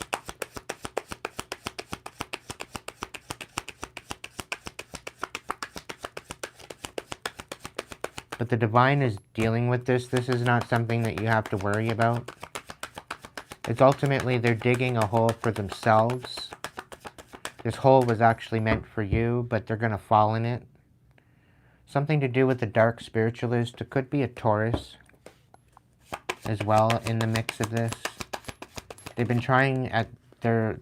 But the divine is dealing with this. This is not something that you have to worry about. It's ultimately they're digging a hole for themselves. This hole was actually meant for you, but they're going to fall in it. Something to do with the dark spiritualist. It could be a Taurus as well in the mix of this. They've been trying at their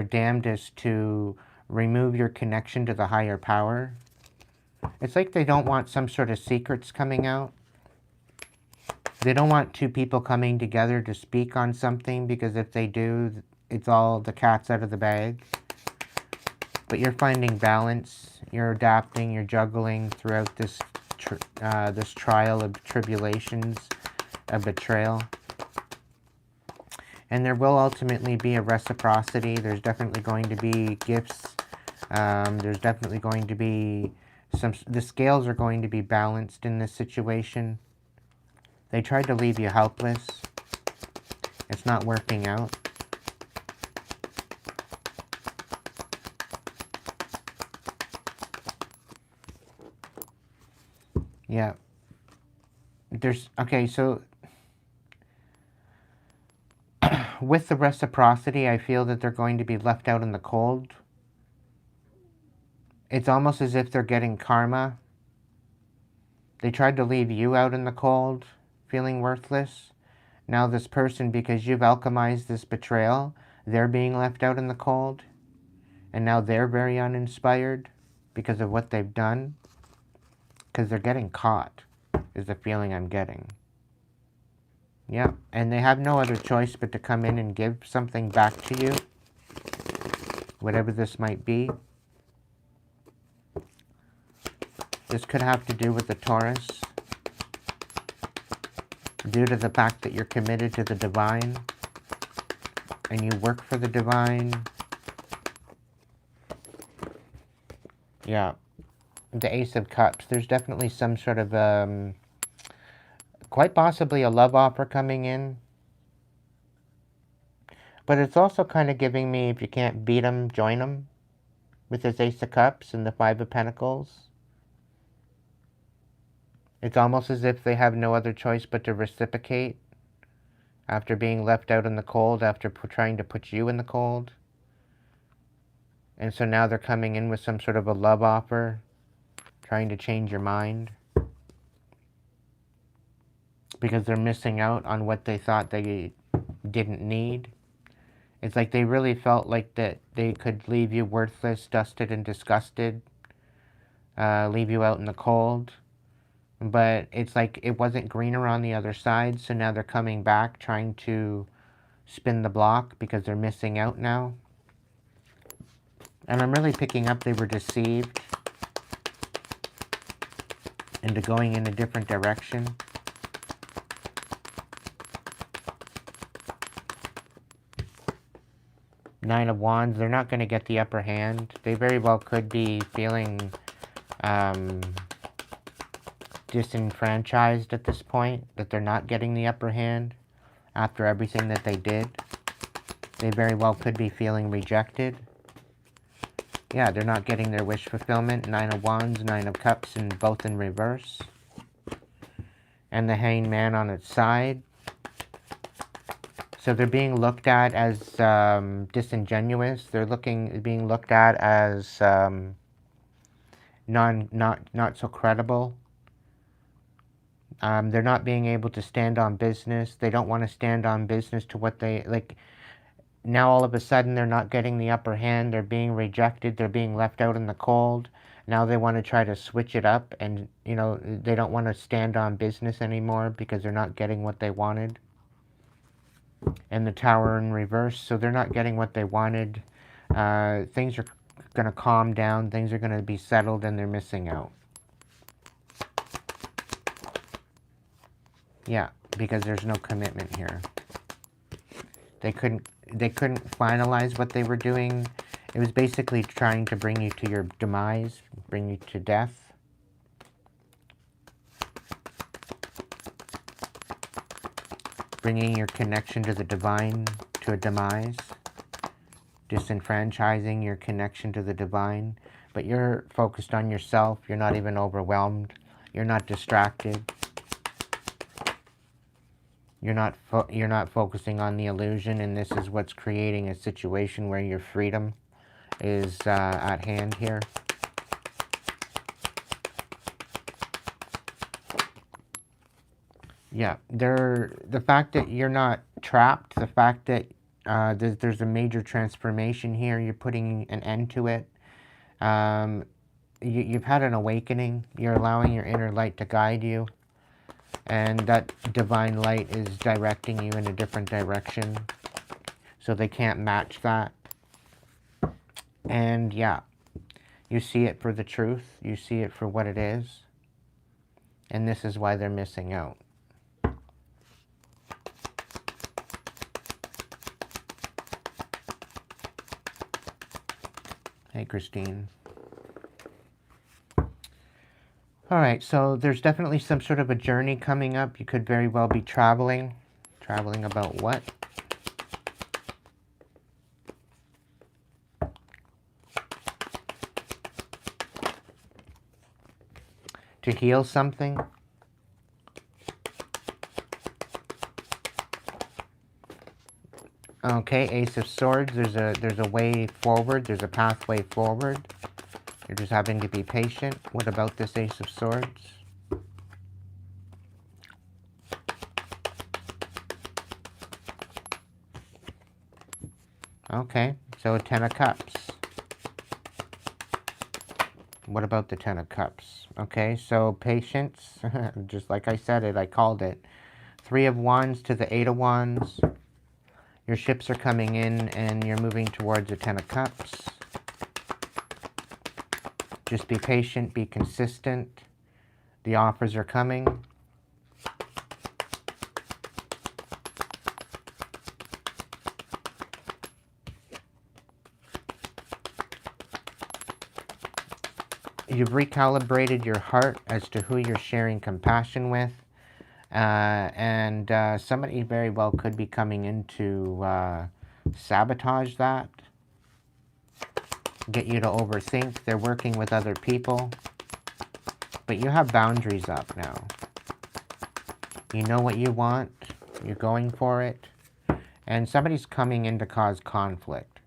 damnedest to remove your connection to the higher power. It's like they don't want some sort of secrets coming out. They don't want two people coming together to speak on something, because if they do, it's all the cat's out of the bag. But you're finding balance. You're adapting. You're juggling throughout this this trial of tribulations, of betrayal. And there will ultimately be a reciprocity. There's definitely going to be gifts. There's definitely going to be the scales are going to be balanced in this situation. They tried to leave you helpless. It's not working out. Yeah. Okay, so with the reciprocity, I feel that they're going to be left out in the cold. It's almost as if they're getting karma. They tried to leave you out in the cold, feeling worthless. Now this person, because you've alchemized this betrayal, they're being left out in the cold. And now they're very uninspired because of what they've done. Because they're getting caught, is the feeling I'm getting. Yeah, and they have no other choice but to come in and give something back to you. Whatever this might be. This could have to do with the Taurus. Due to the fact that you're committed to the divine. And you work for the divine. Yeah. The Ace of Cups. There's definitely some sort of, quite possibly a love offer coming in. But it's also kind of giving me, if you can't beat them, join them. With this Ace of Cups and the Five of Pentacles. It's almost as if they have no other choice but to reciprocate. After being left out in the cold, after trying to put you in the cold. And so now they're coming in with some sort of a love offer, trying to change your mind. Because they're missing out on what they thought they didn't need. It's like they really felt like that they could leave you worthless, dusted, and disgusted. Leave you out in the cold. But it's like it wasn't greener on the other side, so now they're coming back trying to spin the block because they're missing out now. And I'm really picking up they were deceived into going in a different direction. Nine of Wands, they're not going to get the upper hand. They very well could be feeling disenfranchised at this point, that they're not getting the upper hand after everything that they did. They very well could be feeling rejected. Yeah, they're not getting their wish fulfillment. Nine of Wands, Nine of Cups, and both in reverse. And the Hanged Man on its side. So they're being looked at as disingenuous. They're being looked at as not so credible. They're not being able to stand on business. They don't want to stand on business to what they like. Now all of a sudden they're not getting the upper hand. They're being rejected. They're being left out in the cold. Now they want to try to switch it up, and you know they don't want to stand on business anymore because they're not getting what they wanted. And the Tower in reverse, so they're not getting what they wanted. Things are going to calm down. Things are going to be settled, and they're missing out. Yeah, because there's no commitment here. They couldn't finalize what they were doing. It was basically trying to bring you to your demise, bring you to death. Bringing your connection to the divine to a demise. Disenfranchising your connection to the divine. But you're focused on yourself. You're not even overwhelmed. You're not distracted. You're not focusing on the illusion, and this is what's creating a situation where your freedom is at hand here. Yeah, the fact that you're not trapped, the fact that there's a major transformation here, you're putting an end to it. You've had an awakening. You're allowing your inner light to guide you. And that divine light is directing you in a different direction. So they can't match that. And yeah, you see it for the truth. You see it for what it is. And this is why they're missing out. Hey, Christine. Alright, so there's definitely some sort of a journey coming up. You could very well be traveling. Traveling about what? To heal something. Okay, Ace of Swords. There's a way forward. There's a pathway forward. You're just having to be patient. What about this Ace of Swords? Okay, so Ten of Cups. What about the Ten of Cups? Okay, so patience. Just like I said it, I called it. Three of Wands to the Eight of Wands. Your ships are coming in and you're moving towards the Ten of Cups. Just be patient, be consistent. The offers are coming. You've recalibrated your heart as to who you're sharing compassion with. And somebody very well could be coming in to sabotage that. Get you to overthink. They're working with other people. But you have boundaries up now. You know what you want. You're going for it. And somebody's coming in to cause conflict.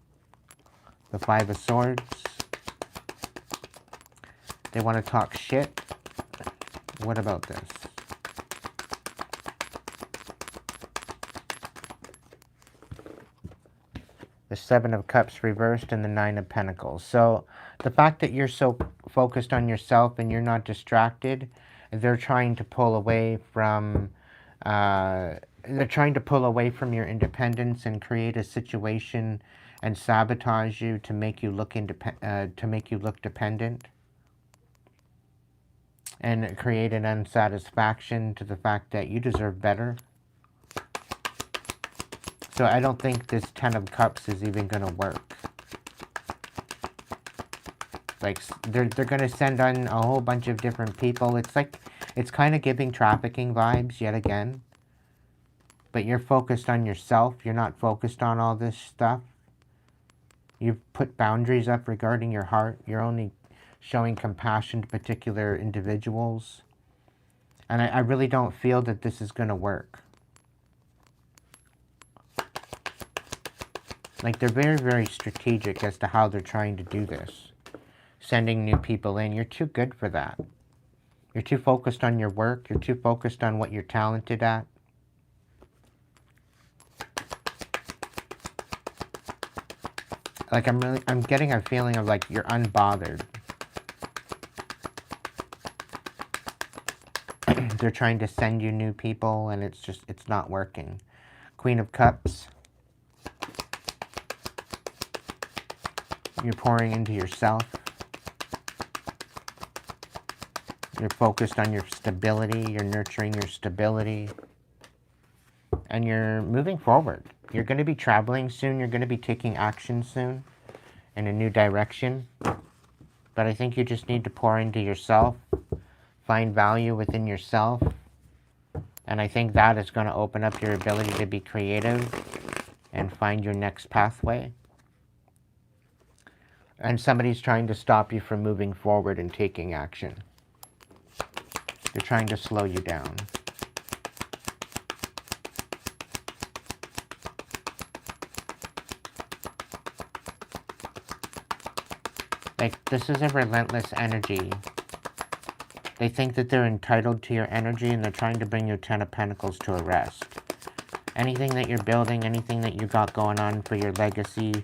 The Five of Swords. They want to talk shit. What about this? The Seven of Cups reversed and the Nine of Pentacles. So the fact that you're so focused on yourself and you're not distracted, they're trying to pull away from your independence and create a situation and sabotage you to make you look dependent, and create an unsatisfaction to the fact that you deserve better. So I don't think this Ten of Cups is even going to work. Like, they're going to send on a whole bunch of different people. It's like, it's kind of giving trafficking vibes yet again. But you're focused on yourself. You're not focused on all this stuff. You've put boundaries up regarding your heart. You're only showing compassion to particular individuals. And I really don't feel that this is going to work. Like, they're very, very strategic as to how they're trying to do this. Sending new people in. You're too good for that. You're too focused on your work. You're too focused on what you're talented at. Like, I'm getting a feeling of like you're unbothered. They're trying to send you new people and it's not working. Queen of Cups. You're pouring into yourself. You're focused on your stability. You're nurturing your stability. And you're moving forward. You're going to be traveling soon. You're going to be taking action soon in a new direction. But I think you just need to pour into yourself. Find value within yourself. And I think that is going to open up your ability to be creative and find your next pathway. And somebody's trying to stop you from moving forward and taking action. They're trying to slow you down. Like, this is a relentless energy. They think that they're entitled to your energy and they're trying to bring your Ten of Pentacles to a rest. Anything that you're building, anything that you got going on for your legacy,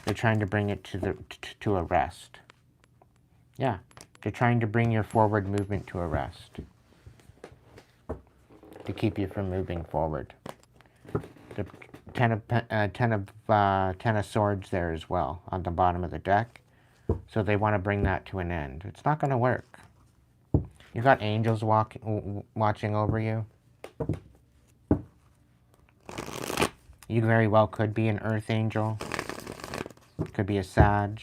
they're trying to bring it to a rest. Yeah, they're trying to bring your forward movement to a rest. To keep you from moving forward. The Ten of Swords there as well on the bottom of the deck. So they want to bring that to an end. It's not going to work. You've got angels watching over you. You very well could be an earth angel. Could be a Sag.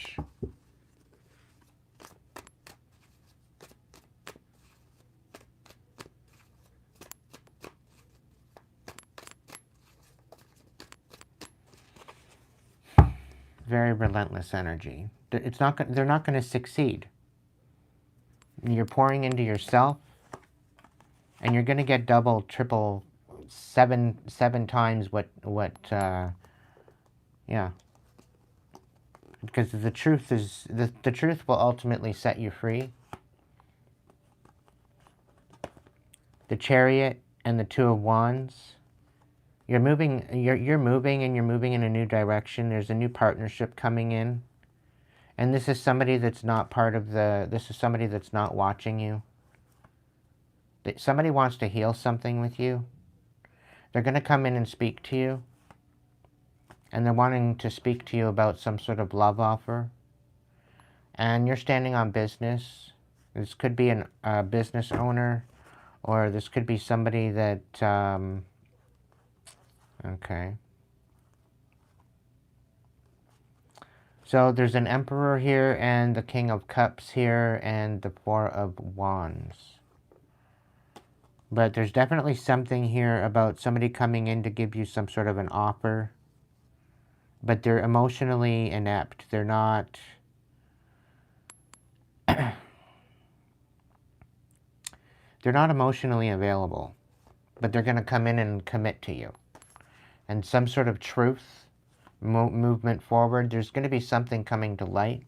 Very relentless energy. They're not going to succeed. You're pouring into yourself, and you're going to get double, triple, seven times yeah. Because the truth is, the truth will ultimately set you free. The Chariot and the Two of Wands. You're moving and you're moving in a new direction. There's a new partnership coming in. And this is somebody that's not this is somebody that's not watching you. Somebody wants to heal something with you. They're going to come in and speak to you. And they're wanting to speak to you about some sort of love offer. And you're standing on business. This could be a business owner. Or this could be somebody that, okay. So there's an Emperor here and the King of Cups here and the Four of Wands. But there's definitely something here about somebody coming in to give you some sort of an offer. But they're emotionally inept. They're not... they're not emotionally available. But they're going to come in and commit to you. And some sort of truth movement forward. There's going to be something coming to light.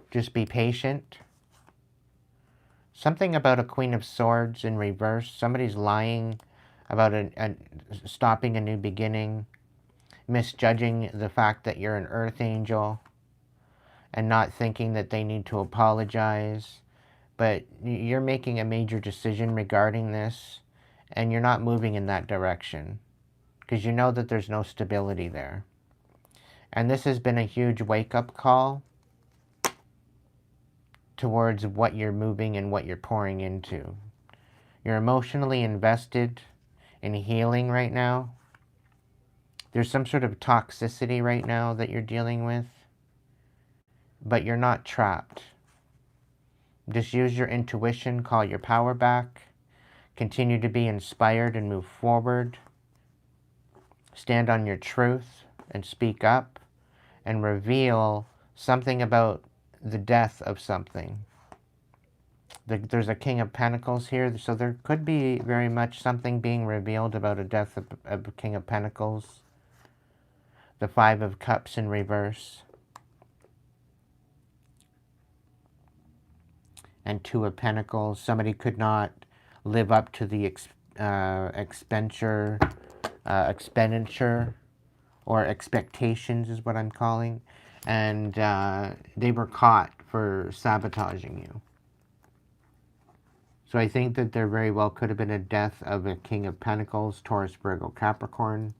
Just be patient. Something about a Queen of Swords in reverse. Somebody's lying about stopping a new beginning, misjudging the fact that you're an earth angel, and not thinking that they need to apologize. But you're making a major decision regarding this, and you're not moving in that direction, because you know that there's no stability there. And this has been a huge wake-up call towards what you're moving and what you're pouring into. You're emotionally invested in healing right now. There's some sort of toxicity right now that you're dealing with, but you're not trapped. Just use your intuition, call your power back, continue to be inspired and move forward. Stand on your truth and speak up and reveal something about the death of something. There's a King of Pentacles here, so there could be very much something being revealed about a death of a King of Pentacles. The Five of Cups in reverse. And Two of Pentacles. Somebody could not live up to the expenditure or expectations is what I'm calling. And they were caught for sabotaging you. So I think that there very well could have been a death of a King of Pentacles, Taurus, Virgo, Capricorn.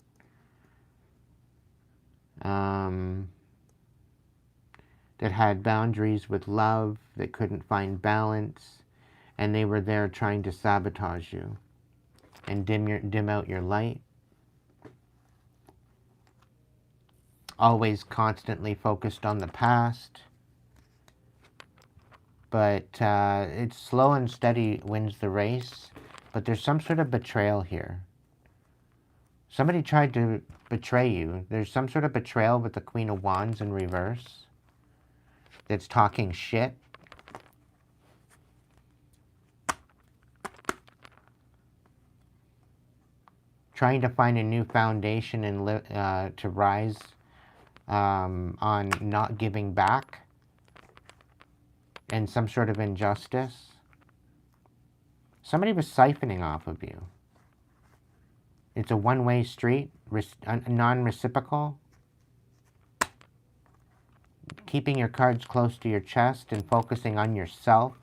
That had boundaries with love, that couldn't find balance, and they were there trying to sabotage you and dim out your light. Always constantly focused on the past. But it's slow and steady wins the race. But there's some sort of betrayal here. Somebody tried to betray you. There's some sort of betrayal with the Queen of Wands in reverse. That's talking shit. Trying to find a new foundation and to rise on not giving back and some sort of injustice. Somebody was siphoning off of you. It's a one-way street, non-reciprocal. Keeping your cards close to your chest and focusing on yourself.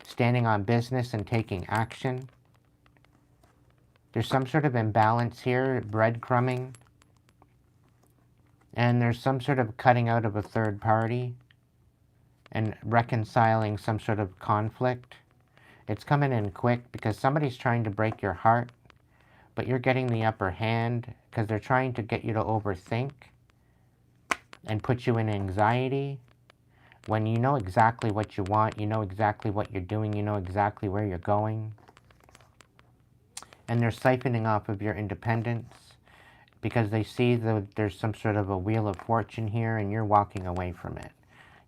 Standing on business and taking action. There's some sort of imbalance here, breadcrumbing. And there's some sort of cutting out of a third party and reconciling some sort of conflict. It's coming in quick because somebody's trying to break your heart, but you're getting the upper hand because they're trying to get you to overthink and put you in anxiety when you know exactly what you want, you know exactly what you're doing, you know exactly where you're going. And they're siphoning off of your independence because they see that there's some sort of a wheel of fortune here and you're walking away from it.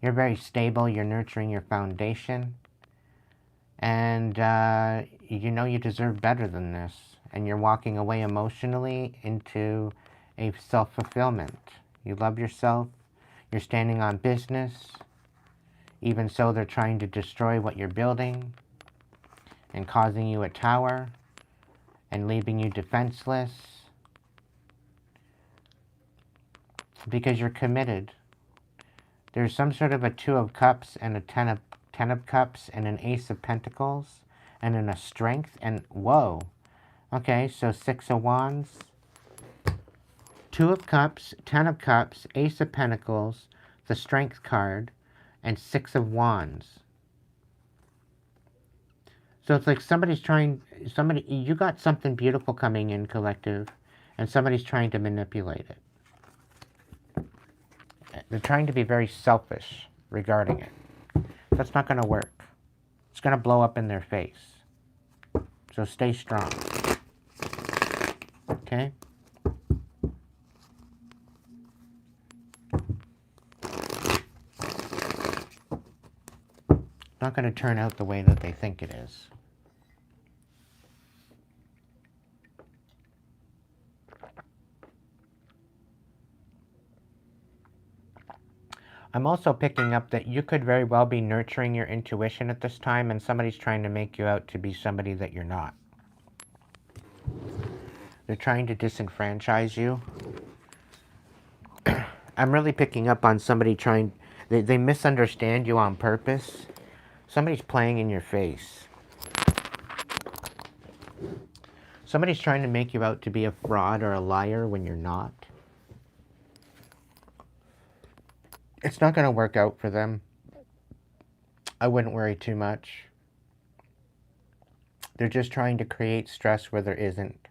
You're very stable, you're nurturing your foundation, and you know you deserve better than this. And you're walking away emotionally into a self-fulfillment. You love yourself, you're standing on business. Even so, they're trying to destroy what you're building and causing you a tower and leaving you defenseless because you're committed. There's some sort of a Two of Cups and a Ten of Cups and an Ace of Pentacles and then a Strength and whoa. Okay, so Six of Wands, Two of Cups, Ten of Cups, Ace of Pentacles, the Strength card, and Six of Wands. So it's like you got something beautiful coming in, collective, and somebody's trying to manipulate it. They're trying to be very selfish regarding it. That's not going to work. It's going to blow up in their face. So stay strong. Okay? Not going to turn out the way that they think it is. I'm also picking up that you could very well be nurturing your intuition at this time, and somebody's trying to make you out to be somebody that you're not. They're trying to disenfranchise you. I'm really picking up on somebody trying... They misunderstand you on purpose. Somebody's playing in your face. Somebody's trying to make you out to be a fraud or a liar when you're not. It's not going to work out for them. I wouldn't worry too much. They're just trying to create stress where there isn't.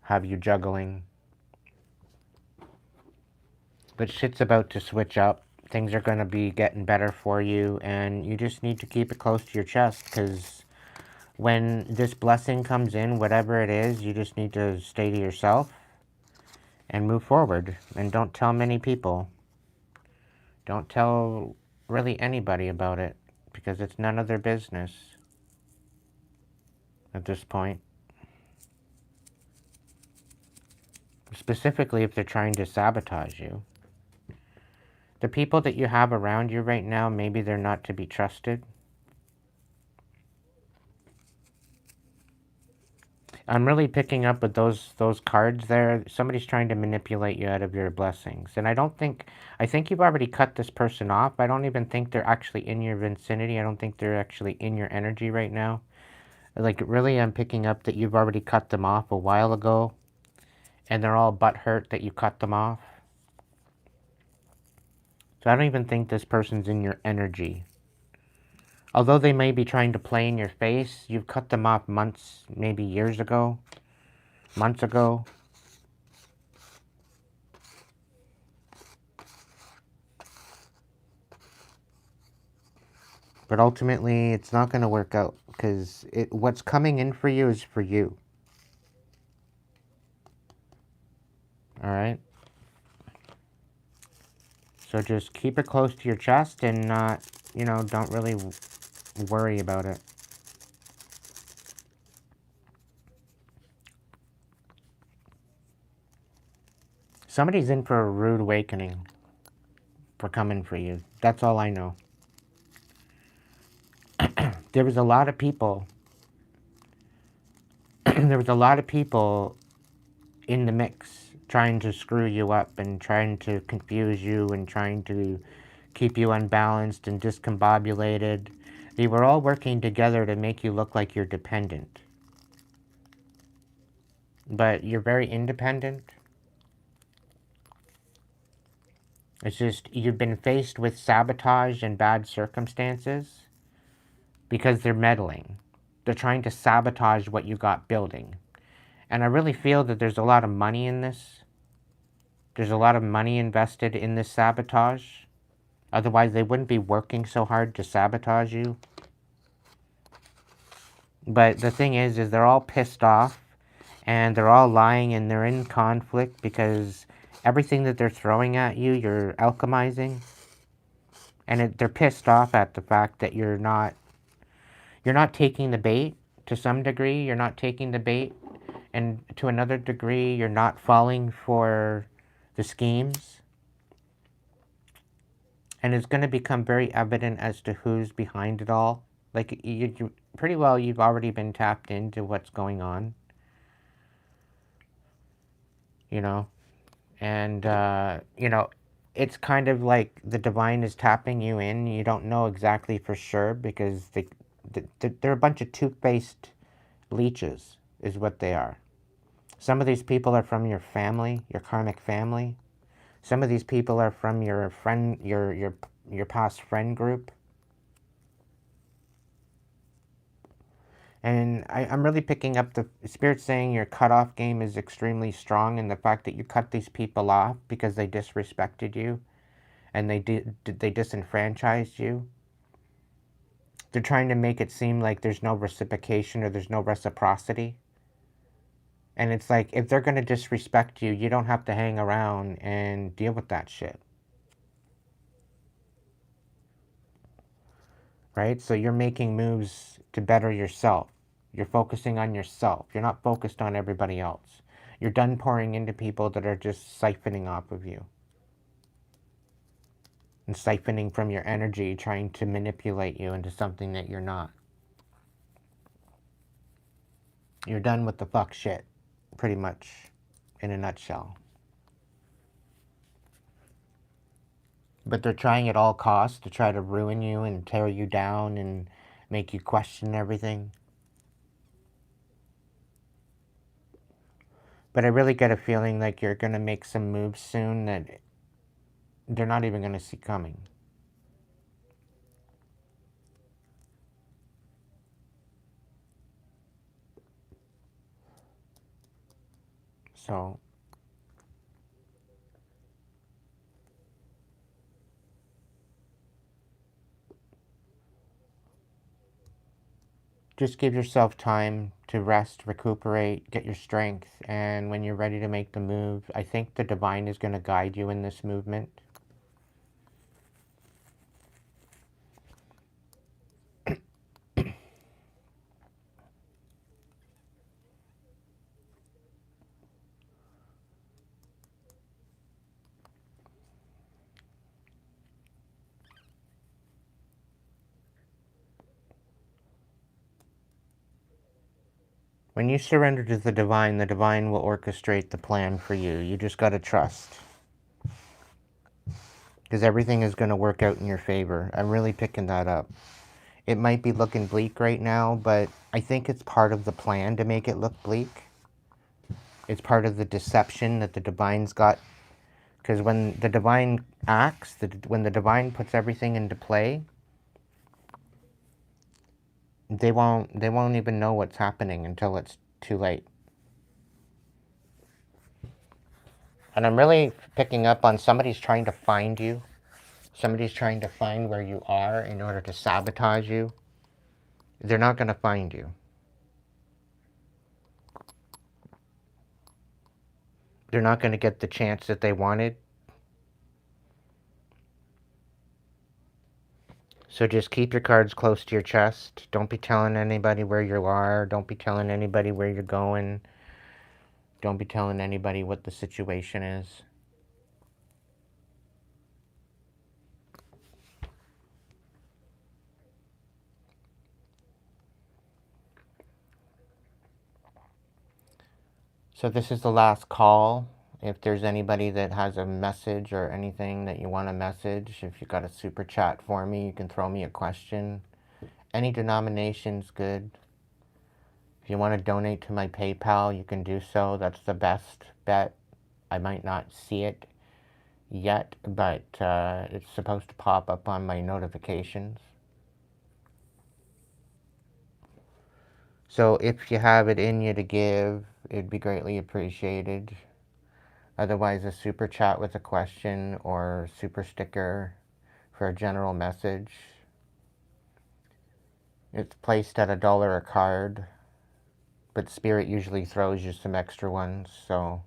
Have you juggling. But shit's about to switch up. Things are going to be getting better for you, and you just need to keep it close to your chest, because when this blessing comes in, whatever it is, you just need to stay to yourself and move forward. And don't tell many people. Don't tell really anybody about it, because it's none of their business at this point. Specifically if they're trying to sabotage you. The people that you have around you right now, maybe they're not to be trusted. I'm really picking up with those cards there. Somebody's trying to manipulate you out of your blessings. And I think you've already cut this person off. I don't even think they're actually in your vicinity. I don't think they're actually in your energy right now. Like, really, I'm picking up that you've already cut them off a while ago. And they're all butthurt that you cut them off. So I don't even think this person's in your energy. Although they may be trying to play in your face, you've cut them off months, maybe years ago. Months ago. But ultimately, it's not going to work out, because what's coming in for you is for you. Alright? So just keep it close to your chest and not, don't really worry about it. Somebody's in for a rude awakening for coming for you. That's all I know. There was a lot of people. There was a lot of people in the mix trying to screw you up and trying to confuse you and trying to keep you unbalanced and discombobulated. They were all working together to make you look like you're dependent. But you're very independent. It's just you've been faced with sabotage and bad circumstances because they're meddling. They're trying to sabotage what you got building. And I really feel that there's a lot of money in this. There's a lot of money invested in this sabotage. Otherwise, they wouldn't be working so hard to sabotage you. But the thing is they're all pissed off. And they're all lying and they're in conflict because everything that they're throwing at you, you're alchemizing. And they're pissed off at the fact that you're not taking the bait to some degree. You're not taking the bait. And to another degree, you're not falling for the schemes. And it's going to become very evident as to who's behind it all. Like, you pretty well, you've already been tapped into what's going on. And, it's kind of like the divine is tapping you in. You don't know exactly for sure because they're a bunch of two-faced leeches is what they are. Some of these people are from your family, your karmic family. Some of these people are from your friend, your past friend group. And I'm really picking up the Spirit saying your cutoff game is extremely strong, and the fact that you cut these people off because they disrespected you and they disenfranchised you. They're trying to make it seem like there's no reciprocation or there's no reciprocity. And it's like, if they're going to disrespect you, you don't have to hang around and deal with that shit. Right? So you're making moves to better yourself. You're focusing on yourself. You're not focused on everybody else. You're done pouring into people that are just siphoning off of you. and siphoning from your energy, trying to manipulate you into something that you're not. You're done with the fuck shit, pretty much, in a nutshell. But they're trying at all costs to try to ruin you and tear you down and make you question everything. But I really get a feeling like you're going to make some moves soon that they're not even going to see coming. So just give yourself time to rest, recuperate, get your strength, and when you're ready to make the move, I think the divine is going to guide you in this movement. When you surrender to the divine will orchestrate the plan for you. You just got to trust. Because everything is going to work out in your favor. I'm really picking that up. It might be looking bleak right now, but I think it's part of the plan to make it look bleak. It's part of the deception that the divine's got. Because when the divine acts, when the divine puts everything into play, they won't even know what's happening until it's too late. And I'm really picking up on somebody's trying to find you. Somebody's trying to find where you are in order to sabotage you. They're not going to find you. They're not going to get the chance that they wanted. So just keep your cards close to your chest. Don't be telling anybody where you are. Don't be telling anybody where you're going. Don't be telling anybody what the situation is. So this is the last call. If there's anybody that has a message or anything that you want to message, if you've got a super chat for me, you can throw me a question. Any denomination's good. If you want to donate to my PayPal, you can do so. That's the best bet. I might not see it yet, but it's supposed to pop up on my notifications. So if you have it in you to give, it'd be greatly appreciated. Otherwise, a super chat with a question or super sticker for a general message. It's placed at $1 a card, but Spirit usually throws you some extra ones, so...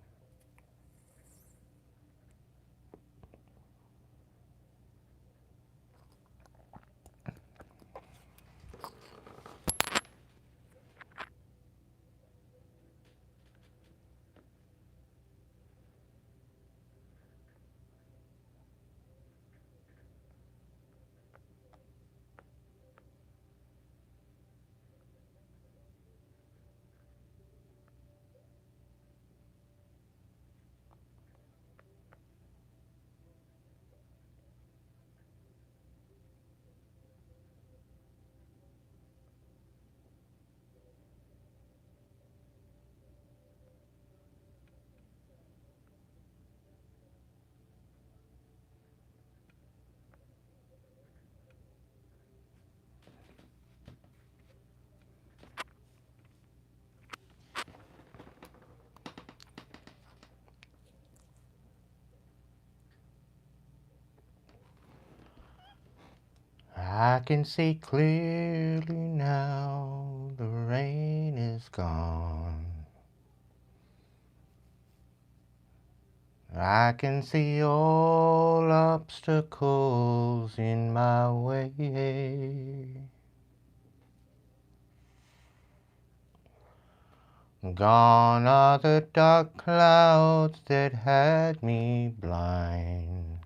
I can see clearly now, the rain is gone. I can see all obstacles in my way. Gone are the dark clouds that had me blind.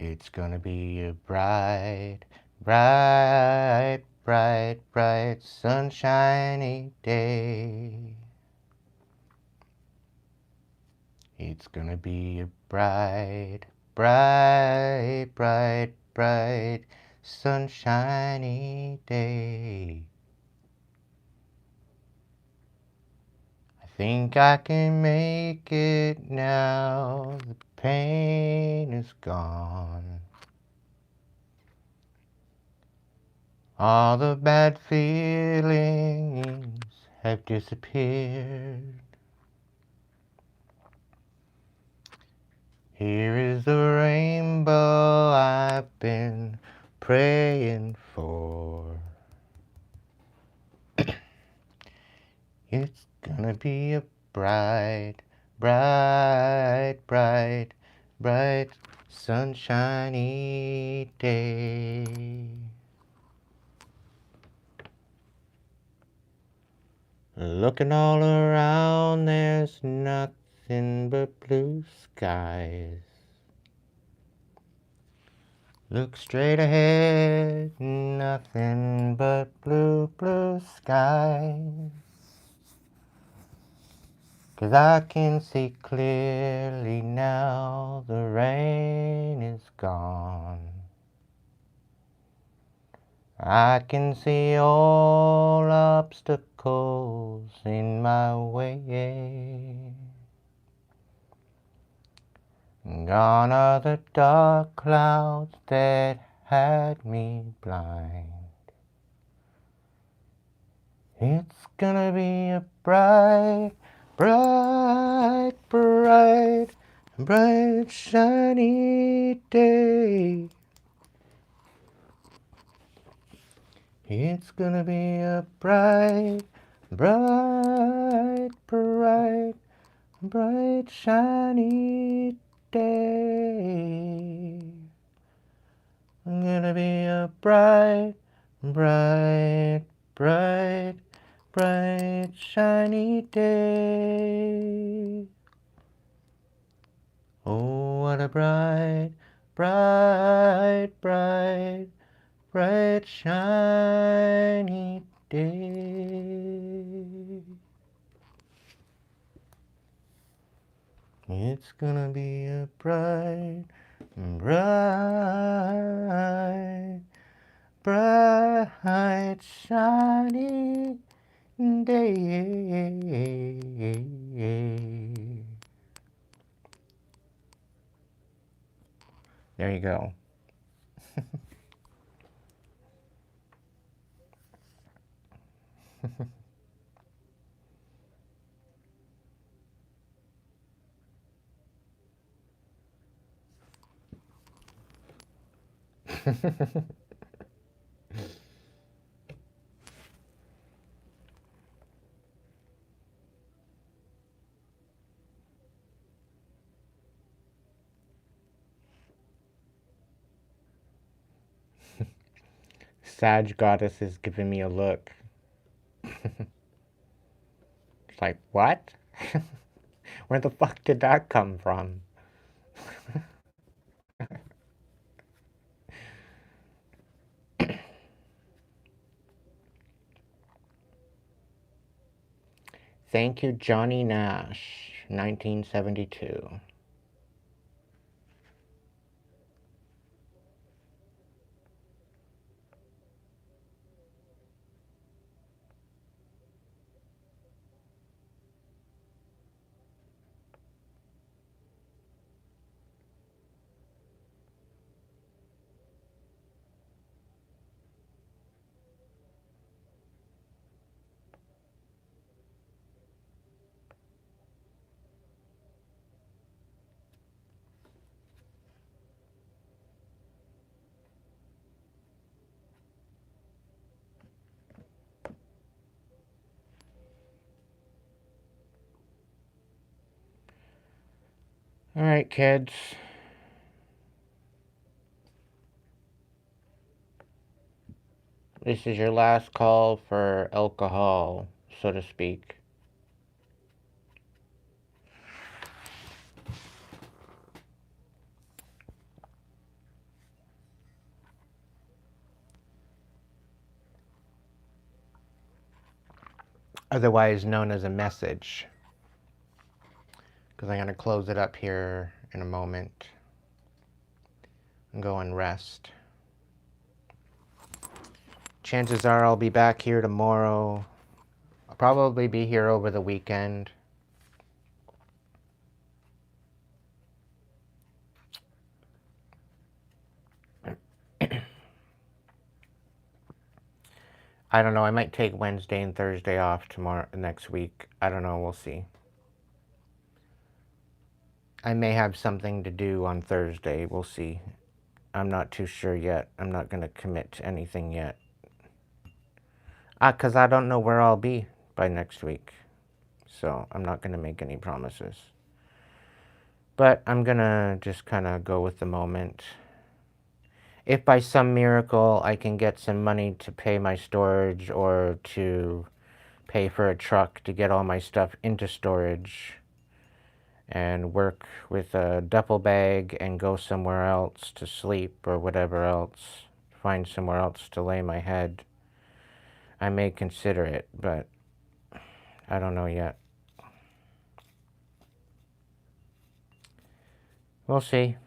It's gonna be a bright, bright, bright, bright, sunshiny day. It's gonna be a bright, bright, bright, bright, sunshiny day. I think I can make it now. The pain is gone. All the bad feelings have disappeared. Here is the rainbow I've been praying for. It's gonna be a bright, bright, bright, bright, sunshiny day. Looking all around, there's nothing but blue skies. Look straight ahead, nothing but blue, blue skies. 'Cause I can see clearly now, the rain is gone. I can see all obstacles in my way. Gone are the dark clouds that had me blind. It's gonna be a bright, bright, bright, bright, shiny day. It's gonna be a bright, bright, bright, bright, shiny day. It's gonna be a bright, bright, bright, bright, shiny day. Oh, what a bright, bright, bright, bright, shiny day. It's gonna be a bright, bright, bright, shiny day. There you go. Sag Goddess is giving me a look. It's like, what? Where the fuck did that come from? Thank you, Johnny Nash, 1972. Alright, kids. This is your last call for alcohol, so to speak. otherwise known as a message. Because I'm going to close it up here in a moment and go and rest. Chances are I'll be back here tomorrow. I'll probably be here over the weekend. I don't know, I might take Wednesday and Thursday off next week. I don't know, we'll see. I may have something to do on Thursday, we'll see. I'm not too sure yet. I'm not going to commit to anything yet. Because I don't know where I'll be by next week. So I'm not going to make any promises. But I'm going to just kind of go with the moment. If by some miracle I can get some money to pay my storage or to pay for a truck to get all my stuff into storage and work with a duffel bag and go somewhere else to sleep or whatever else, find somewhere else to lay my head, I may consider it, but I don't know yet. We'll see.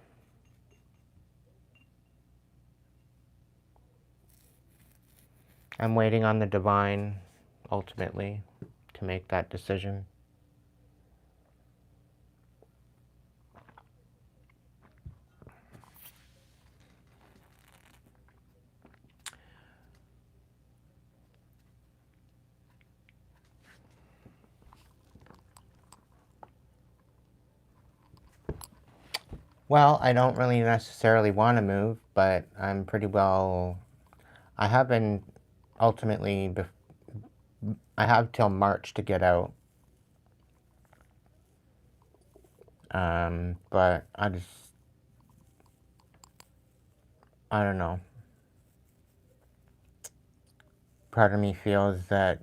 I'm waiting on the divine, ultimately, to make that decision. Well, I don't really necessarily want to move, but I'm pretty well... I have been ultimately... I have till March to get out. But I don't know. Part of me feels that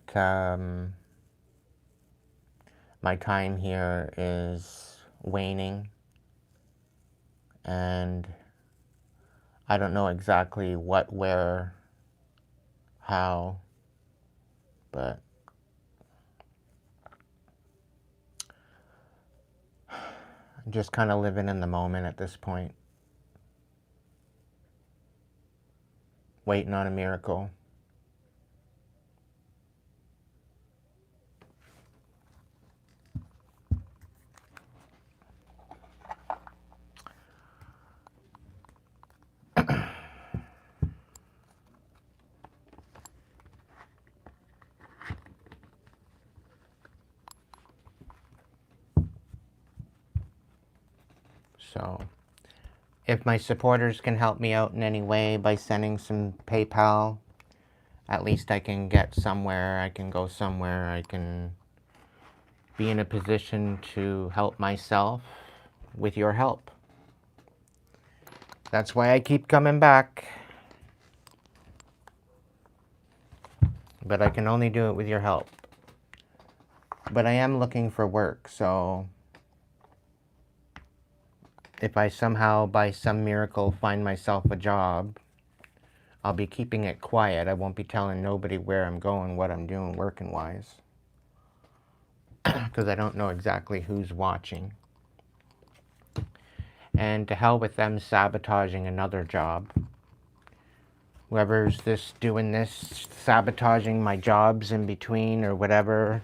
my time here is waning. And I don't know exactly what, where, how, but I'm just kind of living in the moment at this point. Waiting on a miracle. So, if my supporters can help me out in any way by sending some PayPal, at least I can get somewhere, I can go somewhere, I can be in a position to help myself with your help. That's why I keep coming back. But I can only do it with your help. But I am looking for work, so if I somehow, by some miracle, find myself a job, I'll be keeping it quiet. I won't be telling nobody where I'm going, what I'm doing working-wise. Because I don't know exactly who's watching. And to hell with them sabotaging another job. Whoever's doing this, sabotaging my jobs in between or whatever,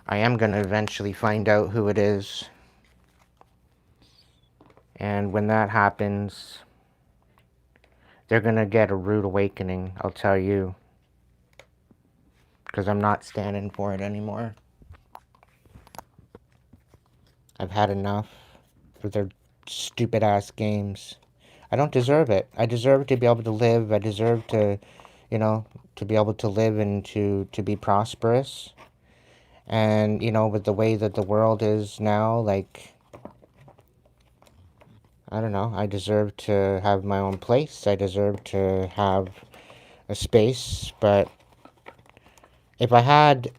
I am going to eventually find out who it is. And when that happens, they're going to get a rude awakening, I'll tell you. Because I'm not standing for it anymore. I've had enough of their stupid-ass games. I don't deserve it. I deserve to be able to live. I deserve to, to be able to live and to be prosperous. And, with the way that the world is now, like, I don't know, I deserve to have my own place. I deserve to have a space. But if I had,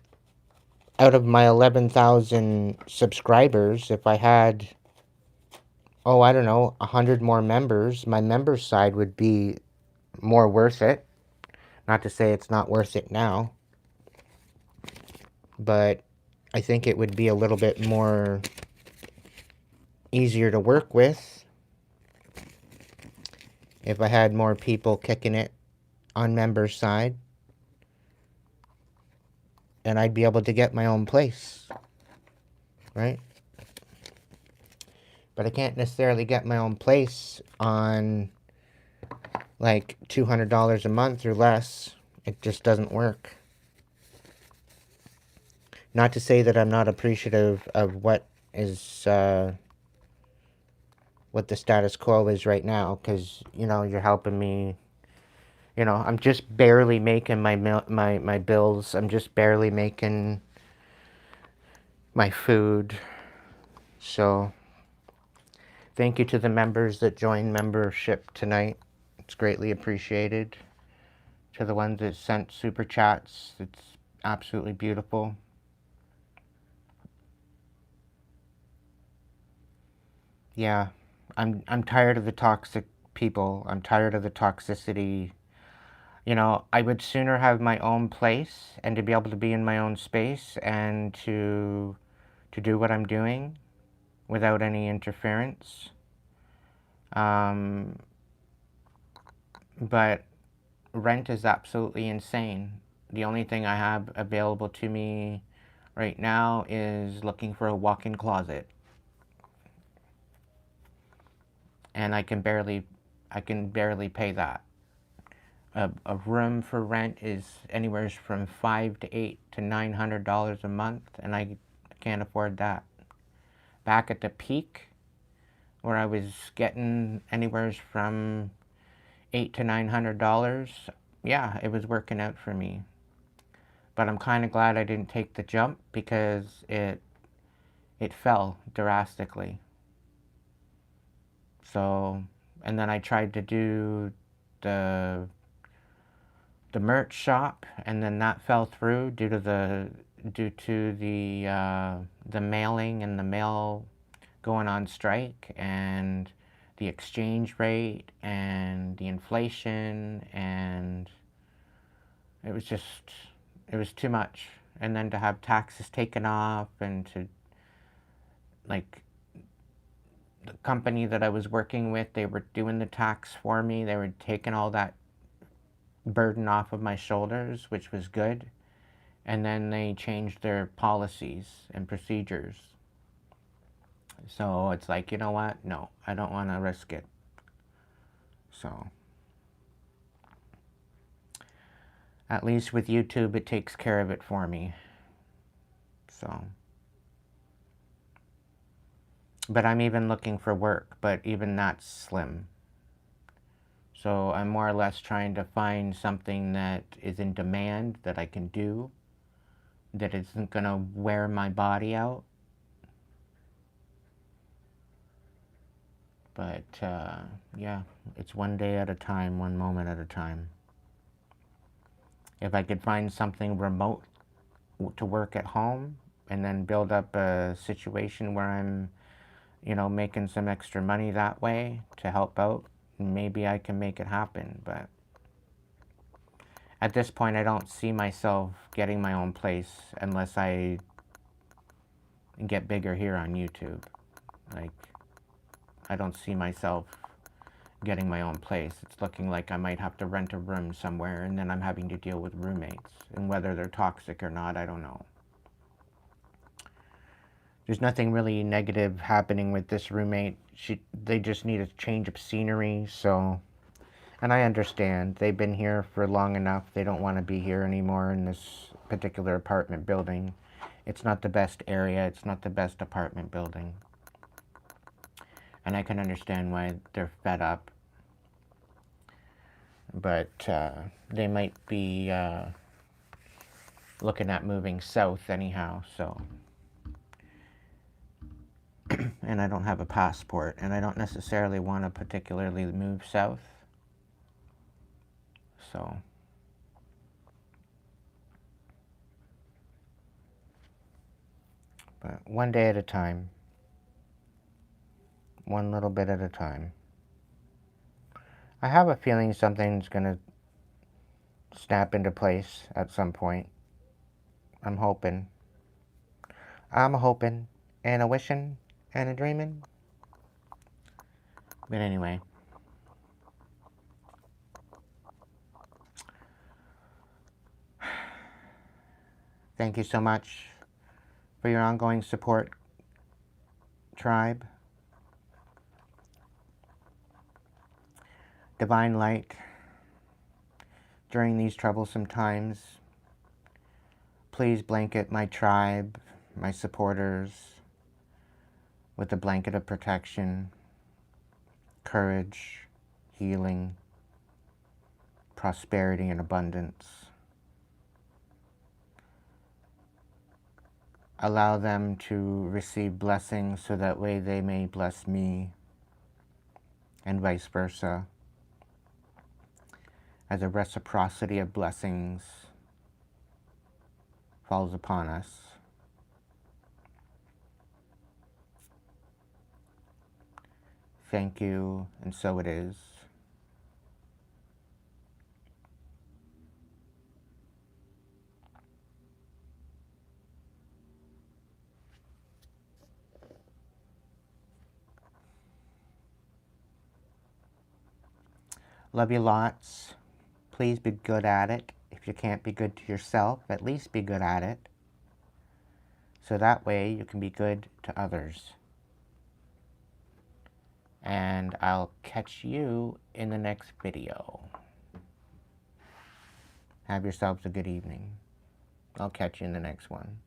out of my 11,000 subscribers, if I had, I don't know, 100 more members, my members side would be more worth it. Not to say it's not worth it now. but I think it would be a little bit more easier to work with if I had more people kicking it on members' side, and I'd be able to get my own place, right? But I can't necessarily get my own place on like $200 a month or less. It just doesn't work. Not to say that I'm not appreciative of what is what the status quo is right now, because you know you're helping me. You know, I'm just barely making my bills. I'm just barely making my food. So thank you to the members that joined membership tonight. It's greatly appreciated. To the ones that sent super chats, it's absolutely beautiful. Yeah, I'm tired of the toxic people. I'm tired of the toxicity. You know, I would sooner have my own place and to be able to be in my own space and to do what I'm doing without any interference. But rent is absolutely insane. The only thing I have available to me right now is looking for a walk-in closet. And I can barely pay that. A room for rent is anywhere from $500 to $800 to $900 a month, and I can't afford that. Back at the peak, where I was getting anywhere from $800 to $900, yeah, it was working out for me. But I'm kind of glad I didn't take the jump, because it fell drastically. So, and then I tried to do the merch shop, and then that fell through due to the mailing and the mail going on strike, and the exchange rate and the inflation, and it was too much. And then to have taxes taken off, and to, like, the company that I was working with, they were doing the tax for me. They were taking all that burden off of my shoulders, which was good. And then they changed their policies and procedures. So it's like, you know what? No, I don't want to risk it. So at least with YouTube, it takes care of it for me. So, but I'm even looking for work, but even that's slim. So I'm more or less trying to find something that is in demand, that I can do, that isn't going to wear my body out. But yeah, it's one day at a time, one moment at a time. If I could find something remote to work at home, and then build up a situation where I'm, you know, making some extra money that way to help out, maybe I can make it happen. But at this point, I don't see myself getting my own place unless I get bigger here on YouTube. Like, I don't see myself getting my own place. It's looking like I might have to rent a room somewhere, and then I'm having to deal with roommates. And whether they're toxic or not, I don't know. There's nothing really negative happening with this roommate. They just need a change of scenery, so... And I understand. They've been here for long enough. They don't want to be here anymore in this particular apartment building. It's not the best area. It's not the best apartment building. And I can understand why they're fed up. But they might be looking at moving south anyhow, so... And I don't have a passport, and I don't necessarily want to particularly move south. So... But one day at a time. One little bit at a time. I have a feeling something's going to snap into place at some point. I'm hoping. I'm a hoping and a wishing and a dreaming. But anyway. Thank you so much for your ongoing support, tribe. Divine light, during these troublesome times, please blanket my tribe, my supporters, with a blanket of protection, courage, healing, prosperity, and abundance. Allow them to receive blessings so that way they may bless me, and vice versa, as a reciprocity of blessings falls upon us. Thank you, and so it is. Love you lots. Please be good at it. If you can't be good to yourself, at least be good at it. So that way you can be good to others. And I'll catch you in the next video. Have yourselves a good evening. I'll catch you in the next one.